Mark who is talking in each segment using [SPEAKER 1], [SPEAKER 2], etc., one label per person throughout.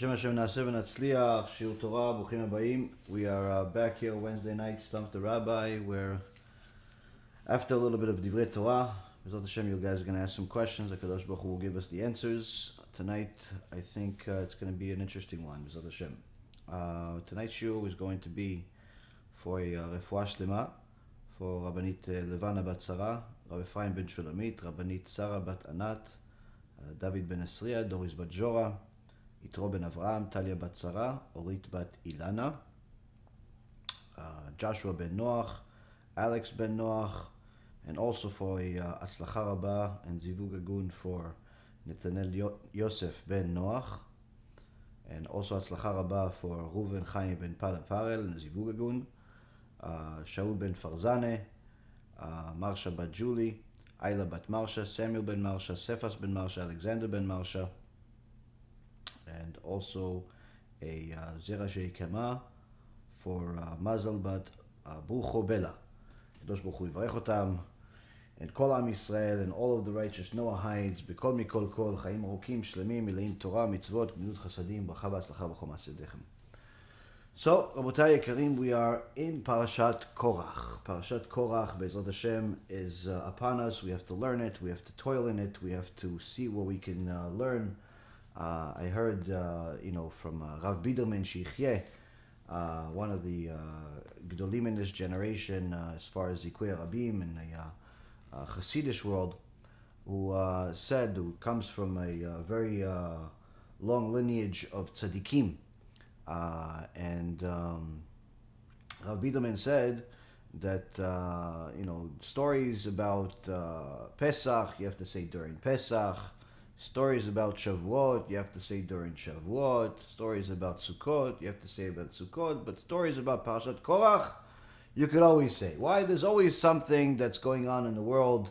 [SPEAKER 1] Hashem Naaseh v'Natzliach, Shiur Torah, Bruchim Habayim. We are back here Wednesday night, Stump the Rabbi, where after a little bit of Divrei Torah, B'ezrat Hashem, you guys are going to ask some questions. HaKadosh Baruch Hu will give us the answers. Tonight, I think it's going to be an interesting one, B'ezrat Hashem. Tonight's shiur is going to be for a refuah shlema, for Rabbanit Levana bat Sarah, Rabbi Ephraim ben Shulamit, Rabbanit Sarah bat Anat, David ben Esriya, Doris bat Jora, Otero ben Avraham, Talia bat Sarah, Orit bat Ilana, Joshua ben Noach, Alex ben Noach, and also for a Atzlacha Rabba and Zivug Agun for Netanel Yosef ben Noach, and also Atzlacha Rabba for Reuven Chaim ben Parel and Zivug Agun, Shaul ben Farzane, Marsha bat Julie, Ayla bat Marsha, Samuel ben Marsha, Cephas ben Marsha, Alexander ben Marsha, and also a Zera Sheikama for Mazal bat Brucho Bela. Kadosh Baruch Hu yivarech otam, and Kol Am Yisrael, and all of the righteous Noahides, B'kol Mikol Kol, Chaim Arukim, Shlemim, Mileim Torah, Mitzvot, Gmilut Chasadim, Bracha V'Atzlacha B'chol Ma'aseh Yedechem. So, Rabotai Yekarim, we are in Parashat Korach. Parashat Korach, B'ezrat Hashem, is upon us. We have to learn it, we have to toil in it, we have to see what we can learn. I heard, from Rav Biderman Shichyeh, one of the Gdolim in this generation, as far as Zikui Rabim in the Hasidish world, who comes from a very long lineage of tzaddikim. And Rav Biderman said that, stories about Pesach, you have to say during Pesach. Stories about Shavuot, you have to say during Shavuot. Stories about Sukkot, you have to say about Sukkot. But stories about Parashat Korach, you could always say. Why? There's always something that's going on in the world,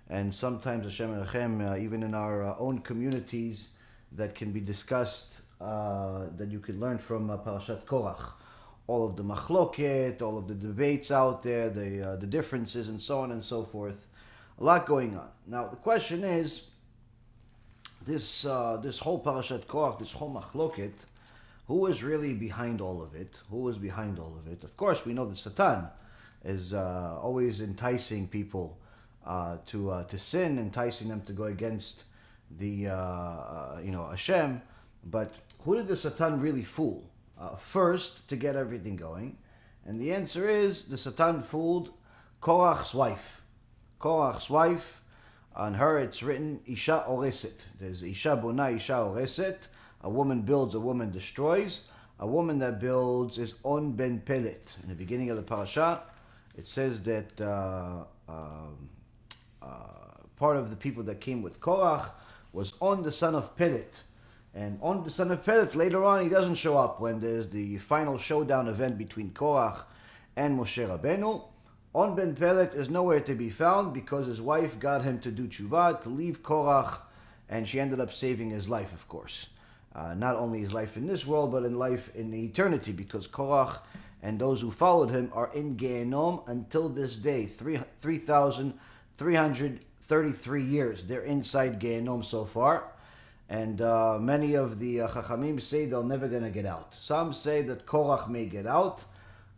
[SPEAKER 1] and sometimes Hashem Erechem, even in our own communities, that can be discussed, that you can learn from Parashat Korach. All of the machloket, all of the debates out there, the differences, and so on and so forth. A lot going on. Now, the question is, this whole Parashat Korach, this whole machloket, who is really behind all of it? Who is behind all of it? Of course, we know that Satan is always enticing people to sin, enticing them to go against the Hashem. But who did the Satan really fool? First, to get everything going, and the answer is the Satan fooled Korach's wife. Korach's wife. On her, it's written, Isha Oreset. There's Isha Bona, Isha Oreset. A woman builds, a woman destroys. A woman that builds is On Ben Pelet. In the beginning of the parasha, it says that part of the people that came with Korach was On the son of Pelet. And On the son of Pelet, later on, he doesn't show up when there's the final showdown event between Korach and Moshe Rabbeinu. On Ben Pelet is nowhere to be found because his wife got him to do tshuva, to leave Korach, and she ended up saving his life, of course. Not only his life in this world, but in life in eternity, because Korach and those who followed him are in Gehenom until this day, 3,333 years. They're inside Gehenom so far, and many of the Chachamim say they're never going to get out. Some say that Korach may get out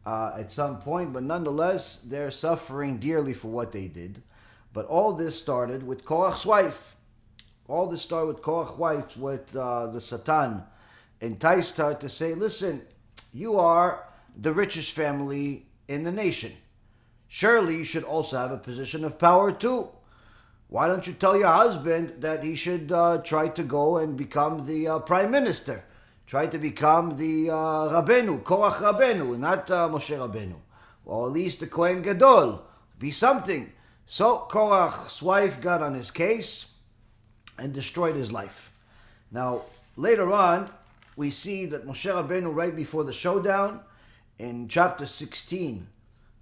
[SPEAKER 1] at some point, but nonetheless, they're suffering dearly for what they did. But all this started with Korach's wife. All this started with Korach's wife, with the Satan enticed her to say, listen, you are the richest family in the nation. Surely you should also have a position of power too. Why don't you tell your husband that he should try to go and become the prime minister? Try to become the Rabbeinu, Korach Rabbeinu, not Moshe Rabbeinu. Or at least the Kohen Gadol. Be something. So Korach's wife got on his case and destroyed his life. Now, later on, we see that Moshe Rabbeinu, right before the showdown, in chapter 16,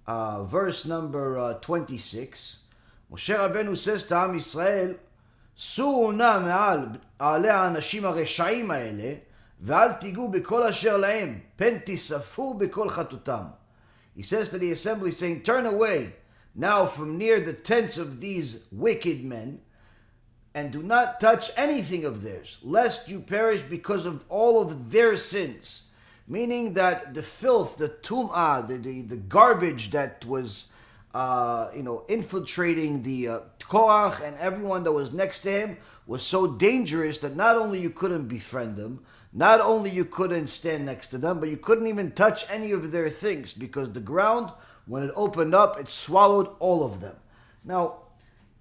[SPEAKER 1] verse number 26, Moshe Rabbeinu says to Am Yisrael, Su'u na me'al a'ale ha'anashim ha'reshaim ha'ele, ואל תיגעו בכל אשר להם, פן תיספו בכל חטאותם. He says to the assembly, saying, turn away now from near the tents of these wicked men, and do not touch anything of theirs, lest you perish because of all of their sins. Meaning that the filth, the tum'ah, the garbage that was infiltrating the Korach and everyone that was next to him was so dangerous that not only you couldn't befriend them, not only you couldn't stand next to them, but you couldn't even touch any of their things, because the ground, when it opened up, it swallowed all of them. Now,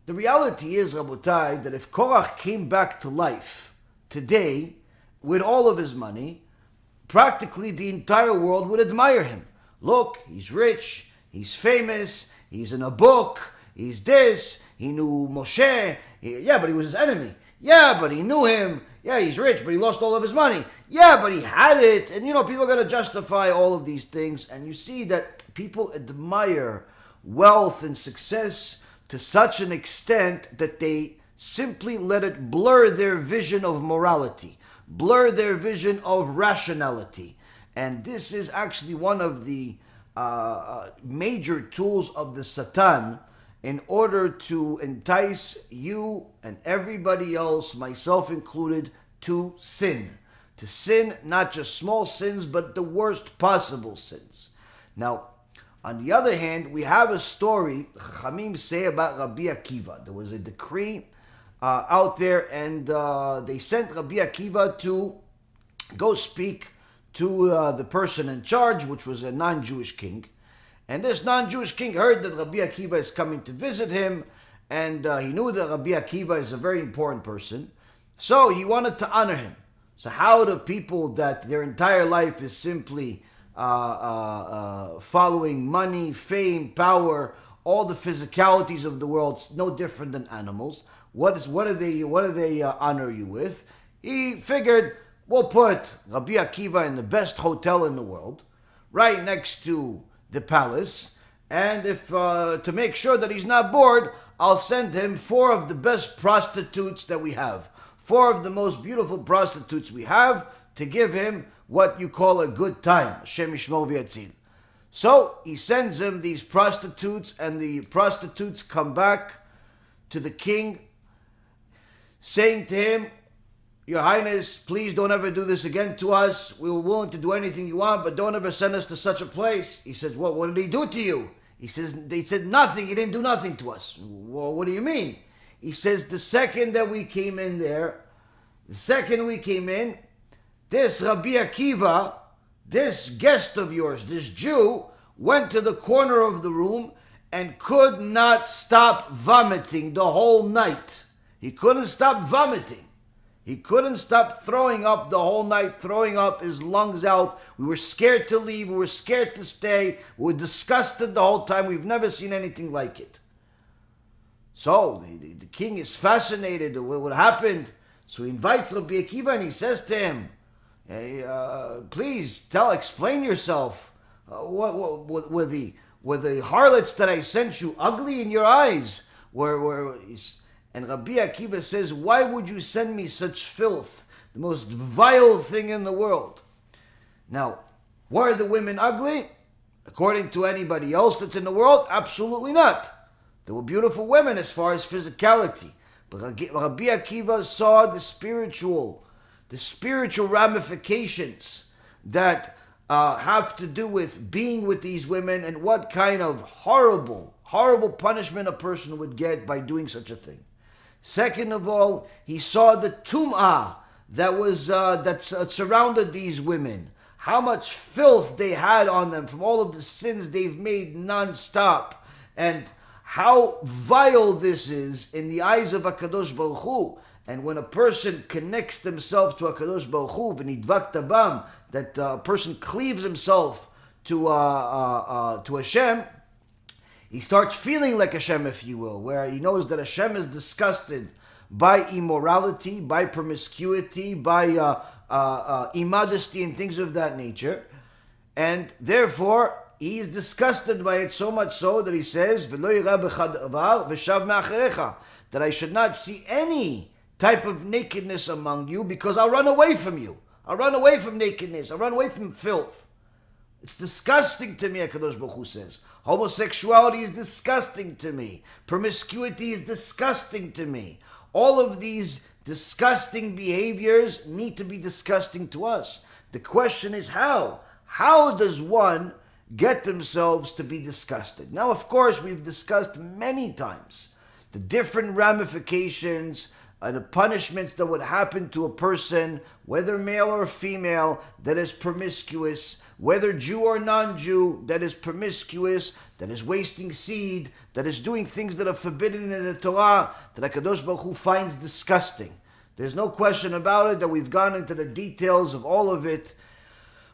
[SPEAKER 1] the reality is, Rabotai, that if Korach came back to life today with all of his money, practically the entire world would admire him. Look, he's rich, he's famous, he's in a book, he's this, he knew Moshe, but he was his enemy. Yeah, but he knew him. Yeah, he's rich, but he lost all of his money. Yeah, but he had it. And people are going to justify all of these things. And you see that people admire wealth and success to such an extent that they simply let it blur their vision of morality, blur their vision of rationality. And this is actually one of the major tools of the Satan in order to entice you and everybody else, myself included, to sin. To sin, not just small sins, but the worst possible sins. Now, on the other hand, we have a story Chachamim say about Rabbi Akiva. There was a decree out there, and they sent Rabbi Akiva to go speak to the person in charge, which was a non-Jewish king. And this non-Jewish king heard that Rabbi Akiva is coming to visit him, and he knew that Rabbi Akiva is a very important person, so he wanted to honor him. So how do people that their entire life is simply following money, fame, power, all the physicalities of the world, no different than animals, what do they honor you with? He figured, we'll put Rabbi Akiva in the best hotel in the world, right next to the palace, and if to make sure that he's not bored, I'll send him 4 of the best prostitutes that we have, 4 of the most beautiful prostitutes we have, to give him what you call a good time. Hashem yishmor v'yatzil. So he sends him these prostitutes, and the prostitutes come back to the king saying to him, Your Highness, please don't ever do this again to us. We were willing to do anything you want, but don't ever send us to such a place. He says, what did he do to you? He says, they said nothing. He didn't do nothing to us. Well, what do you mean? He says, the second that we came in there, this Rabbi Akiva, this guest of yours, this Jew, went to the corner of the room and could not stop vomiting the whole night. He couldn't stop vomiting. He couldn't stop throwing up the whole night, throwing up his lungs out. We were scared to leave. We were scared to stay. We were disgusted the whole time. We've never seen anything like it. So the king is fascinated with what happened. So he invites Rabbi Akiva and he says to him, hey, please explain yourself. Were the harlots that I sent you ugly in your eyes? And Rabbi Akiva says, why would you send me such filth, the most vile thing in the world? Now, were the women ugly? According to anybody else that's in the world, absolutely not. There were beautiful women as far as physicality. But Rabbi Akiva saw the spiritual ramifications that have to do with being with these women, and what kind of horrible punishment a person would get by doing such a thing. Second of all, he saw the tum'ah that surrounded these women. How much filth they had on them from all of the sins they've made non-stop. And how vile this is in the eyes of HaKadosh Baruch Hu. And when a person connects themselves to HaKadosh Baruch Hu, v'nidvak tabam, that a person cleaves himself to Hashem, he starts feeling like Hashem, if you will, where he knows that Hashem is disgusted by immorality, by promiscuity, by immodesty and things of that nature. And therefore, he is disgusted by it, so much so that he says, that I should not see any type of nakedness among you, because I'll run away from you. I'll run away from nakedness. I'll run away from filth. It's disgusting to me, HaKadosh Baruch Hu says. Homosexuality is disgusting to me. Promiscuity is disgusting to me. All of these disgusting behaviors need to be disgusting to us. The question is how? How does one get themselves to be disgusted? Now, of course, we've discussed many times the different ramifications, the punishments that would happen to a person, whether male or female, that is promiscuous, whether Jew or non-Jew, that is promiscuous, that is wasting seed, that is doing things that are forbidden in the Torah, that HaKadosh Baruch Hu finds disgusting. There's no question about it that we've gone into the details of all of it.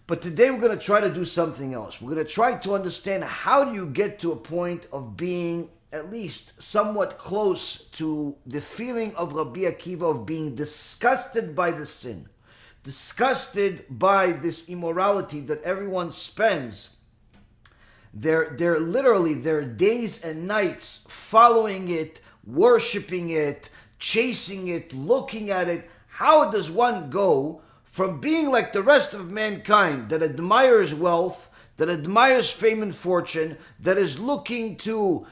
[SPEAKER 1] But today we're going to try to do something else. We're going to try to understand how do you get to a point of being at least somewhat close to the feeling of Rabbi Akiva of being disgusted by the sin, disgusted by this immorality that everyone spends their days and nights following it, worshiping it, chasing it, looking at it. How does one go from being like the rest of mankind that admires wealth, that admires fame and fortune, that is looking to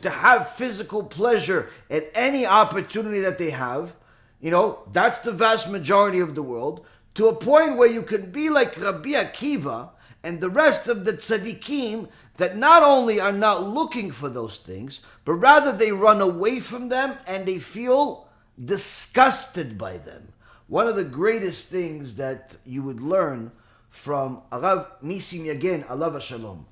[SPEAKER 1] have physical pleasure at any opportunity that they have, that's the vast majority of the world, to a point where you can be like Rabbi Akiva and the rest of the tzaddikim that not only are not looking for those things, but rather they run away from them and they feel disgusted by them. One of the greatest things that you would learn from Arav Nisim Yagen, Alav Shalom,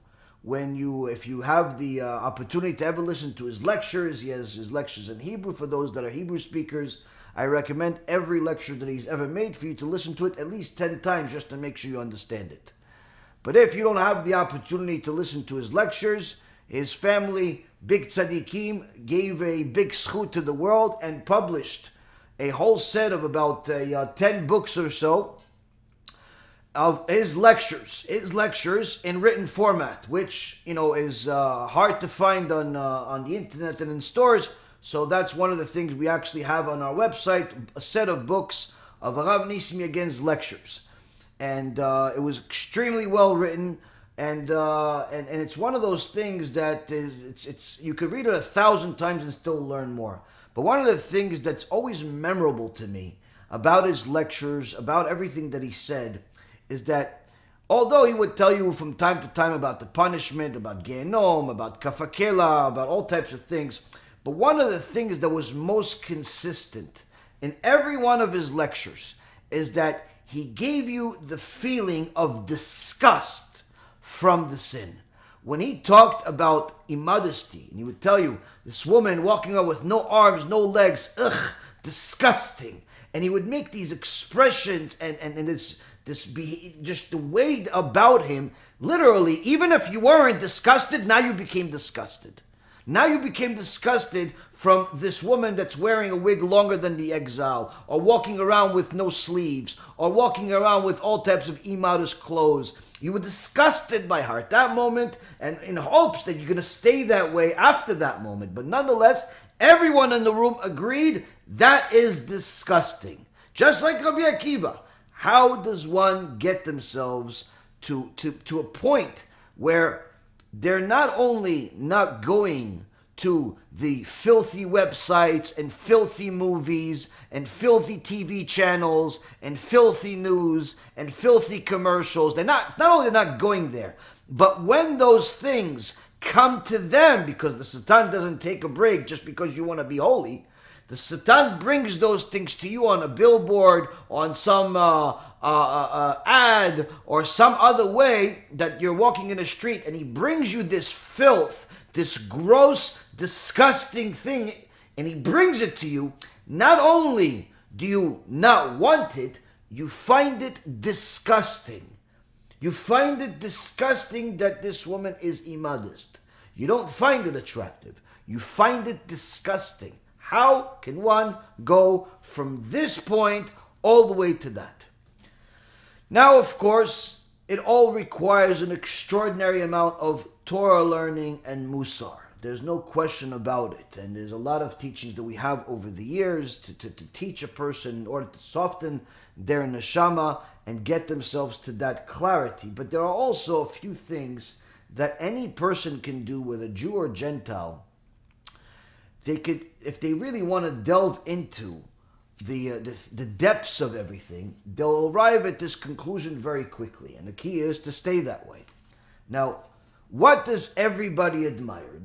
[SPEAKER 1] if you have the opportunity to ever listen to his lectures, he has his lectures in Hebrew for those that are Hebrew speakers. I recommend every lecture that he's ever made for you to listen to it at least 10 times just to make sure you understand it. But if you don't have the opportunity to listen to his lectures, his family, big tzaddikim, gave a big schut to the world and published a whole set of about 10 books or so of his lectures in written format, which is hard to find on the internet and in stores. So that's one of the things we actually have on our website, a set of books of Arav Nisim Yagen's lectures, and it was extremely well written, and it's one of those things that it's you could read it 1,000 times and still learn more. But one of the things that's always memorable to me about his lectures, about everything that he said, is that although he would tell you from time to time about the punishment, about Gehenom, about Kafakela, about all types of things, but one of the things that was most consistent in every one of his lectures is that he gave you the feeling of disgust from the sin. When he talked about immodesty, and he would tell you, this woman walking around with no arms, no legs, ugh, disgusting. And he would make these expressions and just the way about him, literally, even if you weren't disgusted, now you became disgusted. Now you became disgusted from this woman that's wearing a wig longer than the exile, or walking around with no sleeves, or walking around with all types of immodest clothes. You were disgusted by her at that moment, and in hopes that you're going to stay that way after that moment. But nonetheless, everyone in the room agreed that is disgusting. Just like Rabbi Akiva. How does one get themselves to a point where they're not only not going to the filthy websites and filthy movies and filthy TV channels and filthy news and filthy commercials. It's not only not going there, but when those things come to them, because the Satan doesn't take a break just because you want to be holy, the Satan brings those things to you on a billboard, on some ad, or some other way that you're walking in the street, and he brings you this filth, this gross, disgusting thing, and he brings it to you. Not only do you not want it, you find it disgusting. You find it disgusting that this woman is immodest. You don't find it attractive. You find it disgusting. How can one go from this point all the way to that? Now, of course, it all requires an extraordinary amount of Torah learning and Musar. There's no question about it. And there's a lot of teachings that we have over the years to teach a person in order to soften their neshama and get themselves to that clarity. But there are also a few things that any person can do, whether Jew or Gentile. if they really want to delve into the depths of everything, they'll arrive at this conclusion very quickly. And the key is to stay that way. Now, what does everybody admire?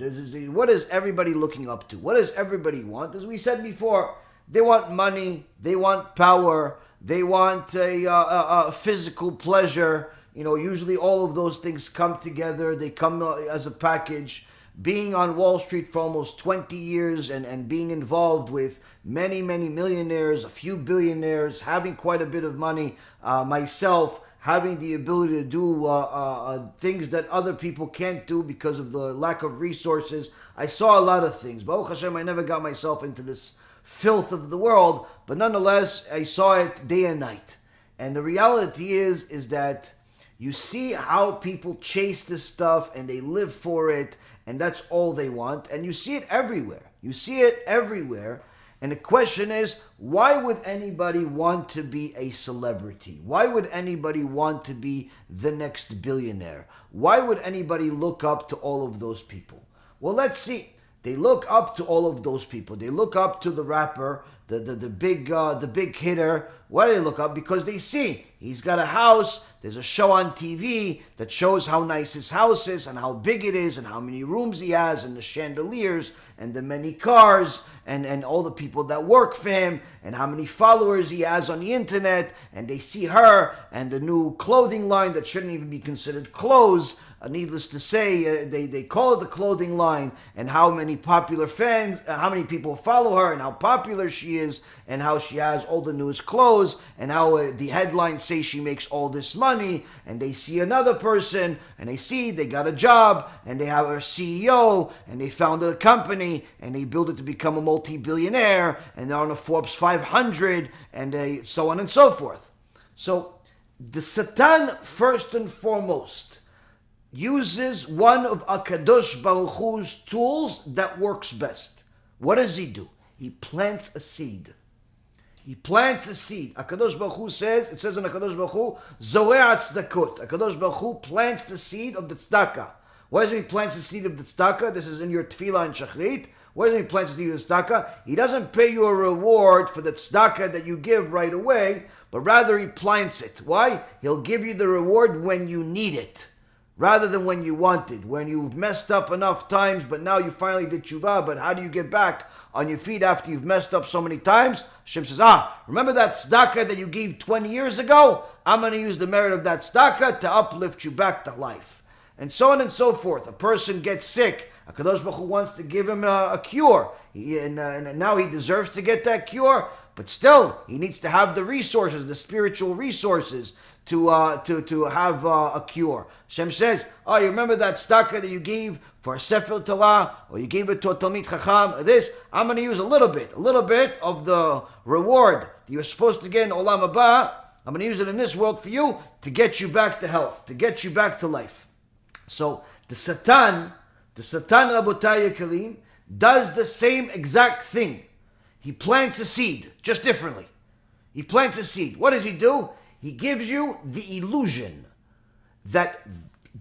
[SPEAKER 1] What is everybody looking up to? What does everybody want? As we said before, they want money, they want power, they want a physical pleasure. Usually all of those things come together. They come as a package. Being on Wall Street for almost 20 years and being involved with many, many millionaires, a few billionaires, having quite a bit of money, myself, having the ability to do things that other people can't do because of the lack of resources. I saw a lot of things. Baruch Hashem, I never got myself into this filth of the world, but nonetheless, I saw it day and night. And the reality is that you see how people chase this stuff and they live for it, and that's all they want. And you see it everywhere. And the question is, why would anybody want to be a celebrity? Why would anybody want to be the next billionaire? Why would anybody look up to all of those people? Well, let's see. They look up to all of those people. They look up to the rapper, the big hitter. Why do they look up? Because they see he's got a house. There's a show on TV that shows how nice his house is and how big it is and how many rooms he has and the chandeliers and the many cars and all the people that work for him and how many followers he has on the internet. And they see her and the new clothing line that shouldn't even be considered clothes. Needless to say, they call it the clothing line, and how many popular fans, how many people follow her, and how popular she is, and how she has all the newest clothes, and how the headlines say she makes all this money. And they see another person, and they got a job, and they have a CEO, and they founded a company, and they built it to become a multi-billionaire, and they're on the Forbes 500, and so on and so forth. So the Satan, first and foremost, uses one of HaKadosh Baruch Hu's tools that works best. What does he do? He plants a seed. HaKadosh Baruch Hu says, it says in HaKadosh Baruch Hu, Zore'a tzedakot. HaKadosh Baruch Hu plants the seed of the tzedakah. What does it mean he plants the seed of the tzedakah? This is in your tefillah and shachrit. What does it mean he plants the seed of the tzedakah? He doesn't pay you a reward for the tzedakah that you give right away, but rather he plants it. Why? He'll give you the reward when you need it, rather than when you want it. When you've messed up enough times, but now you finally did tshuva, but how do you get back on your feet after you've messed up so many times? Hashem says, remember that tzedakah that you gave 20 years ago? I'm going to use the merit of that tzedakah to uplift you back to life. And so on and so forth. A person gets sick. HaKadosh Baruch Hu wants to give him a cure. And now he deserves to get that cure, but still, he needs to have the resources, the spiritual resources, to have a cure. Hashem says, you remember that tzedakah that you gave for a Sefer Torah, or you gave it to a Talmid Chacham, or this? I'm going to use a little bit of the reward that you're supposed to get in Olam Haba. I'm going to use it in this world for you to get you back to health, to get you back to life. So the Satan, Rabotai Yekarim, does the same exact thing. He plants a seed, just differently. He plants a seed. What does he do? He gives you the illusion that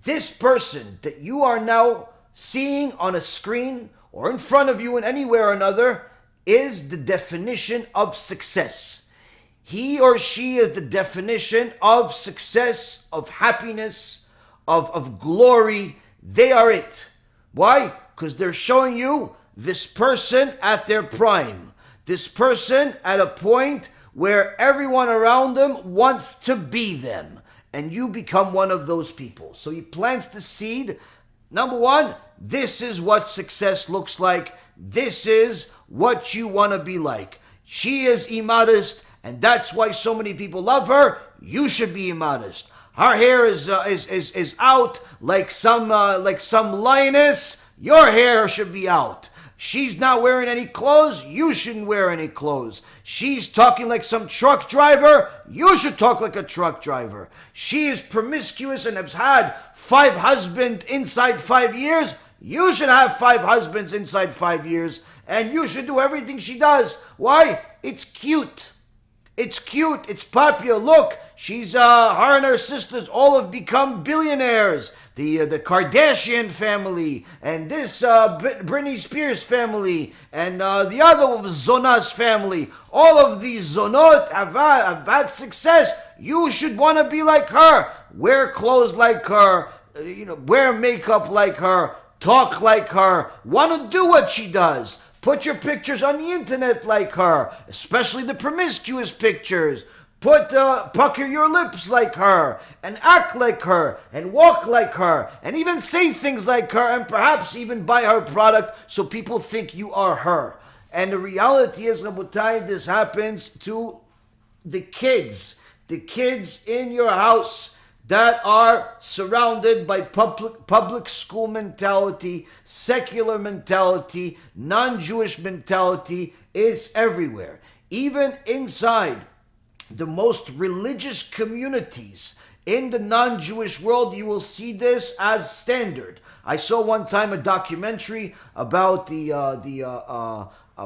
[SPEAKER 1] this person that you are now seeing on a screen or in front of you in anywhere or another is the definition of success. He or she is the definition of success, of happiness, of glory. They are it. Why? Because they're showing you this person at their prime. This person at a point where everyone around them wants to be them, and you become one of those people. So he plants the seed. Number one, this is what success looks like. This is what you want to be like. She is immodest, and that's why so many people love her. You should be immodest. Her hair is out like some lioness. Your hair should be out. She's not wearing any clothes. You shouldn't wear any clothes. She's talking like some truck driver. You should talk like a truck driver. She is promiscuous and has had 5 husbands inside 5 years. You should have 5 husbands inside 5 years. And you should do everything she does. Why? It's cute. It's cute. It's popular. Look, she's, her and her sisters all have become billionaires. The Kardashian family, and this Britney Spears family, and the other one was Zona's family. All of these Zonot have had success. You should want to be like her. Wear clothes like her. Wear makeup like her. Talk like her. Want to do what she does. Put your pictures on the internet like her, especially the promiscuous pictures. Pucker your lips like her, and act like her, and walk like her, and even say things like her, and perhaps even buy her product so people think you are her. And the reality is, Rabotai, this happens to the kids in your house that are surrounded by public school mentality, secular mentality, non-Jewish mentality. It's everywhere. Even inside the most religious communities in the non-Jewish world, you will see this as standard. I saw one time a documentary about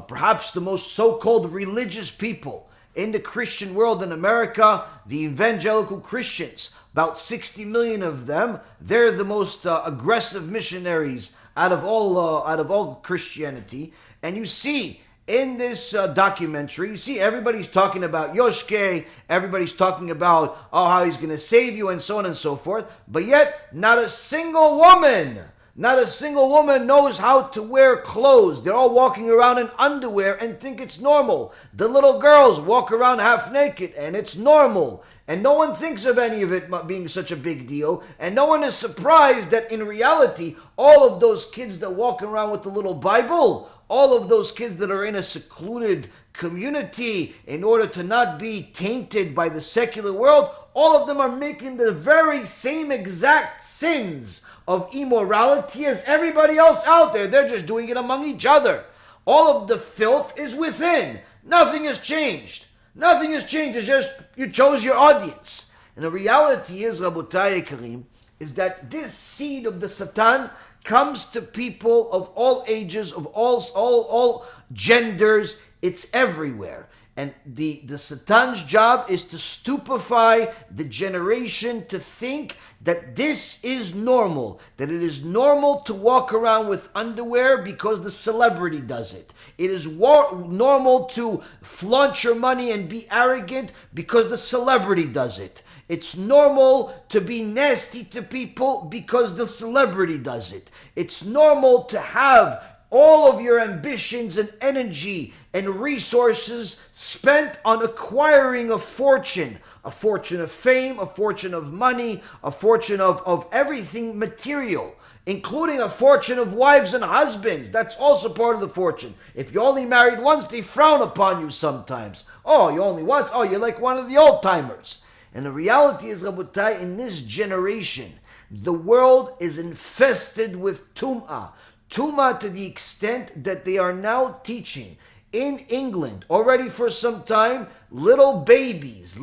[SPEAKER 1] perhaps the most so-called religious people in the Christian world in America, the evangelical Christians. About 60 million of them. They're the most aggressive missionaries out of all Christianity. And you see, in this documentary, you see everybody's talking about Yoshke, everybody's talking about how he's going to save you and so on and so forth, but yet not a single woman knows how to wear clothes. They're all walking around in underwear and think it's normal. The little girls walk around half naked and it's normal. And no one thinks of any of it being such a big deal. And no one is surprised that in reality, all of those kids that walk around with the little Bible, all of those kids that are in a secluded community in order to not be tainted by the secular world, all of them are making the very same exact sins of immorality as everybody else out there. They're just doing it among each other. All of the filth is within. Nothing has changed. Nothing has changed. It's just you chose your audience. And the reality is, Rabotai Karim, is that this seed of the Satan comes to people of all ages, of all genders. It's everywhere. And the Satan's job is to stupefy the generation to think that this is normal, that it is normal to walk around with underwear because the celebrity does it. It is normal to flaunt your money and be arrogant because the celebrity does it. It's normal to be nasty to people because the celebrity does it. It's normal to have all of your ambitions and energy and resources spent on acquiring a fortune of fame, a fortune of money, a fortune of everything material, including a fortune of wives and husbands. That's also part of the fortune. If you only married once, they frown upon you sometimes. Oh, you only once? Oh, you're like one of the old timers. And the reality is, Rabotai, in this generation, the world is infested with tum'ah. Tum'ah to the extent that they are now teaching in England, already for some time, little babies,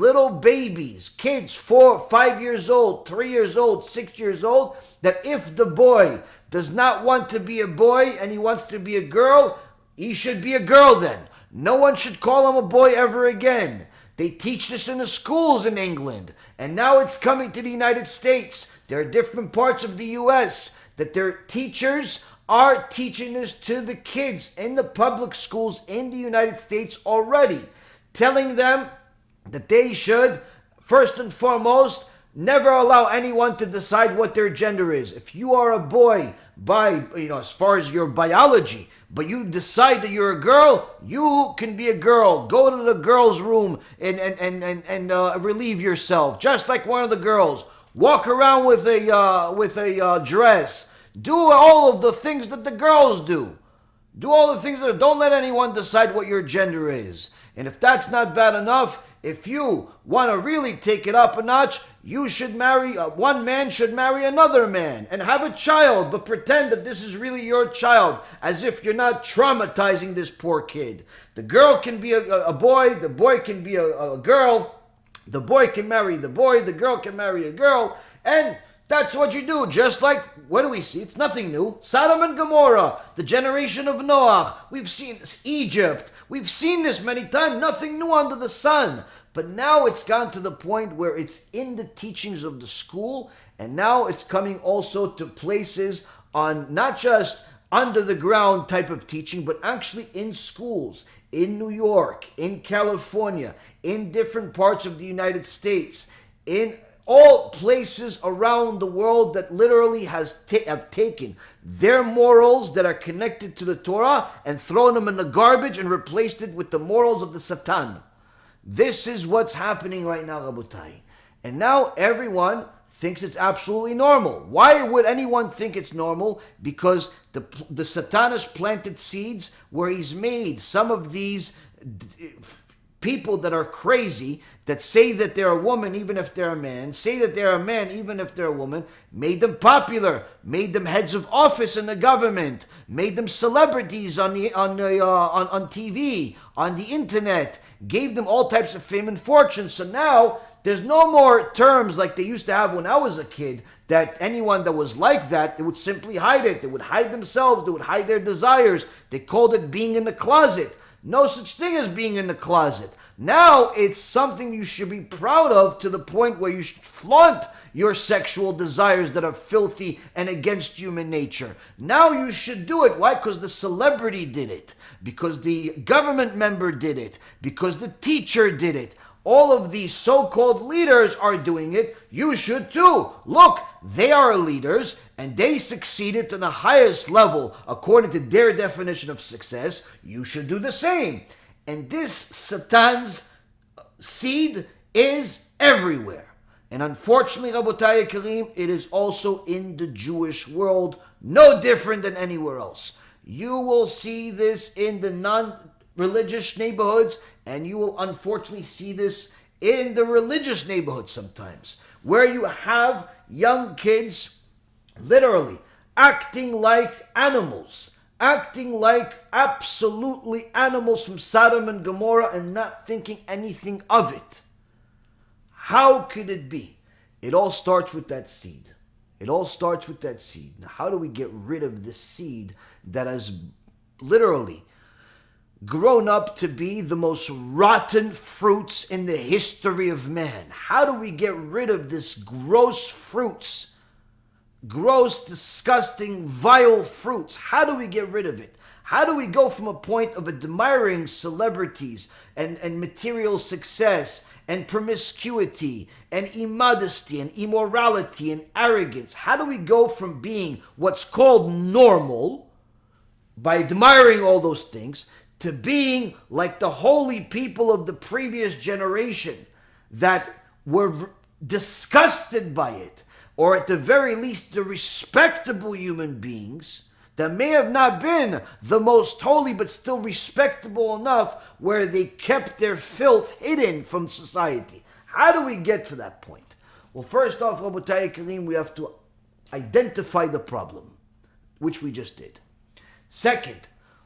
[SPEAKER 1] kids 4, 5 years old, 3 years old, 6 years old, that if the boy does not want to be a boy and he wants to be a girl, he should be a girl then. No one should call him a boy ever again. They teach this in the schools in England, and now it's coming to the United States. There are different parts of the U.S. that their teachers are teaching this to the kids in the public schools in the United States already, telling them that they should, first and foremost, never allow anyone to decide what their gender is. If you are a boy by, as far as your biology, but you decide that you're a girl, you can be a girl. Go to the girls' room and relieve yourself, just like one of the girls. Walk around with a dress. Do all of the things that the girls do. Do all the things that don't let anyone decide what your gender is. And if that's not bad enough, if you want to really take it up a notch, you should marry, one man should marry another man and have a child, but pretend that this is really your child, as if you're not traumatizing this poor kid. The girl can be a boy, the boy can be a girl, the boy can marry the boy, the girl can marry a girl, and that's what you do. Just like, what do we see? It's nothing new. Sodom and Gomorrah, the generation of Noah. We've seen Egypt. We've seen this many times. Nothing new under the sun. But now it's gone to the point where it's in the teachings of the school, and now it's coming also to places on not just under the ground type of teaching, but actually in schools, in New York, in California, in different parts of the United States, in all places around the world that literally have taken their morals that are connected to the Torah and thrown them in the garbage and replaced it with the morals of the Satan. This is what's happening right now, Rabotai. And now everyone thinks it's absolutely normal. Why would anyone think it's normal? Because the Satan has planted seeds where he's made some of these people that are crazy, that say that they're a woman even if they're a man, say that they're a man even if they're a woman, made them popular, made them heads of office in the government, made them celebrities on TV, on the internet, gave them all types of fame and fortune. So now there's no more terms like they used to have when I was a kid, that anyone that was like that, they would simply hide it. They would hide themselves. They would hide their desires. They called it being in the closet. No such thing as being in the closet. Now it's something you should be proud of, to the point where you should flaunt your sexual desires that are filthy and against human nature. Now you should do it. Why? Because the celebrity did it. Because the government member did it. Because the teacher did it. All of these so-called leaders are doing it. You should too. Look, they are leaders and they succeeded to the highest level according to their definition of success. You should do the same. And this Satan's seed is everywhere. And unfortunately, Rabotai Karim, it is also in the Jewish world, no different than anywhere else. You will see this in the non-religious neighborhoods, and you will unfortunately see this in the religious neighborhoods sometimes, where you have young kids literally acting like animals, acting like absolutely animals from Sodom and Gomorrah and not thinking anything of it. How could it be? It all starts with that seed. It all starts with that seed. Now, how do we get rid of the seed that has literally grown up to be the most rotten fruits in the history of man? How do we get rid of this gross fruits? Gross, disgusting, vile fruits. How do we get rid of it? How do we go from a point of admiring celebrities and material success and promiscuity and immodesty and immorality and arrogance? How do we go from being what's called normal, by admiring all those things, to being like the holy people of the previous generation that were disgusted by it, or at the very least the respectable human beings that may have not been the most holy but still respectable enough where they kept their filth hidden from society? How do we get to that point? Well, first off, Rabotai Karim, we have to identify the problem, which we just did. Second,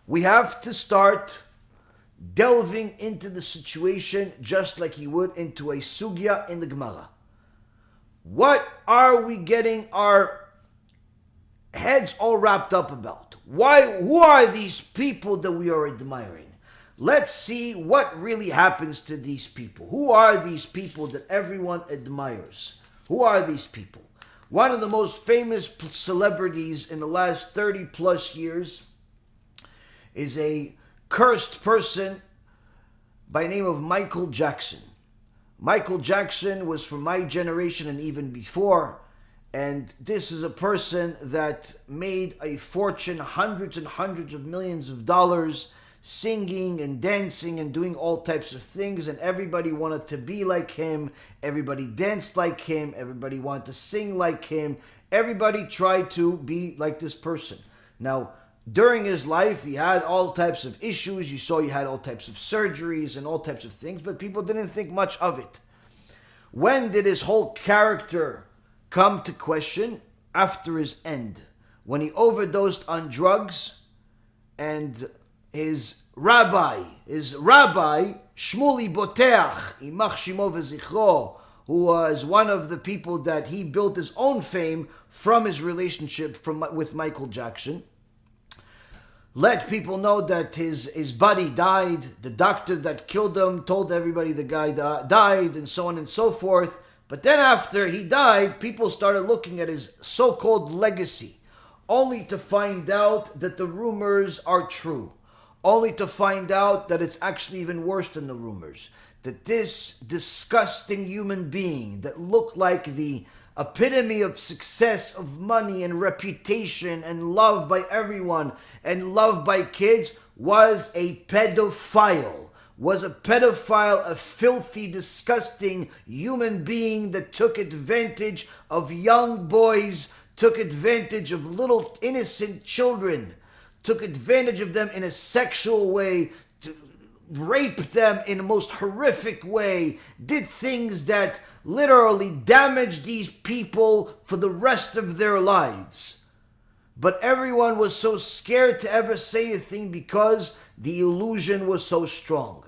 [SPEAKER 1] we have to start delving into the situation just like you would into a sugya in the Gemara. What are we getting our heads all wrapped up about? Why? Who are these people that we are admiring? Let's see what really happens to these people. Who are these people that everyone admires? Who are these people? One of the most famous celebrities in the last 30 plus years is a cursed person by name of Michael Jackson. Michael Jackson was from my generation and even before, and this is a person that made a fortune, hundreds and hundreds of millions of dollars, singing and dancing and doing all types of things, and everybody wanted to be like him, everybody danced like him, everybody wanted to sing like him, everybody tried to be like this person. Now, during his life, he had all types of issues. You saw he had all types of surgeries and all types of things, but people didn't think much of it. When did his whole character come to question? After his end. When he overdosed on drugs, and his rabbi, Shmuli Boteach, Imach Shimo V'Zichro, who was one of the people that he built his own fame from his relationship with Michael Jackson, let people know that his body died. The doctor that killed him told everybody the guy died, and so on and so forth. But then after he died, people started looking at his so-called legacy, only to find out that the rumors are true. Only to find out that it's actually even worse than the rumors. That this disgusting human being that looked like the epitome of success, of money and reputation and love by everyone and love by kids was a pedophile. A filthy, disgusting human being that took advantage of young boys, took advantage of little innocent children, took advantage of them in a sexual way, raped them in the most horrific way, did things that literally damaged these people for the rest of their lives. But everyone was so scared to ever say a thing because the illusion was so strong.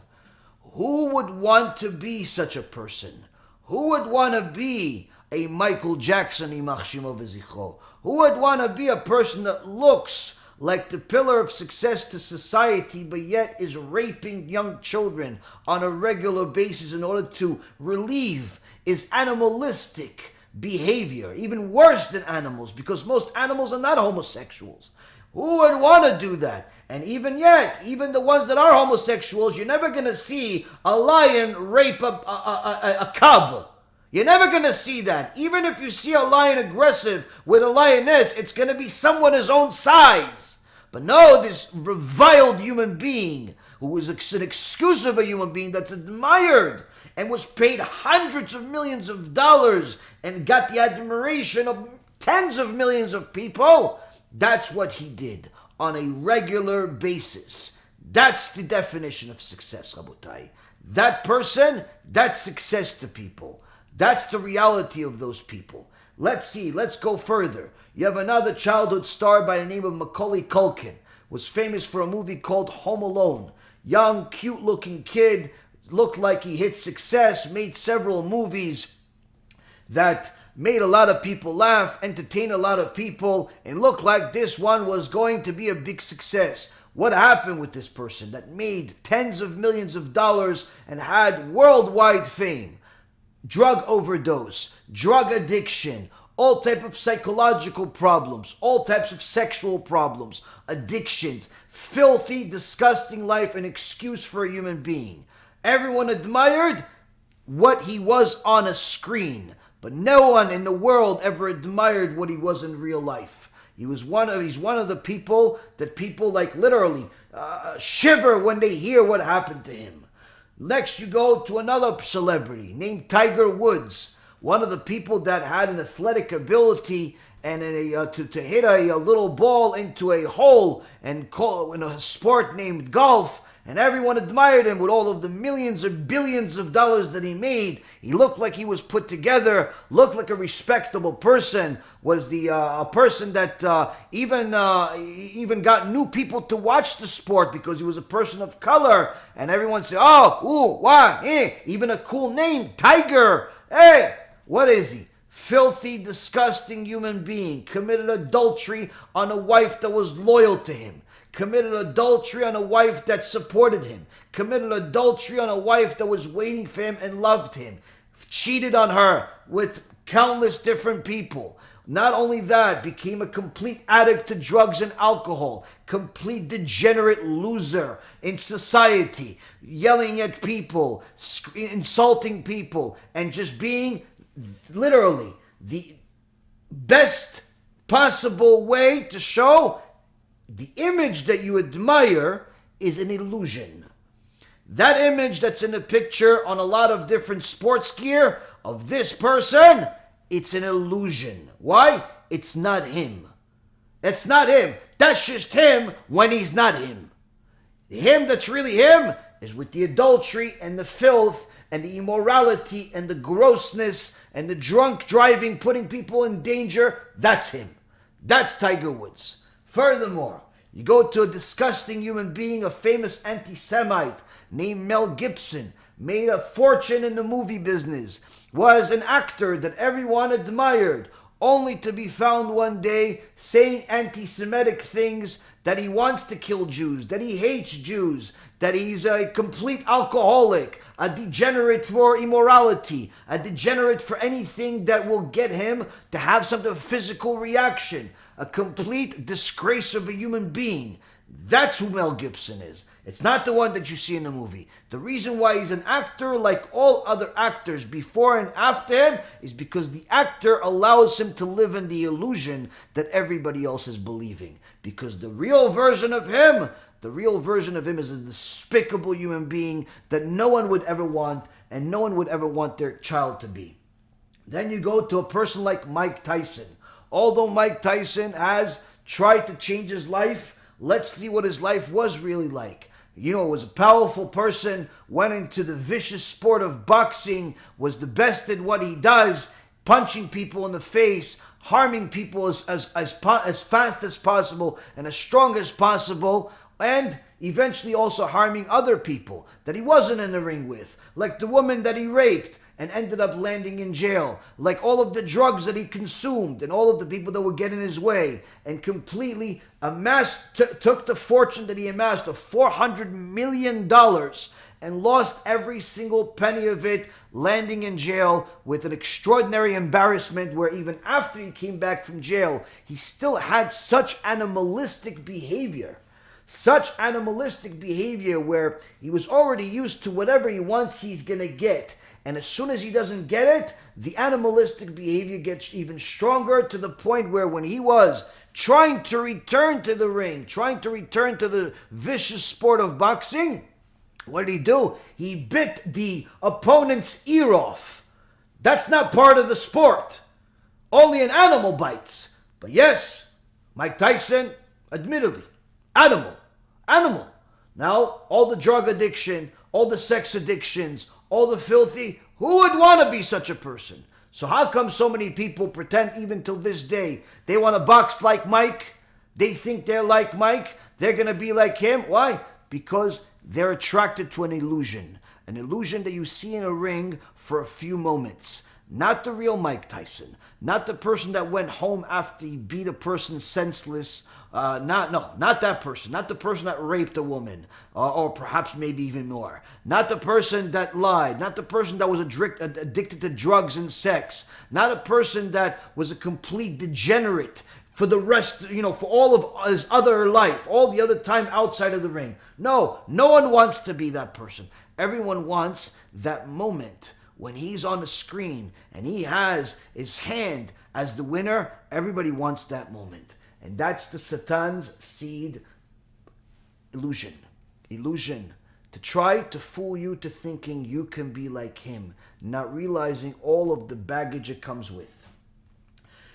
[SPEAKER 1] Who would want to be such a person? Who would want to be a Michael Jackson, Imach Shemo v'zichro? Who would want to be a person that looks like the pillar of success to society, but yet is raping young children on a regular basis in order to relieve his animalistic behavior, even worse than animals, because most animals are not homosexuals. Who would want to do that? And even yet, even the ones that are homosexuals, you're never going to see a lion rape a cub. You're never going to see that. Even if you see a lion aggressive with a lioness, it's going to be someone his own size. But no, this reviled human being, who is an excuse of a human being that's admired and was paid hundreds of millions of dollars and got the admiration of tens of millions of people, that's what he did on a regular basis. That's the definition of success, Rabotai. That person, that's success to people. That's the reality of those people. Let's see, let's go further. You have another childhood star by the name of Macaulay Culkin, was famous for a movie called Home Alone. Young, cute-looking kid, looked like he hit success, made several movies that made a lot of people laugh, entertained a lot of people, and looked like this one was going to be a big success. What happened with this person that made tens of millions of dollars and had worldwide fame? Drug overdose, drug addiction, all type of psychological problems, all types of sexual problems, addictions, filthy, disgusting life, an excuse for a human being. Everyone admired what he was on a screen, but no one in the world ever admired what he was in real life. He's one of the people that people like literally shiver when they hear what happened to him. Next, you go to another celebrity named Tiger Woods, one of the people that had an athletic ability and to hit a little ball into a hole and call in a sport named golf, and everyone admired him with all of the millions or billions of dollars that he made. He looked like he was put together, looked like a respectable person, was a person that even got new people to watch the sport because he was a person of color, and everyone said, oh, ooh, wah, even a cool name, Tiger. Hey, what is he? Filthy, disgusting human being, committed adultery on a wife that was loyal to him. Committed adultery on a wife that supported him. Committed adultery on a wife that was waiting for him and loved him. Cheated on her with countless different people. Not only that, became a complete addict to drugs and alcohol. Complete degenerate loser in society. Yelling at people, insulting people, and just being literally the best possible way to show the image that you admire is an illusion. That image that's in the picture on a lot of different sports gear of this person, it's an illusion. Why? It's not him. That's not him. That's just him when he's not him. The him that's really him is with the adultery and the filth and the immorality and the grossness and the drunk driving, putting people in danger. That's him. That's Tiger Woods. Furthermore, you go to a disgusting human being, a famous anti-Semite named Mel Gibson, made a fortune in the movie business, was an actor that everyone admired, only to be found one day saying anti-Semitic things, that he wants to kill Jews, that he hates Jews, that he's a complete alcoholic, a degenerate for immorality, a degenerate for anything that will get him to have some sort of physical reaction, a complete disgrace of a human being. That's who Mel Gibson is. It's not the one that you see in the movie. The reason why he's an actor like all other actors before and after him is because the actor allows him to live in the illusion that everybody else is believing. Because the real version of him is a despicable human being that no one would ever want, and no one would ever want their child to be. Then you go to a person like Mike Tyson. Although Mike Tyson has tried to change his life, let's see what his life was really like. Was a powerful person, went into the vicious sport of boxing, was the best at what he does, punching people in the face, harming people as fast as possible and as strong as possible, and eventually also harming other people that he wasn't in the ring with, like the woman that he raped and ended up landing in jail, like all of the drugs that he consumed and all of the people that would get in his way, and completely took the fortune that he amassed of $400 million and lost every single penny of it, landing in jail with an extraordinary embarrassment where even after he came back from jail, he still had such animalistic behavior. Such animalistic behavior where he was already used to whatever he wants he's going to get. And as soon as he doesn't get it, the animalistic behavior gets even stronger, to the point where when he was trying to return to the ring, trying to return to the vicious sport of boxing, what did he do? He bit the opponent's ear off. That's not part of the sport. Only an animal bites. But yes, Mike Tyson, admittedly, animal. Now, all the drug addiction, all the sex addictions, all the filthy, who would want to be such a person? So how come so many people pretend even till this day they want to box like Mike? They think they're like Mike. They're going to be like him. Why? Because they're attracted to an illusion that you see in a ring for a few moments. Not the real Mike Tyson. Not the person that went home after he beat a person senseless. Not that person. Not the person that raped a woman, or perhaps maybe even more. Not the person that lied. Not the person that was addicted to drugs and sex. Not a person that was a complete degenerate for the rest, for all of his other life, all the other time outside of the ring. No one wants to be that person. Everyone wants that moment when he's on the screen and he has his hand as the winner. Everybody wants that moment. And that's the Satan's seed illusion. To try to fool you to thinking you can be like him, not realizing all of the baggage it comes with.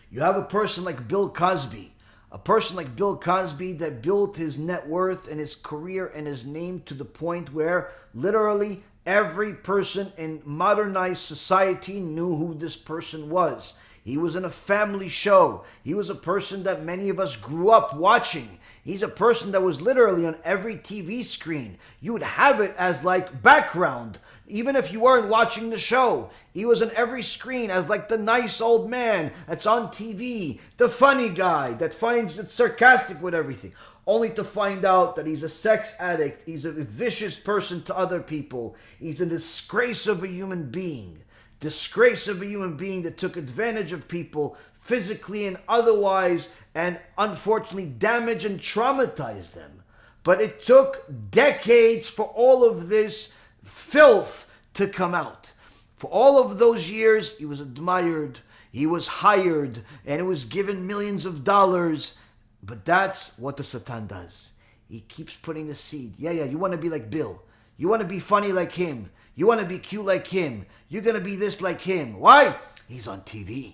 [SPEAKER 1] You have a person like Bill Cosby. A person like Bill Cosby that built his net worth and his career and his name to the point where literally every person in modernized society knew who this person was. He was in a family show. He was a person that many of us grew up watching. He's a person that was literally on every TV screen. You would have it as like background, even if you weren't watching the show. He was on every screen as like the nice old man that's on TV, the funny guy that finds it sarcastic with everything, only to find out that he's a sex addict. He's a vicious person to other people. He's a disgrace of a human being. That took advantage of people physically and otherwise, and unfortunately damaged and traumatized them. But it took decades for all of this filth to come out. For all of those years, he was admired, he was hired, and it was given millions of dollars. But that's what the Satan does. He keeps putting the seed. Yeah, you want to be like Bill. You want to be funny like him. You want to be cute like him. You're going to be this like him. Why? He's on TV.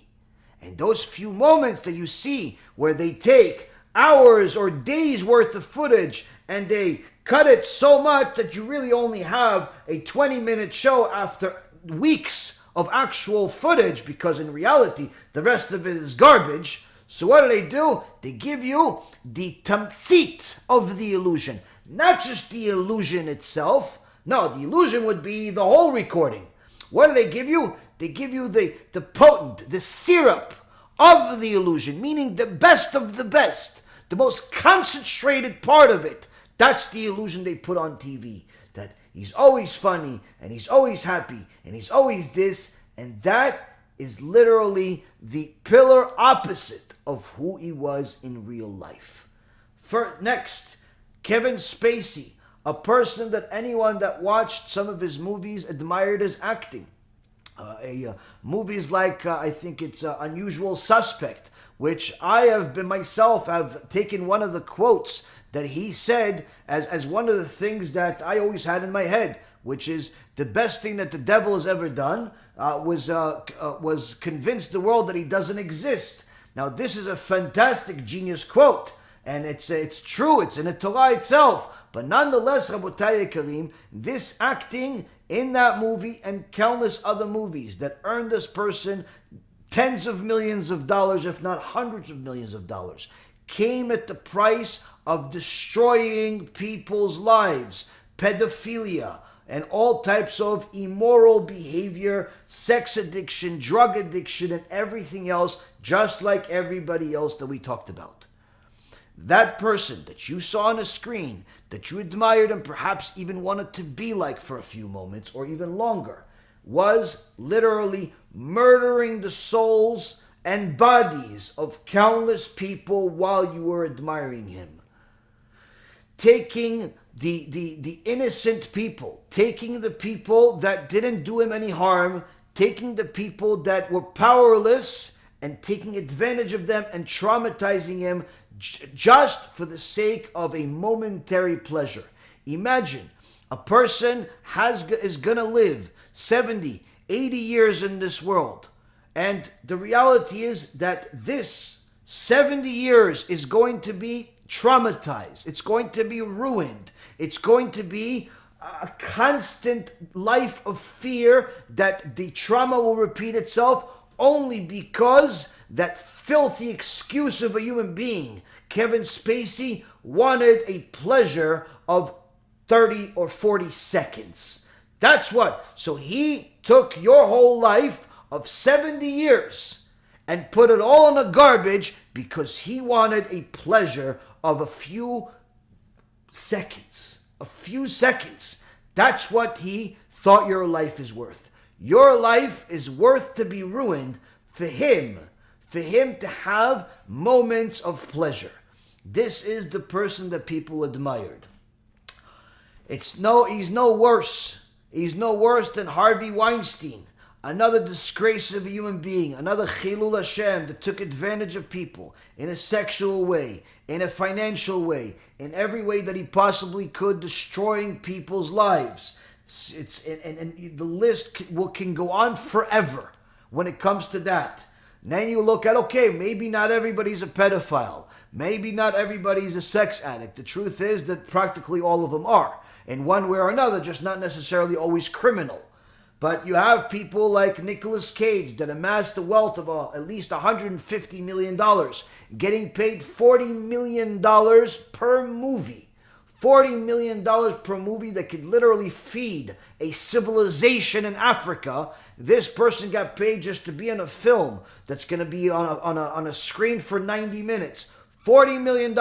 [SPEAKER 1] And those few moments that you see where they take hours or days worth of footage and they cut it so much that you really only have a 20-minute show after weeks of actual footage, because in reality, the rest of it is garbage. So what do? They give you the tamtzit of the illusion. Not just the illusion itself. No, the illusion would be the whole recording. What do they give you? They give you the potent, the syrup of the illusion, meaning the best of the best, the most concentrated part of it. That's the illusion they put on TV. That he's always funny, and he's always happy, and he's always this, and that is literally the pillar opposite of who he was in real life. Next, Kevin Spacey, a person that anyone that watched some of his movies admired his acting. Movies like, I think it's Unusual Suspect, which I have been myself, have taken one of the quotes that he said as one of the things that I always had in my head, which is the best thing that the devil has ever done was convince the world that he doesn't exist. Now, this is a fantastic genius quote, and it's true, it's in the Torah itself. But nonetheless, Rabotai Karim, this acting in that movie and countless other movies that earned this person tens of millions of dollars, if not hundreds of millions of dollars, came at the price of destroying people's lives, pedophilia, and all types of immoral behavior, sex addiction, drug addiction, and everything else, just like everybody else that we talked about. That person that you saw on a screen, that you admired and perhaps even wanted to be like for a few moments or even longer, was literally murdering the souls and bodies of countless people while you were admiring him. Taking the innocent people, taking the people that didn't do him any harm, taking the people that were powerless and taking advantage of them and traumatizing him just for the sake of a momentary pleasure. Imagine a person is going to live 70, 80 years in this world. And the reality is that this 70 years is going to be traumatized. It's going to be ruined. It's going to be a constant life of fear that the trauma will repeat itself only because that filthy excuse of a human being, Kevin Spacey, wanted a pleasure of 30 or 40 seconds. That's what. So he took your whole life of 70 years and put it all in the garbage because he wanted a pleasure of a few seconds. A few seconds. That's what he thought your life is worth. Your life is worth to be ruined for him to have moments of pleasure. This is the person that people admired. He's no worse. He's no worse than Harvey Weinstein, another disgrace of a human being, another Chilul Hashem that took advantage of people in a sexual way, in a financial way, in every way that he possibly could, destroying people's lives. And the list can go on forever when it comes to that. And then you look at, okay, maybe not everybody's a pedophile. Maybe not everybody's a sex addict. The truth is that practically all of them are, in one way or another, just not necessarily always criminal. But you have people like Nicolas Cage that amassed a wealth of at least $150 million, getting paid $40 million per movie. $40 million per movie that could literally feed a civilization in Africa. This person got paid just to be in a film that's going to be on a screen for 90 minutes. $40 million.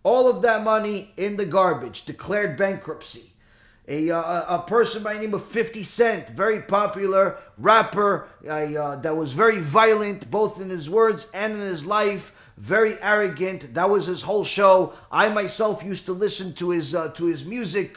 [SPEAKER 1] All of that money in the garbage. Declared bankruptcy. A person by the name of 50 Cent, very popular rapper that was very violent both in his words and in his life. Very arrogant. That was his whole show. I myself used to listen to his music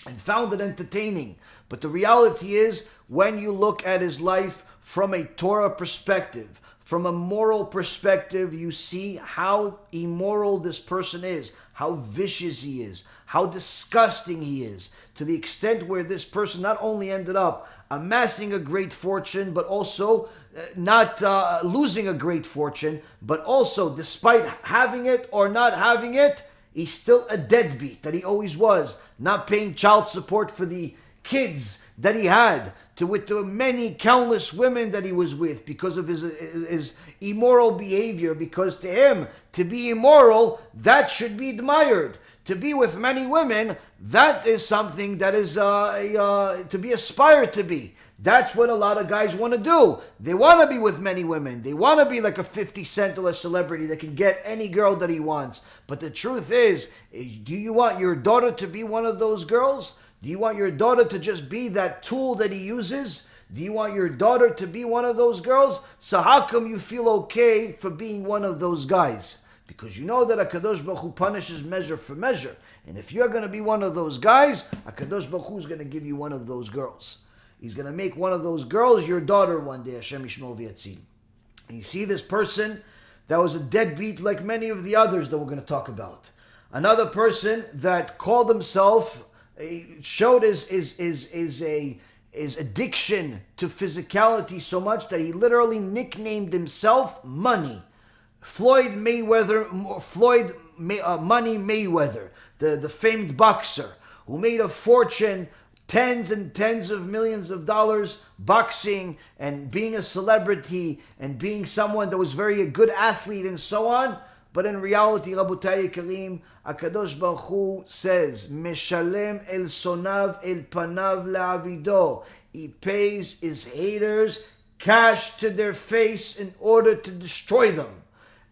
[SPEAKER 1] and found it entertaining. But the reality is, when you look at his life from a Torah perspective, from a moral perspective, you see how immoral this person is, how vicious he is, how disgusting he is, to the extent where this person not only ended up amassing a great fortune, but also not losing a great fortune, but also, despite having it or not having it, he's still a deadbeat that he always was, not paying child support for the kids that he had, with the many countless women that he was with because of his immoral behavior. Because to him, to be immoral, that should be admired. To be with many women, that is something that is to be aspired to be. That's what a lot of guys want to do. They want to be with many women. They want to be like a 50 Cent or a celebrity that can get any girl that he wants. But the truth is, do you want your daughter to be one of those girls? Do you want your daughter to just be that tool that he uses? Do you want your daughter to be one of those girls? So how come you feel okay for being one of those guys? Because you know that HaKadosh Baruch Hu punishes measure for measure. And if you're going to be one of those guys, HaKadosh Baruch Hu is going to give you one of those girls. He's going to make one of those girls your daughter one day, Hashem Yishmor V'Yatzil. And you see this person that was a deadbeat like many of the others that we're going to talk about. Another person that called himself, showed his addiction to physicality so much that he literally nicknamed himself Money. Money Mayweather, the famed boxer who made a fortune, tens and tens of millions of dollars boxing and being a celebrity and being someone that was a good athlete and so on. But in reality, Rabotai Karim, HaKadosh Baruch Hu says, Meshalem el sonav el panav la'avido. He pays his haters cash to their face in order to destroy them.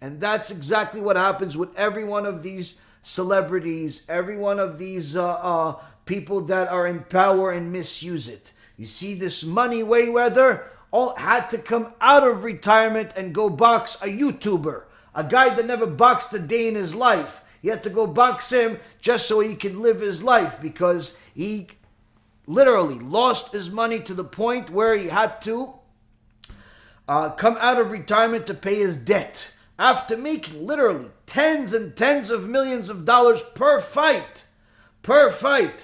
[SPEAKER 1] And that's exactly what happens with every one of these celebrities, every one of these people that are in power and misuse it. You see, this Money Mayweather all had to come out of retirement and go box a YouTuber, a guy that never boxed a day in his life. He had to go box him just so he could live his life, because he literally lost his money to the point where he had to come out of retirement to pay his debt after making literally tens and tens of millions of dollars per fight. Per fight.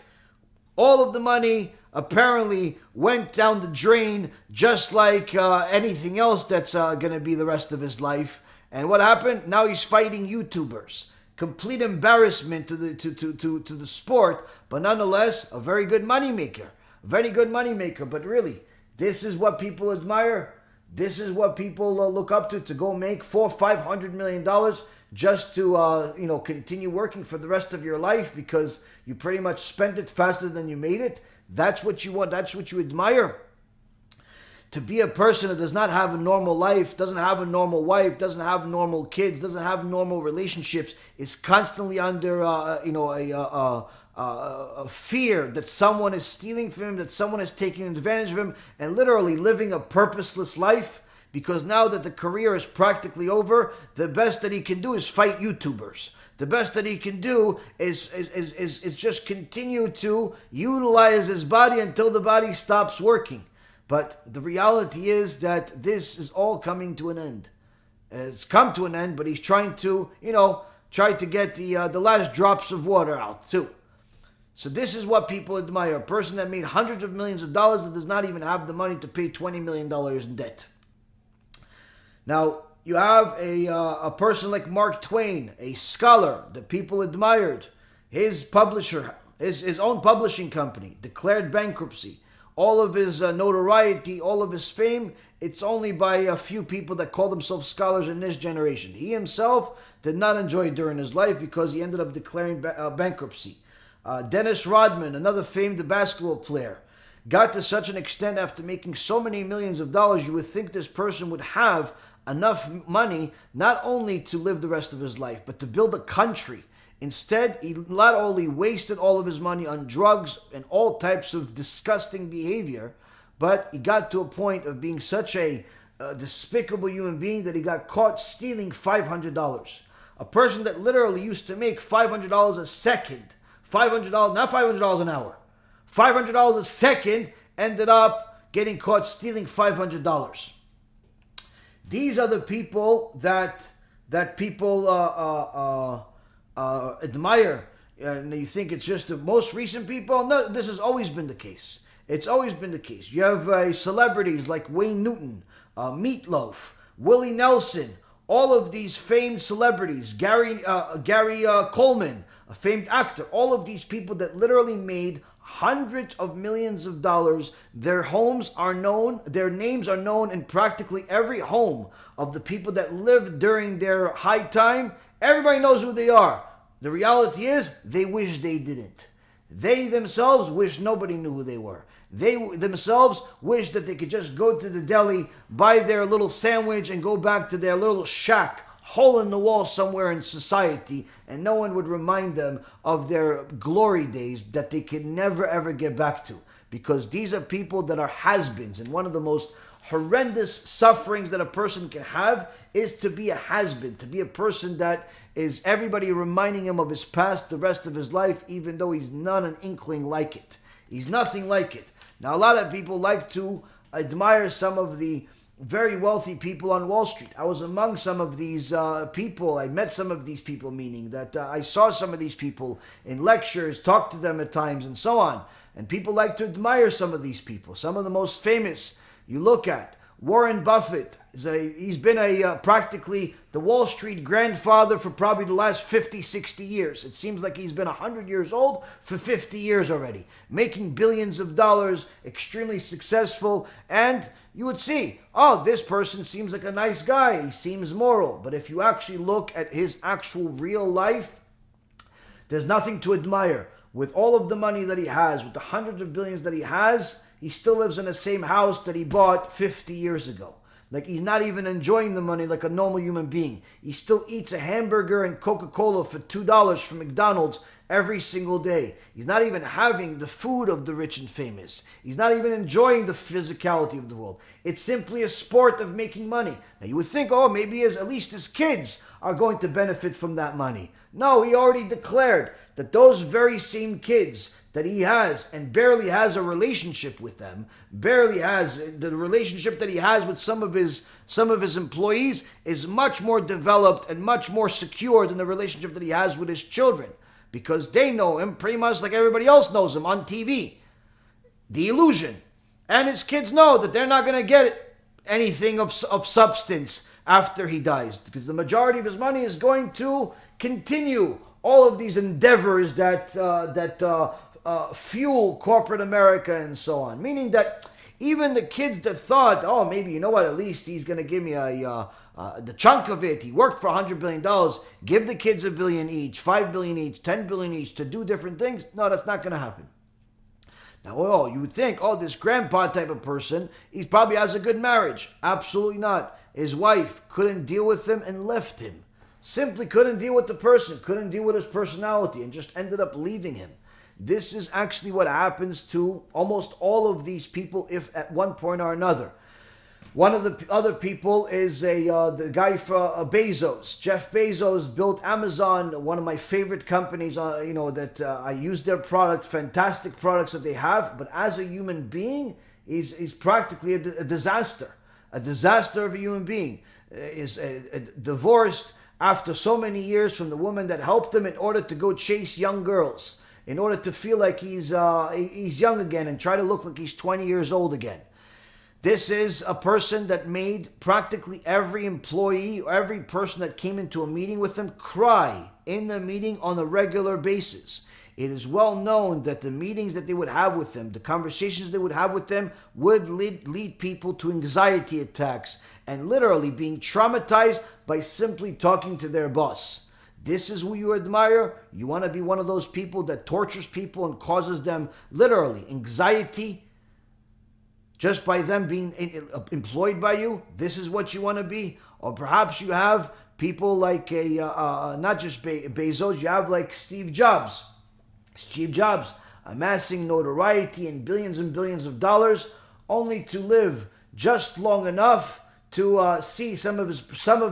[SPEAKER 1] All of the money apparently went down the drain, just like anything else that's going to be the rest of his life. And what happened? Now he's fighting YouTubers. Complete embarrassment to the sport, but nonetheless a very good moneymaker. Very good moneymaker. But really, this is what people admire. This is what people look up to go make $400-500 million just to continue working for the rest of your life, because you pretty much spent it faster than you made it. That's what you want. That's what you admire. To be a person that does not have a normal life, doesn't have a normal wife, doesn't have normal kids, doesn't have normal relationships, is constantly under a fear that someone is stealing from him, that someone is taking advantage of him, and literally living a purposeless life, because now that the career is practically over, the best that he can do is fight YouTubers. The best that he can do is just continue to utilize his body until the body stops working. But the reality is that this is all coming to an end. It's come to an end, but he's trying to, try to get the last drops of water out too. So this is what people admire. A person that made hundreds of millions of dollars that does not even have the money to pay $20 million in debt. Now, you have a person like Mark Twain, a scholar that people admired. His publisher, his own publishing company, declared bankruptcy. All of his notoriety, all of his fame, it's only by a few people that call themselves scholars in this generation. He himself did not enjoy it during his life because he ended up declaring bankruptcy. Dennis Rodman, another famed basketball player, got to such an extent after making so many millions of dollars, you would think this person would have enough money not only to live the rest of his life, but to build a country. Instead, he not only wasted all of his money on drugs and all types of disgusting behavior, but he got to a point of being such a despicable human being that he got caught stealing $500. A person that literally used to make $500 a second, $500, not $500 an hour, $500 a second, ended up getting caught stealing $500. These are the people that people admire. And you think it's just the most recent people? No, this has always been the case. It's always been the case. You have celebrities like Wayne Newton, Meatloaf, Willie Nelson, all of these famed celebrities, Gary Coleman, a famed actor, all of these people that literally made hundreds of millions of dollars. Their homes are known, their names are known in practically every home of the people that lived during their high time. Everybody knows who they are. The reality is, they wish they didn't. They themselves wish nobody knew who they were. They themselves wish that they could just go to the deli, buy their little sandwich, and go back to their little shack, hole in the wall somewhere in society, and no one would remind them of their glory days that they could never ever get back to. Because these are people that are has-beens, and one of the most horrendous sufferings that a person can have is to be a has-been, to be a person that is everybody reminding him of his past the rest of his life, even though he's not an inkling like it. He's nothing like it. Now, a lot of people like to admire some of the very wealthy people on Wall Street. I was among some of these people. I met some of these people, meaning that I saw some of these people in lectures, talked to them at times, and so on. And people like to admire some of these people. Some of the most famous you look at. Warren Buffett, he's been practically the Wall Street grandfather for probably the last 50, 60 years. It seems like he's been 100 years old for 50 years already, making billions of dollars, extremely successful, and you would see, oh, this person seems like a nice guy, he seems moral. But if you actually look at his actual real life, there's nothing to admire. With all of the money that he has, with the hundreds of billions that he still lives in the same house that he bought 50 years ago. Like he's not even enjoying the money like a normal human being. He still eats a hamburger and Coca-Cola for $2 from McDonald's every single day. He's not even having the food of the rich and famous. He's not even enjoying the physicality of the world. It's simply a sport of making money. Now you would think, oh, maybe at least his kids are going to benefit from that money. No, he already declared that those very same kids that he has and barely has a relationship with them, barely has the relationship that he has with some of his employees is much more developed and much more secure than the relationship that he has with his children, because they know him pretty much like everybody else knows him on TV. The illusion. And his kids know that they're not going to get anything of substance after he dies, because the majority of his money is going to continue all of these endeavors that fuel corporate America and so on. Meaning that even the kids that thought, oh, maybe, you know what, at least he's going to give me the chunk of it. He worked for $100 billion. Give the kids $1 billion each, $5 billion each, $10 billion each to do different things. No, that's not going to happen. Now, oh, you would think, oh, this grandpa type of person, he probably has a good marriage. Absolutely not. His wife couldn't deal with him and left him. Simply couldn't deal with the person, couldn't deal with his personality, and just ended up leaving him. This is actually what happens to almost all of these people, if at one point or another. One of the other people is the guy for Bezos. Jeff Bezos built Amazon, one of my favorite companies. That I use their product, fantastic products that they have. But as a human being, he's practically a disaster of a human being. Is divorced after so many years from the woman that helped him in order to go chase young girls, in order to feel like he's young again and try to look like he's 20 years old again. This is a person that made practically every employee or every person that came into a meeting with him cry in the meeting on a regular basis. It is well known that the meetings that they would have with him, the conversations they would have with them, would lead people to anxiety attacks and literally being traumatized by simply talking to their boss. This is who you admire? You want to be one of those people that tortures people and causes them literally anxiety just by them being employed by you? This is what you want to be? Or perhaps you have people like not just Bezos, you have like Steve Jobs. Steve Jobs amassing notoriety and billions of dollars, only to live just long enough to see some of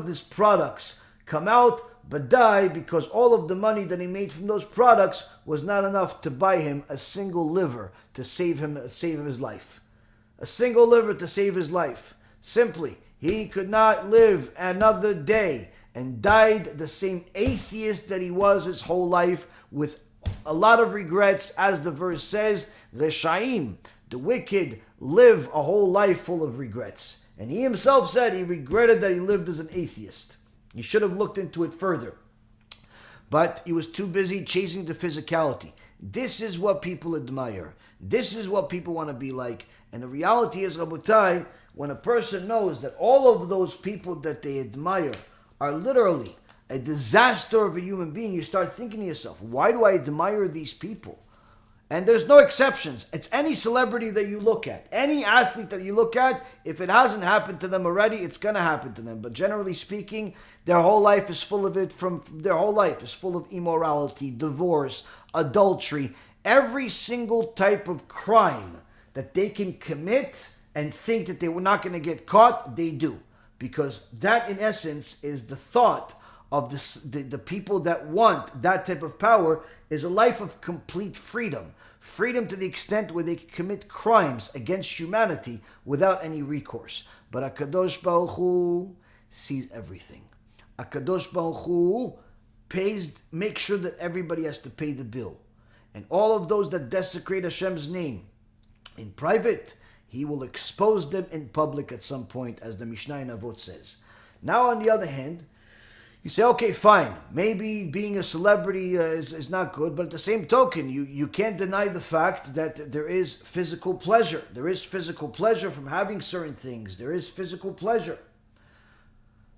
[SPEAKER 1] his products come out, but die because all of the money that he made from those products was not enough to buy him a single liver to save him his life. A single liver to save his life. Simply, he could not live another day and died the same atheist that he was his whole life, with a lot of regrets, as the verse says, Reshaim, the wicked, live a whole life full of regrets. And he himself said he regretted that he lived as an atheist. He should have looked into it further. But he was too busy chasing the physicality. This is what people admire. This is what people want to be like. And the reality is, Rabotai, when a person knows that all of those people that they admire are literally a disaster of a human being, you start thinking to yourself, why do I admire these people? And there's no exceptions. It's any celebrity that you look at, any athlete that you look at, if it hasn't happened to them already, it's going to happen to them. But generally speaking, their whole life is full of it. Their whole life is full of immorality, divorce, adultery, every single type of crime that they can commit and think that they were not going to get caught, they do. Because that, in essence, is the thought of the people that want that type of power, is a life of complete freedom. Freedom to the extent where they can commit crimes against humanity without any recourse. But HaKadosh Baruch Hu sees everything. HaKadosh Baruch Hu makes sure that everybody has to pay the bill. And all of those that desecrate Hashem's name in private, He will expose them in public at some point, as the Mishnah in Avot says. Now, on the other hand, you say, okay, fine, maybe being a celebrity is not good, but at the same token, you can't deny the fact that there is physical pleasure. There is physical pleasure from having certain things. There is physical pleasure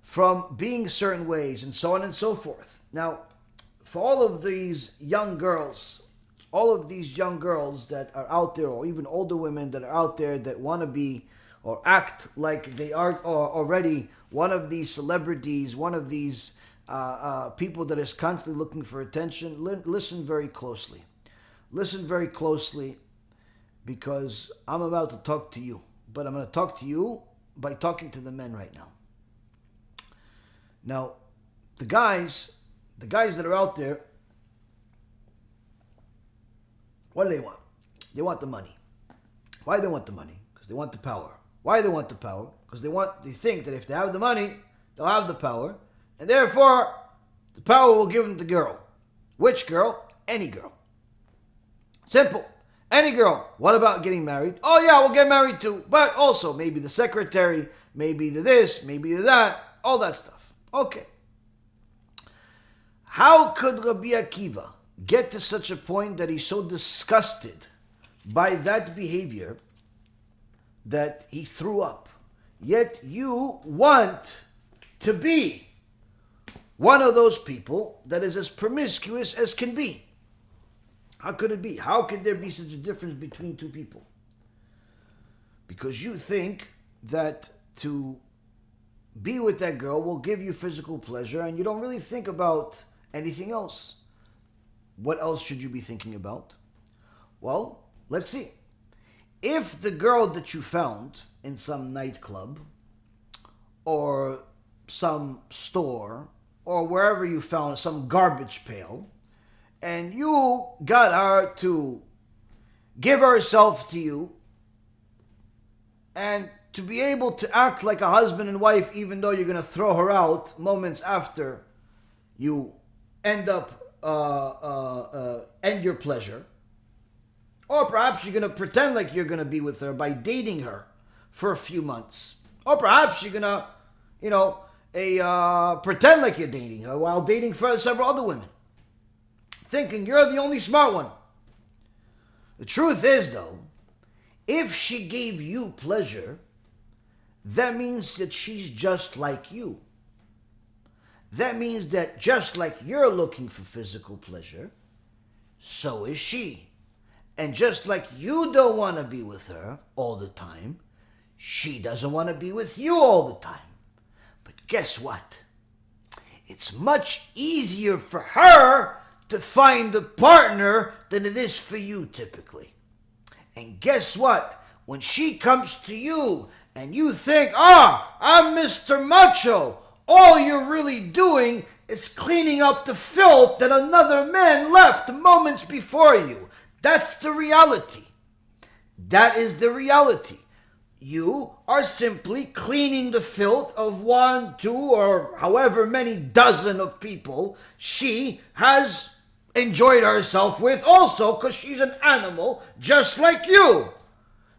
[SPEAKER 1] from being certain ways, and so on and so forth. Now, for all of these young girls that are out there, or even older women that are out there that want to be or act like they are already one of these celebrities, one of these people that is constantly looking for attention, listen very closely. Listen very closely, because I'm about to talk to you. But I'm going to talk to you by talking to the men right now. Now, the guys that are out there, what do they want? They want the money. Why do they want the money? Because they want the power. Why do they want the power? Because they think that if they have the money, they'll have the power, and therefore the power will give them the girl. Which girl? Any girl. Simple. Any girl. What about getting married? Oh yeah, we'll get married too. But also maybe the secretary, maybe the this, maybe the that, all that stuff. Okay. How could Rabbi Akiva get to such a point that he's so disgusted by that behavior that he threw up? Yet you want to be one of those people that is as promiscuous as can be. How could it be? How could there be such a difference between two people? Because you think that to be with that girl will give you physical pleasure, and you don't really think about anything else. What else should you be thinking about? Well, let's see. If the girl that you found in some nightclub or some store or wherever you found some garbage pail, and you got her to give herself to you and to be able to act like a husband and wife, even though you're going to throw her out moments after you end your pleasure, or perhaps you're going to pretend like you're going to be with her by dating her for a few months, or perhaps you're going to, pretend like you're dating her while dating for several other women, thinking you're the only smart one. The truth is, though, if she gave you pleasure, that means that she's just like you. That means that just like you're looking for physical pleasure, so is she. And just like you don't want to be with her all the time, she doesn't want to be with you all the time. But guess what? It's much easier for her to find a partner than it is for you typically. And guess what? When she comes to you and you think, I'm Mr. Macho, all you're really doing is cleaning up the filth that another man left moments before you. That's the reality. That is the reality. You are simply cleaning the filth of 1, 2, or however many dozen of people she has enjoyed herself with also, because she's an animal just like you.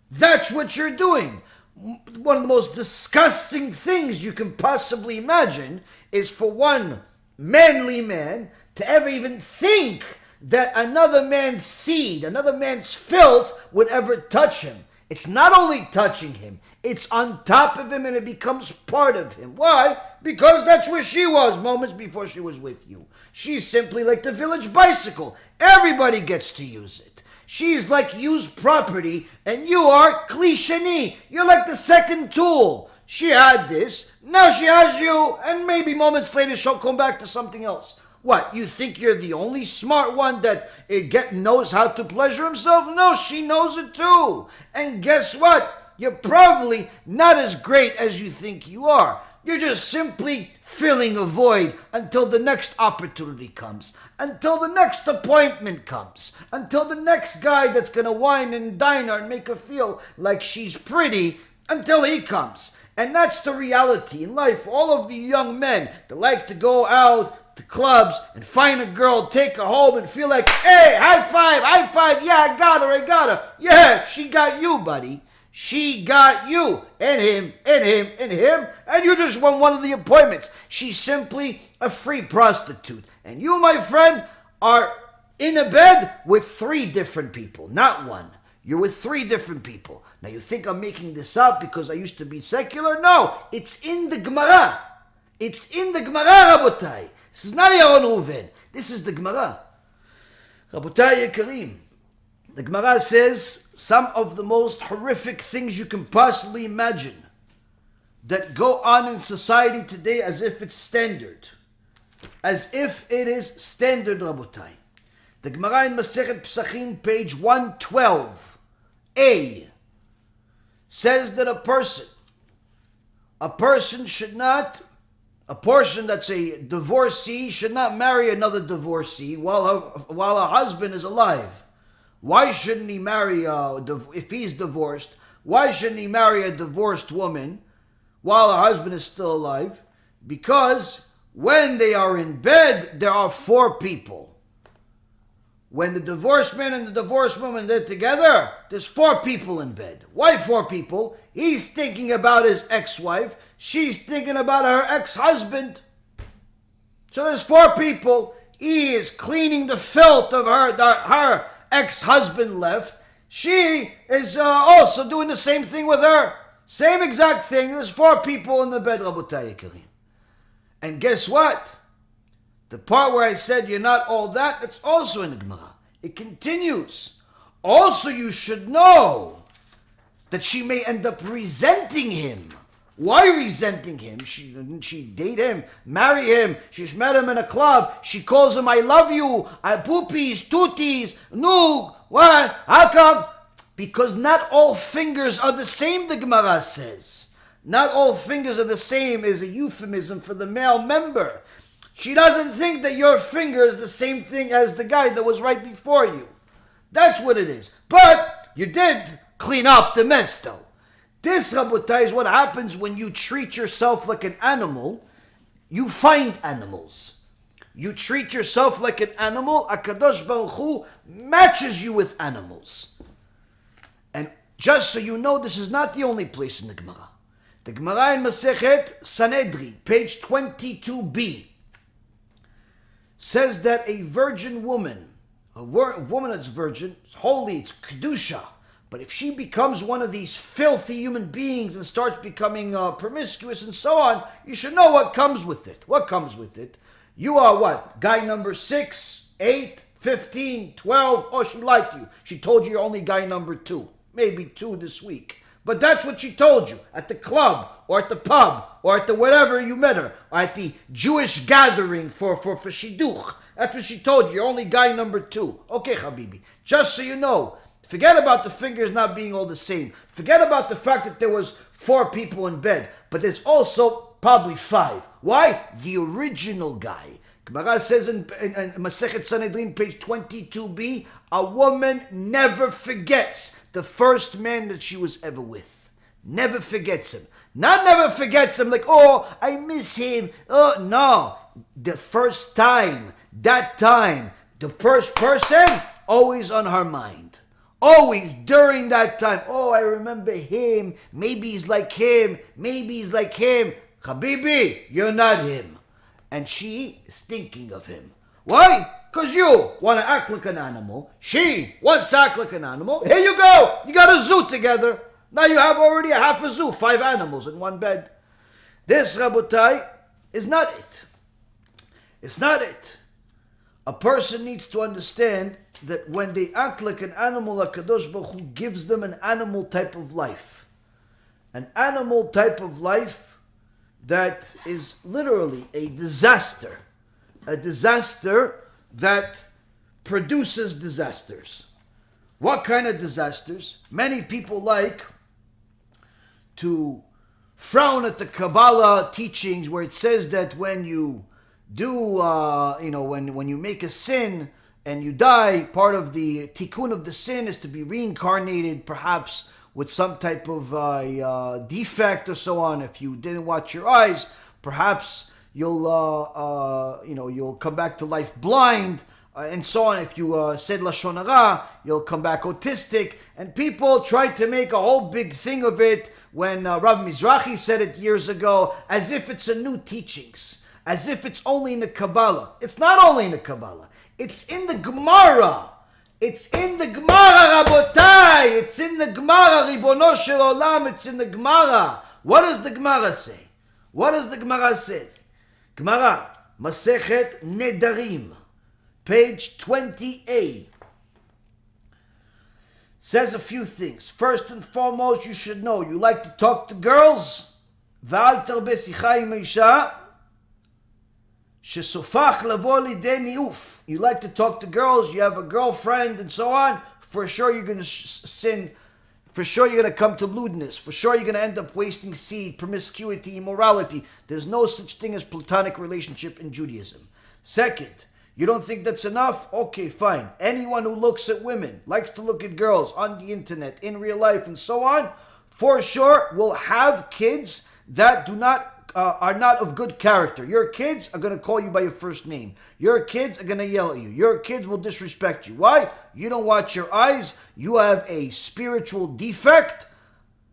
[SPEAKER 1] That's what you're doing. One of the most disgusting things you can possibly imagine is for one manly man to ever even think that another man's seed, another man's filth would ever touch him. It's not only touching him, it's on top of him and it becomes part of him. Why? Because that's where she was moments before she was with you. She's simply like the village bicycle. Everybody gets to use it. She's like used property, and you are klisheni. You're like the second tool. She had this, now she has you, and maybe moments later she'll come back to something else. What, you think you're the only smart one that knows how to pleasure himself? No, she knows it too. And guess what? You're probably not as great as you think you are. You're just simply filling a void until the next opportunity comes, until the next appointment comes, until the next guy that's going to wine and dine her and make her feel like she's pretty, until he comes. And that's the reality in life for all of the young men that like to go out to clubs and find a girl, take her home and feel like, hey, high five, yeah, I got her. Yeah, she got you, buddy. She got you, and him, and you just won one of the appointments. She's simply a free prostitute. And you, my friend, are in a bed with 3 different people, not one. You're with 3 different people. Now you think I'm making this up because I used to be secular? No, it's in the Gemara. It's in the Gemara, Rabotai. This is not Yaron Reuven. This is the Gemara. Rabotai Yekarim. The Gemara says some of the most horrific things you can possibly imagine that go on in society today as if it's standard. As if it is standard, Rabotai. The Gemara in Masechet Pesachim, page 112a, says that a person that's a divorcee should not marry another divorcee while her husband is alive. Why shouldn't he marry, if he's divorced, why shouldn't he marry a divorced woman while her husband is still alive? Because when they are in bed, there are 4 people. When the divorced man and the divorced woman, they're together, there's 4 people in bed. Why 4 people? He's thinking about his ex-wife. She's thinking about her ex-husband. So there's 4 people. He is cleaning the filth of her ex-husband left. She is also doing the same thing with her. Same exact thing. There's 4 people in the bed, Rabotai Yekarim. And guess what? The part where I said you're not all that, that's also in the Gemara. It continues. Also, you should know that she may end up resenting him. Why resenting him? Didn't she date him, marry him? She's met him in a club. She calls him, I love you, I poopies, tooties, no, what? How come? Because not all fingers are the same, the Gemara says. Not all fingers are the same is a euphemism for the male member. She doesn't think that your finger is the same thing as the guy that was right before you. That's what it is. But you did clean up the mess, though. This, Rabotai, is what happens when you treat yourself like an animal. You find animals. You treat yourself like an animal. HaKadosh Baruch Hu matches you with animals. And just so you know, this is not the only place in the Gemara. The Gemara in Masechet Sanhedrin, page 22b, says that a virgin woman, a woman that's virgin, it's holy, it's kedusha. But if she becomes one of these filthy human beings and starts becoming promiscuous and so on, you should know what comes with it. What comes with it? You are what? Guy number 6, 8, 15, 12. Oh, she liked you. She told you you're only guy number 2. Maybe 2 this week. But that's what she told you at the club or at the pub or at the whatever you met her, or at the Jewish gathering for shidduch. That's what she told you. You're only guy number 2. Okay, Habibi. Just so you know, forget about the fingers not being all the same. Forget about the fact that there was 4 people in bed, but there's also probably 5. Why? The original guy. Gemara says in Masechet Sanhedrin, page 22b, a woman never forgets the first man that she was ever with. Never forgets him. Not never forgets him like, oh, I miss him. Oh, no. The first time, that time, the first person, always on her mind. Always during that time. Oh, I remember him. Maybe he's like him. Maybe he's like him. Habibi, you're not him. And she is thinking of him. Why? Because you want to act like an animal. She wants to act like an animal. Here you go. You got a zoo together. Now you have already a half a zoo. 5 animals in one bed. This, Rabotai, is not it. It's not it. A person needs to understand that when they act like an animal, HaKadosh Baruch Hu gives them an animal type of life. An animal type of life that is literally a disaster. A disaster that produces disasters. What kind of disasters? Many people like to frown at the Kabbalah teachings where it says that when you do, when you make a sin and you die, part of the Tikkun of the sin is to be reincarnated, perhaps with some type of defect or so on. If you didn't watch your eyes, perhaps you'll come back to life blind, and so on. If you said Lashon Hara, you'll come back autistic. And people tried to make a whole big thing of it when Rav Mizrahi said it years ago, as if it's a new teachings, as if it's only in the Kabbalah. It's not only in the Kabbalah. It's in the Gemara. It's in the Gemara, Rabotai. It's in the Gemara, Ribono Shel Olam. It's in the Gemara. What does the Gemara say? What does the Gemara say? Gemara, Masechet Nedarim, page 20a. Says a few things. First and foremost, you should know, you like to talk to girls? V'al tarbe sicha im isha shesofach lavo lidei niuf. You like to talk to girls, you have a girlfriend and so on, for sure you're going to sin, for sure you're going to come to lewdness, for sure you're going to end up wasting seed, promiscuity, immorality. There's no such thing as platonic relationship in Judaism. Second, you don't think that's enough? Okay, fine. Anyone who looks at women, likes to look at girls on the internet, in real life, and so on, for sure will have kids that are not of good character. Your kids are going to call you by your first name. Your kids are going to yell at you. Your kids will disrespect you. Why? You don't watch your eyes. You have a spiritual defect.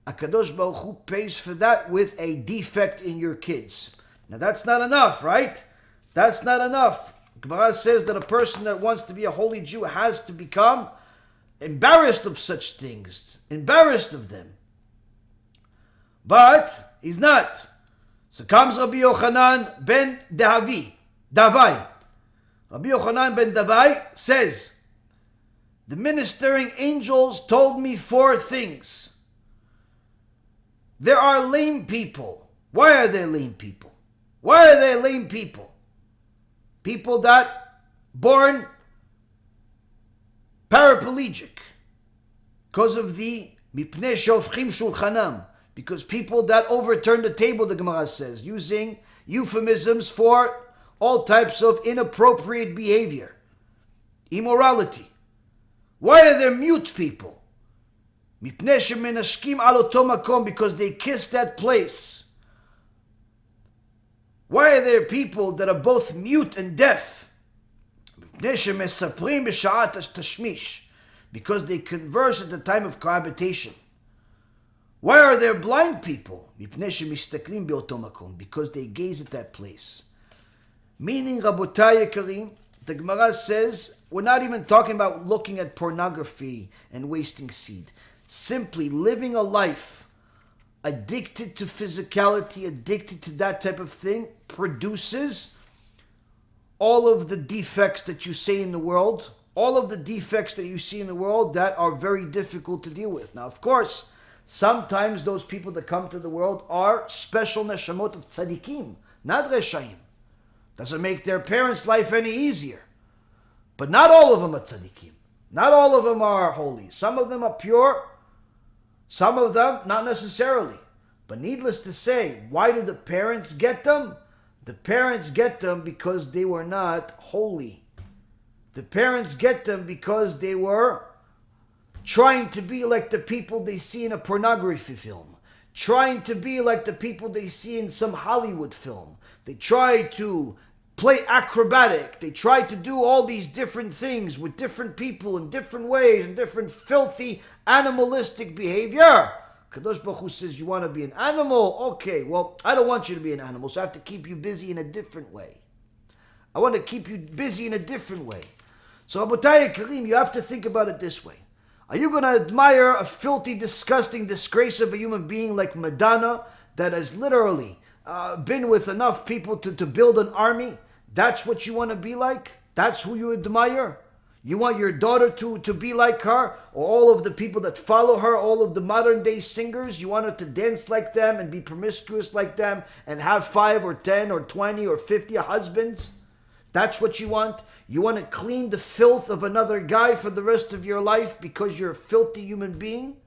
[SPEAKER 1] HaKadosh Baruch Hu pays for that with a defect in your kids. Now that's not enough, right? That's not enough. Gemara says that a person that wants to be a holy Jew has to become embarrassed of such things, embarrassed of them. But he's not. So comes Rabbi Yochanan ben Davai. Rabbi Yochanan ben Davai says, the ministering angels told me 4 things. There are lame people. Why are there lame people? Why are there lame people? People that born paraplegic because of the mipnei shofchim shulchanam, because people that overturn the table, the Gemara says, using euphemisms for all types of inappropriate behavior, immorality. Why are there mute people? Mipnei shemenashkim al oto makom, because they kiss that place. Why are there people that are both mute and deaf? Because they converse at the time of cohabitation. Why are there blind people? Because they gaze at that place. Meaning, Rabotai Yekarim, the Gemara says, we're not even talking about looking at pornography and wasting seed. Simply living a life addicted to physicality, addicted to that type of thing, produces all of the defects that you see in the world, all of the defects that you see in the world that are very difficult to deal with. Now, of course, sometimes those people that come to the world are special neshamot of tzaddikim, not reshaim. Doesn't make their parents' life any easier. But not all of them are tzaddikim. Not all of them are holy. Some of them are pure. Some of them, not necessarily. But needless to say, why do the parents get them? The parents get them because they were not holy. The parents get them because they were trying to be like the people they see in a pornography film. Trying to be like the people they see in some Hollywood film. They try to play acrobatic. They try to do all these different things with different people in different ways and different filthy animalistic behavior. Kadosh Baruch Hu says, you want to be an animal? Okay, well, I don't want you to be an animal, so I have to keep you busy in a different way. I want to keep you busy in a different way. So, Rabotai Karim, you have to think about it this way. Are you going to admire a filthy, disgusting disgrace of a human being like Madonna that has literally been with enough people to build an army? That's what you want to be like? That's who you admire? You want your daughter to be like her, or all of the people that follow her, all of the modern day singers, you want her to dance like them and be promiscuous like them and have 5 or 10 or 20 or 50 husbands? That's what you want? You want to clean the filth of another guy for the rest of your life because you're a filthy human being?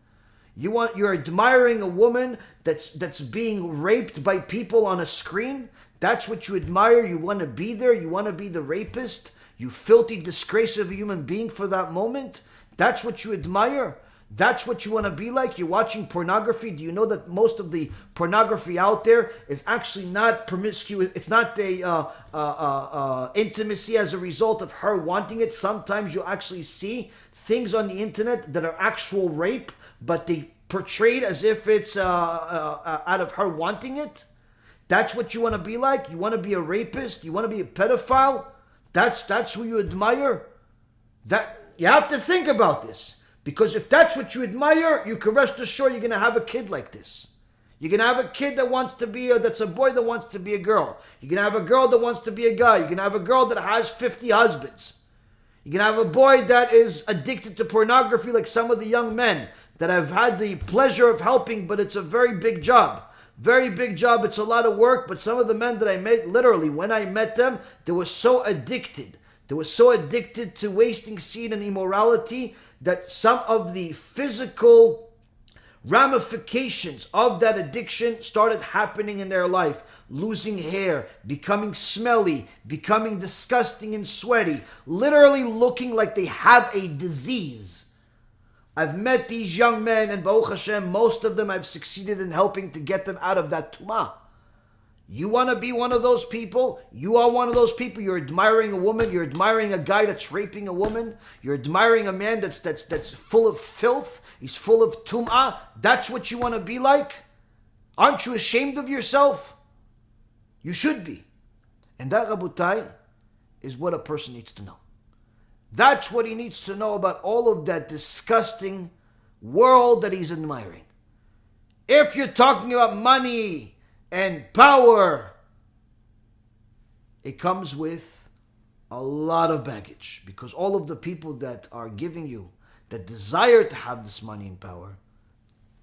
[SPEAKER 1] You're admiring a woman that's being raped by people on a screen? That's what you admire? You want to be there? You want to be the rapist? You filthy disgrace of a human being for that moment? That's what you admire? That's what you want to be like? You're watching pornography. Do you know that most of the pornography out there is actually not promiscuous? It's not the intimacy as a result of her wanting it. Sometimes you'll actually see things on the internet that are actual rape, but they portrayed as if it's out of her wanting it. That's what you want to be like? You want to be a rapist? You want to be a pedophile? That's who you admire? That you have to think about this. Because if that's what you admire, you can rest assured you're going to have a kid like this. You're going to have a kid that wants to be that's a boy that wants to be a girl. You're going to have a girl that wants to be a guy. You're going to have a girl that has 50 husbands. You're going to have a boy that is addicted to pornography like some of the young men that I've had the pleasure of helping, but it's a very big job. Very big job. It's a lot of work, but some of the men that I met, literally, when I met them, they were so addicted. They were so addicted to wasting seed and immorality that some of the physical ramifications of that addiction started happening in their life. Losing hair, becoming smelly, becoming disgusting and sweaty, literally looking like they have a disease. I've met these young men, and Baruch Hashem, most of them I've succeeded in helping to get them out of that tumah. You want to be one of those people? You are one of those people. You're admiring a woman. You're admiring a guy that's raping a woman. You're admiring a man that's full of filth. He's full of tum'ah. That's what you want to be like? Aren't you ashamed of yourself? You should be. And that, Rabotai, is what a person needs to know. That's what he needs to know about all of that disgusting world that he's admiring. If you're talking about money and power, it comes with a lot of baggage, because all of the people that are giving you, that desire to have this money and power,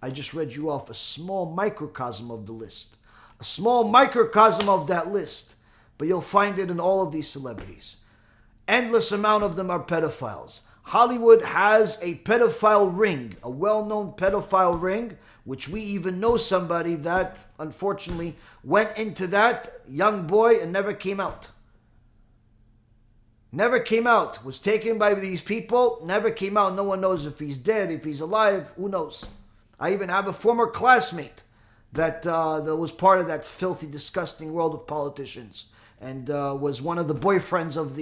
[SPEAKER 1] I just read you off a small microcosm of the list. A small microcosm of that list, but you'll find it in all of these celebrities. Endless amount of them are pedophiles. Hollywood has a pedophile ring, a well-known pedophile ring, which we even know somebody that, unfortunately, went into that young boy and never came out. Never came out. Was taken by these people, never came out. No one knows if he's dead, if he's alive, who knows. I even have a former classmate that was part of that filthy, disgusting world of politicians, and was one of the boyfriends of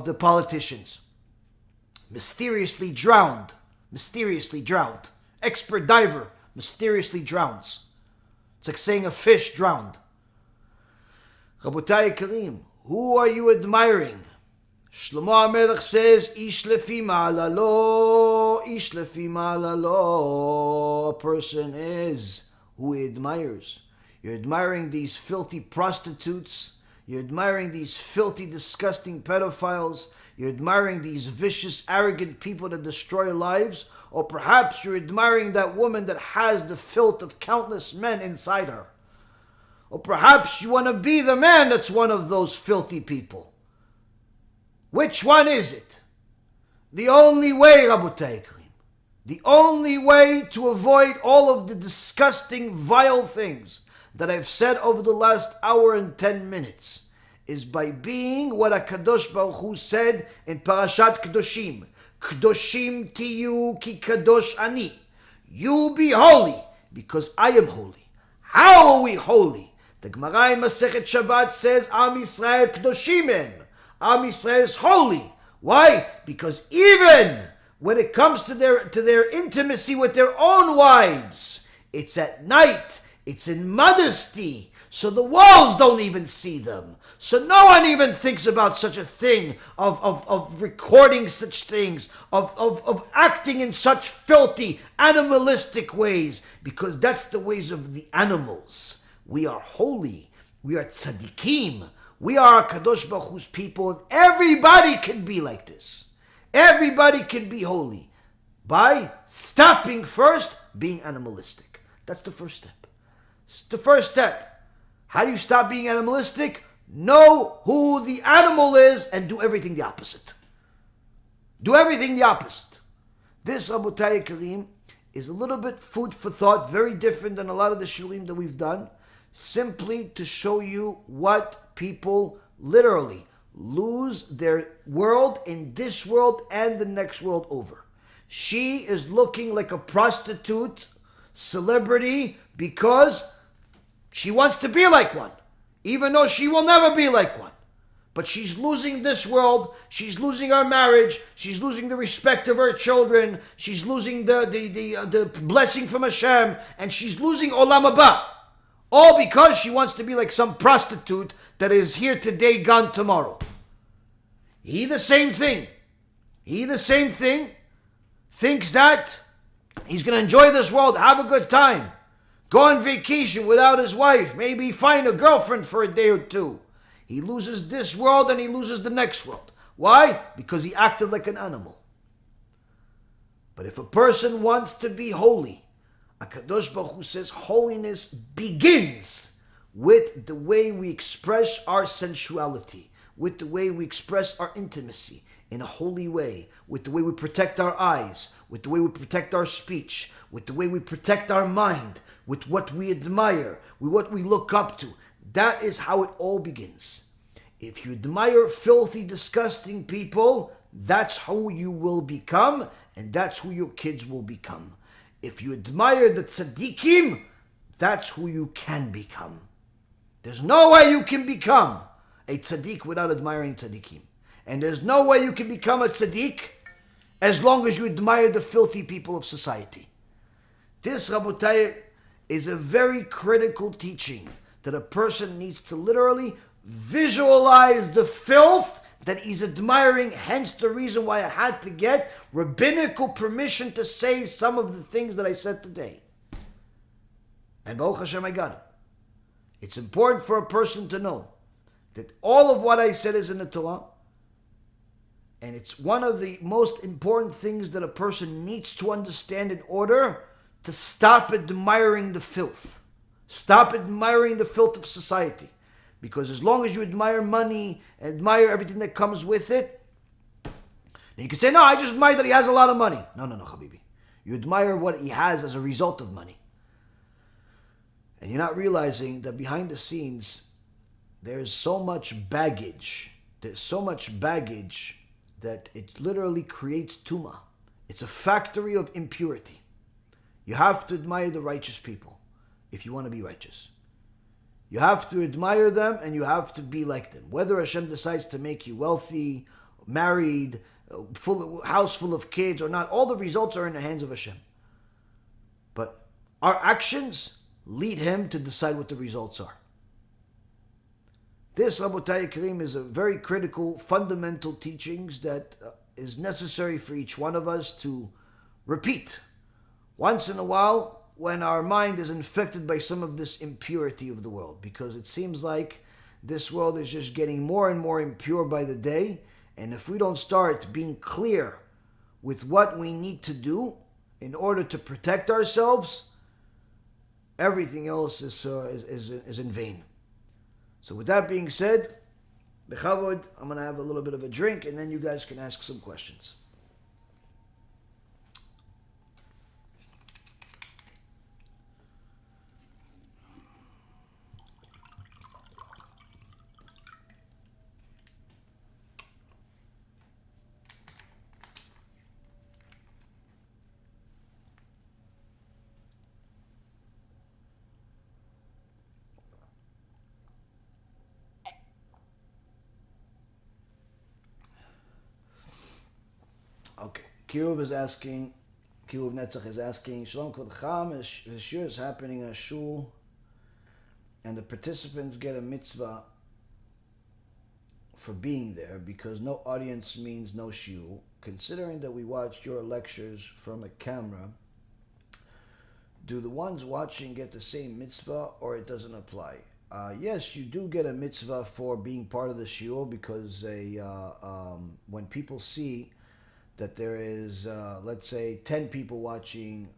[SPEAKER 1] the politicians. Mysteriously drowned. Expert diver mysteriously drowns. It's like saying a fish drowned. Rabotai Karim, who are you admiring? Shlomo HaMelech says, Ish lefi ma'alalo, Ish lefi ma'alalo. A person is who he admires. You're admiring these filthy prostitutes. You're admiring these filthy, disgusting pedophiles. You're admiring these vicious, arrogant people that destroy lives. Or perhaps you're admiring that woman that has the filth of countless men inside her. Or perhaps you want to be the man that's one of those filthy people. Which one is it? The only way, Rabotai Karim, the only way to avoid all of the disgusting, vile things that I've said over the last hour and 10 minutes is by being what HaKadosh Baruch Hu said in Parashat Kedoshim. Kedoshim tiyu ki kadosh ani. You be holy because I am holy. How are we holy? The Gemara in Masechet Shabbat says, Am Yisrael Kedoshim em. Am Yisrael is holy. Why? Because even when it comes to their intimacy with their own wives, it's at night, it's in modesty, so the walls don't even see them. So no one even thinks about such a thing, of recording such things, of acting in such filthy, animalistic ways, because that's the ways of the animals. We are holy. We are tzaddikim. We are Kadosh Baruch Hu's people, and everybody can be like this. Everybody can be holy by stopping first being animalistic. That's the first step. It's the first step. How do you stop being animalistic? Know who the animal is and do everything the opposite. Do everything the opposite. This, Rabotai Karim, is a little bit food for thought, very different than a lot of the shulim that we've done, simply to show you what people literally lose their world in this world and the next world over. She is looking like a prostitute celebrity because she wants to be like one, even though she will never be like one. But she's losing this world, she's losing her marriage, she's losing the respect of her children, she's losing the blessing from Hashem, and she's losing Olam Haba. All because she wants to be like some prostitute that is here today, gone tomorrow. He the same thing. Thinks that he's going to enjoy this world, have a good time, go on vacation without his wife, maybe find a girlfriend for a day or two. He loses this world and he loses the next world. Why? Because he acted like an animal. But if a person wants to be holy, HaKadosh Baruch Hu says holiness begins with the way we express our sensuality, with the way we express our intimacy in a holy way, with the way we protect our eyes, with the way we protect our speech, with the way we protect our mind, with what we admire, with what we look up to. That is how it all begins. If you admire filthy, disgusting people, that's who you will become, and that's who your kids will become. If you admire the tzaddikim, that's who you can become. There's no way you can become a tzaddik without admiring tzaddikim. And there's no way you can become a tzaddik as long as you admire the filthy people of society. This, Rabotai, is a very critical teaching that a person needs to literally visualize the filth that he's admiring. Hence the reason why I had to get rabbinical permission to say some of the things that I said today. And Baruch Hashem, I got it. It's important for a person to know that all of what I said is in the Torah, and it's one of the most important things that a person needs to understand in order to stop admiring the filth. Stop admiring the filth of society. Because as long as you admire money, admire everything that comes with it, then you can say, no, I just admire that he has a lot of money. No, Habibi. You admire what he has as a result of money. And you're not realizing that behind the scenes, there's so much baggage. There's so much baggage that it literally creates tumah. It's a factory of impurity. You have to admire the righteous people if you want to be righteous. You have to admire them and you have to be like them. Whether Hashem decides to make you wealthy, married, house full of kids or not, all the results are in the hands of Hashem. But our actions lead Him to decide what the results are. This, Rabotai Karim, is a very critical, fundamental teachings that is necessary for each one of us to repeat once in a while when our mind is infected by some of this impurity of the world. Because it seems like this world is just getting more and more impure by the day. And if we don't start being clear with what we need to do in order to protect ourselves, everything else is in vain. So with that being said, Bechavod, I'm going to have a little bit of a drink and then you guys can ask some questions. Okay, Kiruv Netzach is asking, Shalom Kvod Cham, the Shiur is happening in a shul, and the participants get a mitzvah for being there because no audience means no shiur. Considering that we watch your lectures from a camera, do the ones watching get the same mitzvah or it doesn't apply? yes, you do get a mitzvah for being part of the shiur, because when people see that there is, let's say, 10 people watching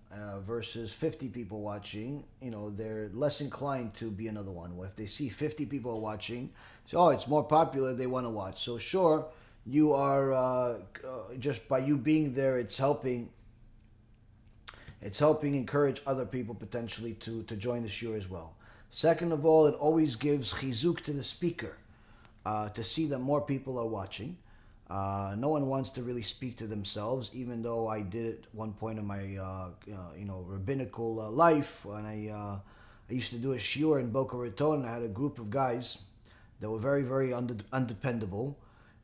[SPEAKER 1] versus 50 people watching, they're less inclined to be another one. If they see 50 people watching, so it's more popular, they want to watch. So sure, you are, just by you being there, it's helping encourage other people potentially to join the shiur as well. Second of all, it always gives chizuk to the speaker, to see that more people are watching. No one wants to really speak to themselves, even though I did it at one point in my rabbinical life, when I used to do a shiur in Boca Raton, and I had a group of guys that were very, very undependable.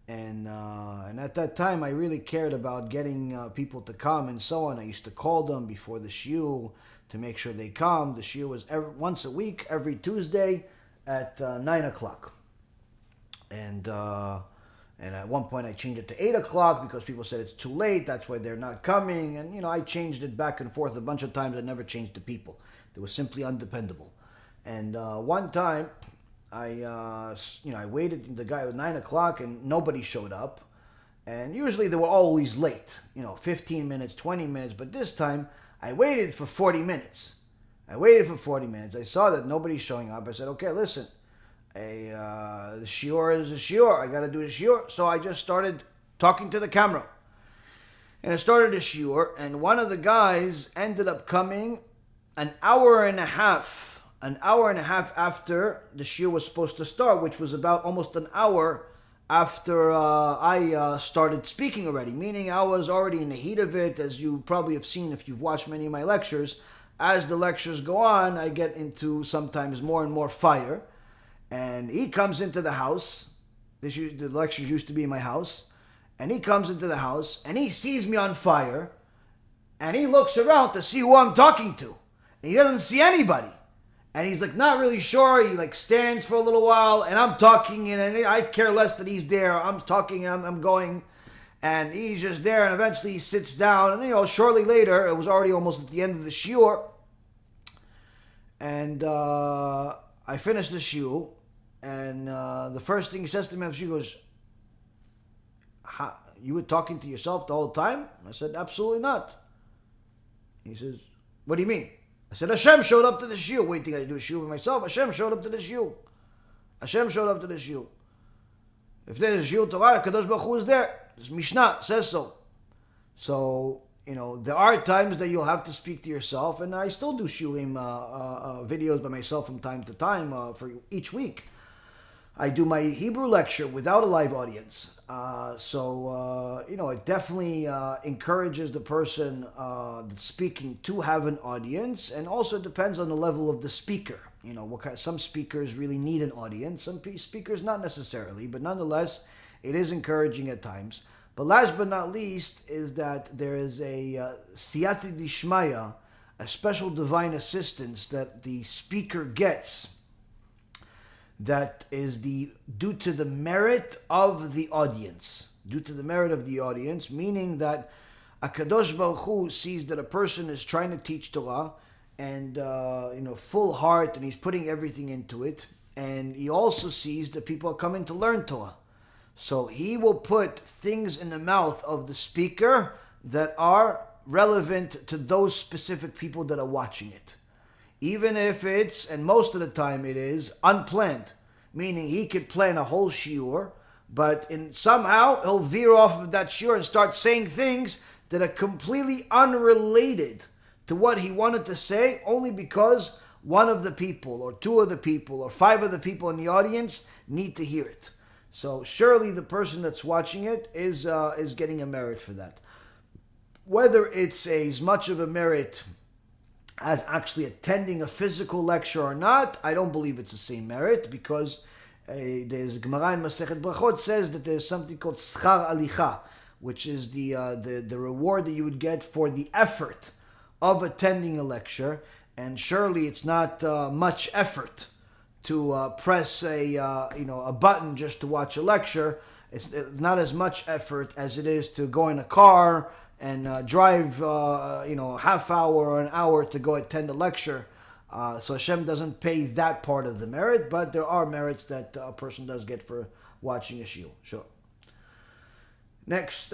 [SPEAKER 1] And at that time, I really cared about getting people to come and so on. I used to call them before the shiur to make sure they come. The shiur was once a week, every Tuesday at 9 o'clock. And at one point I changed it to 8 o'clock because people said it's too late, that's why they're not coming. And, I changed it back and forth a bunch of times. I never changed the people. They were simply undependable. And one time, I waited, the guy was 9 o'clock and nobody showed up. And usually they were always late, 15 minutes, 20 minutes. But this time I waited for 40 minutes. I saw that nobody's showing up. I said, okay, listen, the shiur is a shiur. I got to do a shiur. So I just started talking to the camera. And I started a shiur, and one of the guys ended up coming an hour and a half after the shiur was supposed to start, which was about almost an hour after I started speaking already, meaning I was already in the heat of it. As you probably have seen if you've watched many of my lectures, as the lectures go on, I get into sometimes more and more fire. And he comes into the house. The lectures used to be in my house. And he comes into the house, and he sees me on fire, and he looks around to see who I'm talking to. And he doesn't see anybody. And he's not really sure. He stands for a little while, and I'm talking, and I care less that he's there. I'm talking, and I'm going, and he's just there, and eventually he sits down, and shortly later, it was already almost at the end of the shiur, and I finished the shiur, and the first thing he says to me after she goes, you were talking to yourself the whole time? I said, absolutely not. He says, what do you mean? I said, Hashem showed up to the shiur. Wait, think I do a shiur with myself? Hashem showed up to the shiur. If there's a shiur Torah, Kadosh Baruch Hu is there. This Mishnah says so. So, there are times that you'll have to speak to yourself, and I still do shiurim videos by myself from time to time for each week. I do my Hebrew lecture without a live audience. It definitely encourages the person that's speaking to have an audience, and also depends on the level of the speaker. Some speakers really need an audience, some speakers not necessarily, but nonetheless, it is encouraging at times. But last but not least is that there is a siyata dishmaya, a special divine assistance that the speaker gets, that is due to the merit of the audience. Meaning that HaKadosh Baruch Hu sees that a person is trying to teach Torah, and full heart, and he's putting everything into it. And he also sees that people are coming to learn Torah. So he will put things in the mouth of the speaker that are relevant to those specific people that are watching it. Even if it's, and most of the time it is, unplanned. Meaning he could plan a whole shiur, but somehow he'll veer off of that shiur and start saying things that are completely unrelated to what he wanted to say, only because one of the people, or two of the people, or five of the people in the audience need to hear it. So surely the person that's watching it is getting a merit for that. Whether it's as much of a merit as actually attending a physical lecture or not, I don't believe it's the same merit, because there's a Gemara in Masechet Brachot says that there's something called schar alicha, which is the reward that you would get for the effort of attending a lecture. And surely it's not much effort to press a button just to watch a lecture. It's not as much effort as it is to go in a car and drive a half hour or an hour to go attend a lecture. So Hashem doesn't pay that part of the merit, but there are merits that a person does get for watching a shiur. Sure. Next,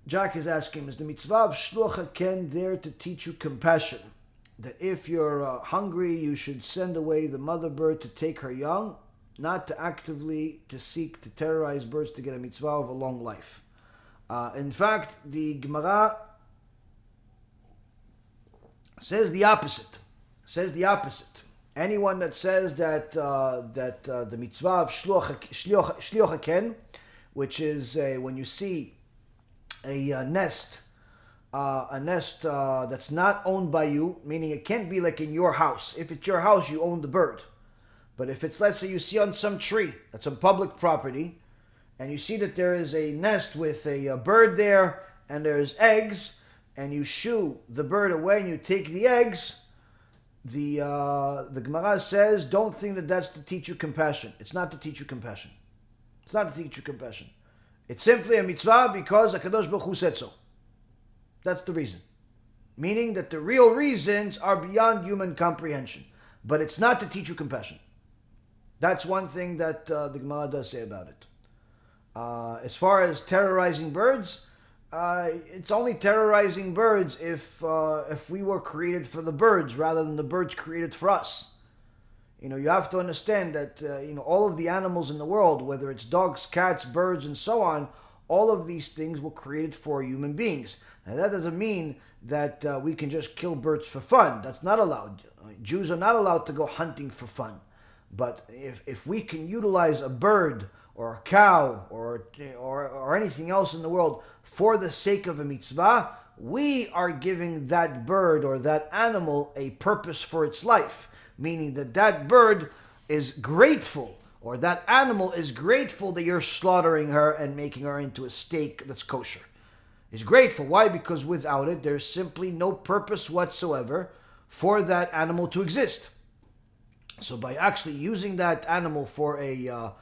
[SPEAKER 1] Jack is asking, is the mitzvah of SHILUACH HAKEN there to teach you compassion? That if you're hungry, you should send away the mother bird to take her young, not to actively to seek to terrorize birds to get a mitzvah of a long life. In fact, the Gemara says the opposite. Anyone that says that the mitzvah of SHILUACH HAKEN, which is when you see a nest that's not owned by you, meaning it can't be like in your house. If it's your house, you own the bird. But if it's, let's say you see on some tree that's on public property, and you see that there is a nest with a bird there, and there's eggs, and you shoo the bird away and you take the eggs, the Gemara says, don't think that that's to teach you compassion. It's not to teach you compassion. It's not to teach you compassion. It's simply a mitzvah because HaKadosh Baruch Hu said so. That's the reason. Meaning that the real reasons are beyond human comprehension. But it's not to teach you compassion. That's one thing that the Gemara does say about it. As far as terrorizing birds, it's only terrorizing birds if we were created for the birds rather than the birds created for us. You have to understand that all of the animals in the world, whether it's dogs, cats, birds, and so on, all of these things were created for human beings. And that doesn't mean that we can just kill birds for fun. That's not allowed. Jews are not allowed to go hunting for fun. But if we can utilize a bird or a cow or anything else in the world for the sake of a mitzvah, we are giving that bird or that animal a purpose for its life. Meaning that bird is grateful, or that animal is grateful that you're slaughtering her and making her into a steak that's kosher. Is grateful. Why? Because without it, there's simply no purpose whatsoever for that animal to exist. So by actually using that animal for a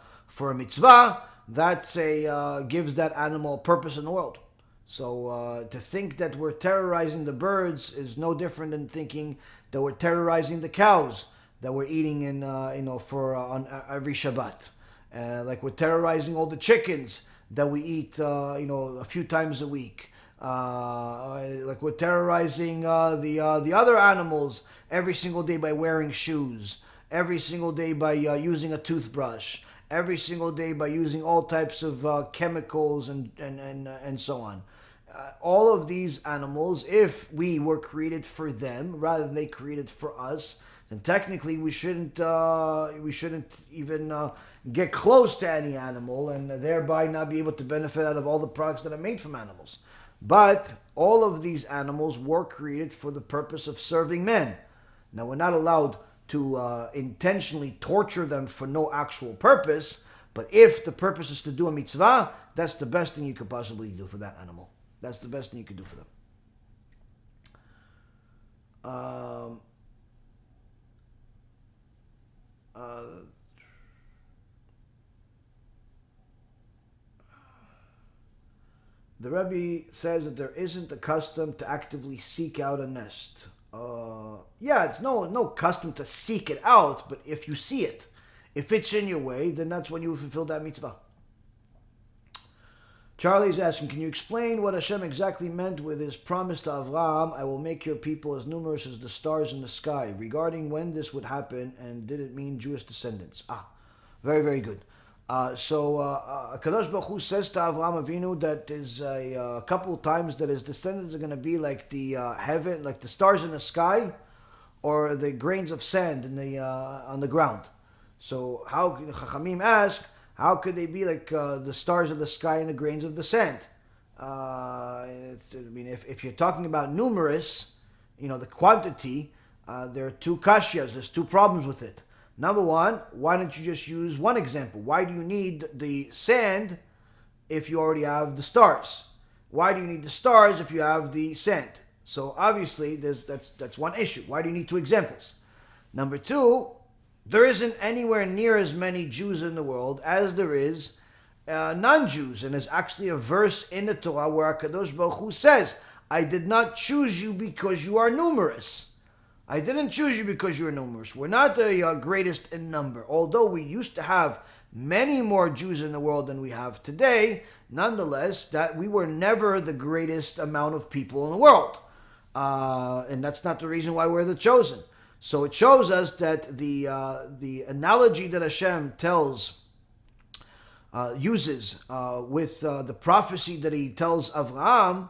[SPEAKER 1] mitzvah, that's gives that animal a purpose in the world. So to think that we're terrorizing the birds is no different than thinking that we're terrorizing the cows that we're eating in on every Shabbat. Like we're terrorizing all the chickens that we eat a few times a week. Like we're terrorizing the other animals every single day by wearing shoes, every single day by using a toothbrush, every single day by using all types of chemicals and so on. All of these animals, if we were created for them rather than they created for us, then technically we shouldn't even get close to any animal and thereby not be able to benefit out of all the products that are made from animals. But all of these animals were created for the purpose of serving men. Now we're not allowed to intentionally torture them for no actual purpose, but if the purpose is to do a mitzvah, that's the best thing you could possibly do for that animal. That's the best thing you could do for them. The Rebbe says that there isn't a custom to actively seek out a nest. It's no custom to seek it out, but if you see it, if it's in your way, then that's when you fulfill that mitzvah. Charlie's asking, can you explain what Hashem exactly meant with his promise to Avraham, I will make your people as numerous as the stars in the sky, regarding when this would happen, and did it mean Jewish descendants? Very, very good. Kadosh Baruch Hu says to Avraham Avinu that there's a couple of times that his descendants are going to be like the heaven, like the stars in the sky, or the grains of sand in the on the ground. So how Chachamim ask, how could they be like the stars of the sky and the grains of the sand? If you're talking about numerous, the quantity, there are two kashyas. There's two problems with it. Number one, why don't you just use one example? Why do you need the sand if you already have the stars? Why do you need the stars if you have the sand? So obviously, that's one issue. Why do you need two examples? Number two, there isn't anywhere near as many Jews in the world as there is non-Jews. And there's actually a verse in the Torah where HaKadosh Baruch Hu says, I did not choose you because you are numerous. I didn't choose you because you're numerous. We're not the greatest in number. Although we used to have many more Jews in the world than we have today, nonetheless, that we were never the greatest amount of people in the world. And that's not the reason why we're the chosen. So it shows us that the analogy that Hashem uses with the prophecy that he tells Avraham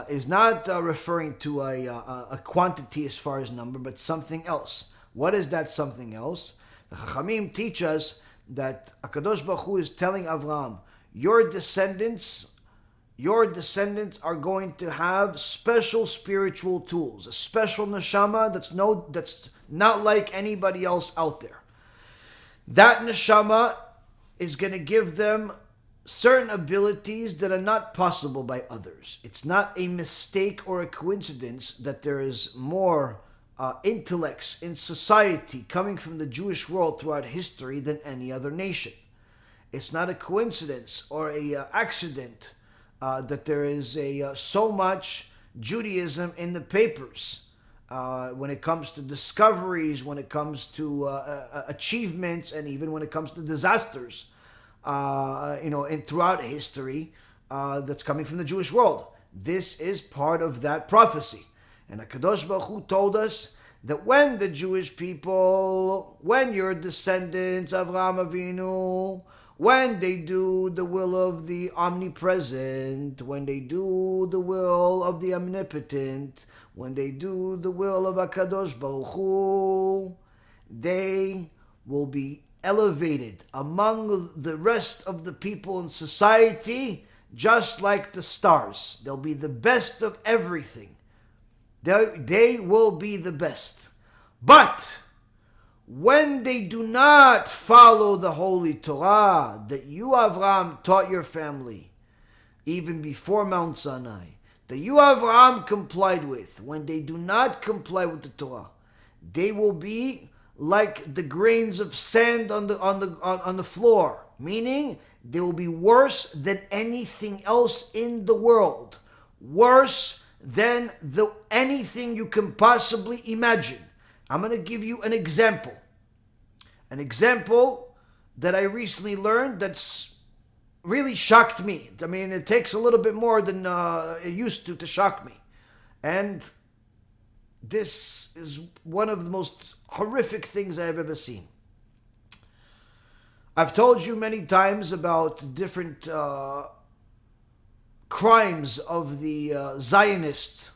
[SPEAKER 1] is not referring to a quantity as far as number, but something else. What is that something else? The Chachamim teach us that HaKadosh Baruch Hu is telling Avraham, your descendants are going to have special spiritual tools, a special neshama that's not like anybody else out there. That neshama is going to give them certain abilities that are not possible by others. It's not a mistake or a coincidence that there is more intellects in society coming from the Jewish world throughout history than any other nation. It's not a coincidence or a accident that there is so much Judaism in the papers when it comes to discoveries, when it comes to achievements, and even when it comes to disasters. And throughout history that's coming from the Jewish world. This is part of that prophecy. And HaKadosh Baruch Hu told us that when the Jewish people, when your descendants, Avraham Avinu, when they do the will of the omnipresent, when they do the will of the omnipotent, when they do the will of HaKadosh Baruch Hu, they will be elevated among the rest of the people in society, just like the stars. They'll be the best of everything. They will be the best. But when they do not follow the holy Torah that you, Avraham, taught your family, even before Mount Sinai, that you, Avraham, complied with, when they do not comply with the Torah, they will be like the grains of sand on the floor, meaning they will be worse than anything else in the world, worse than anything you can possibly imagine. I'm going to give you an example that I recently learned that's really shocked me. I mean, it takes a little bit more than it used to shock me, and this is one of the most horrific things I have ever seen. I've told you many times about different crimes of the Zionists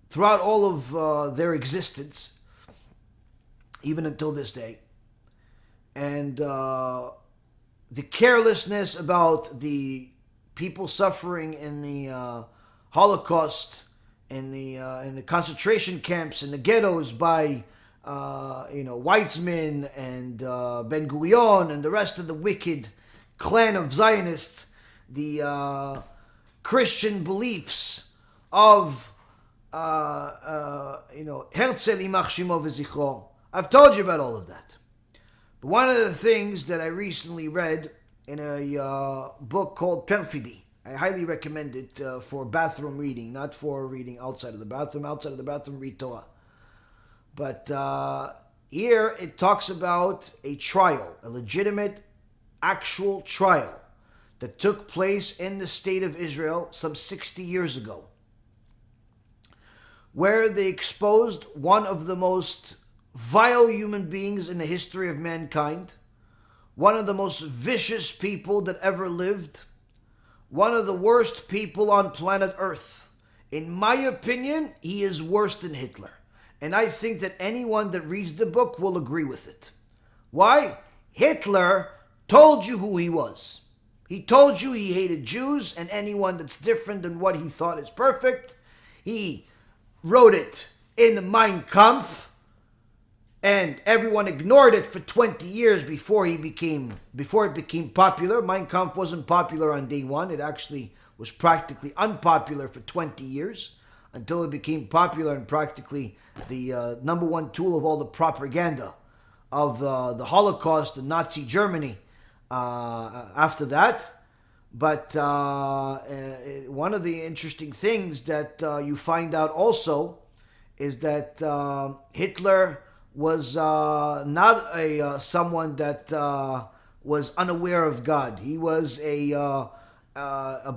[SPEAKER 1] throughout all of their existence, even until this day. And the carelessness about the people suffering in the Holocaust, in the concentration camps, in the ghettos by Weizmann and Ben Gurion and the rest of the wicked clan of Zionists, the Christian beliefs of Herzl Imach Shimo v'Zichro. I've told you about all of that. But one of the things that I recently read in a book called Perfidy, I highly recommend it for bathroom reading, not for reading outside of the bathroom. Outside of the bathroom, read Torah. But here it talks about a trial, a legitimate, actual trial that took place in the state of Israel some 60 years ago, where they exposed one of the most vile human beings in the history of mankind, one of the most vicious people that ever lived, one of the worst people on planet Earth. In my opinion, he is worse than Hitler. And I think that anyone that reads the book will agree with it. Why? Hitler told you who he was. He told you he hated Jews and anyone that's different than what he thought is perfect. He wrote it in the Mein Kampf, and everyone ignored it for 20 years before it became popular. Mein Kampf wasn't popular on day one. It actually was practically unpopular for 20 years until it became popular and practically the number one tool of all the propaganda of the Holocaust and Nazi Germany after that. But one of the interesting things that you find out also is that Hitler was not someone that was unaware of God. He was a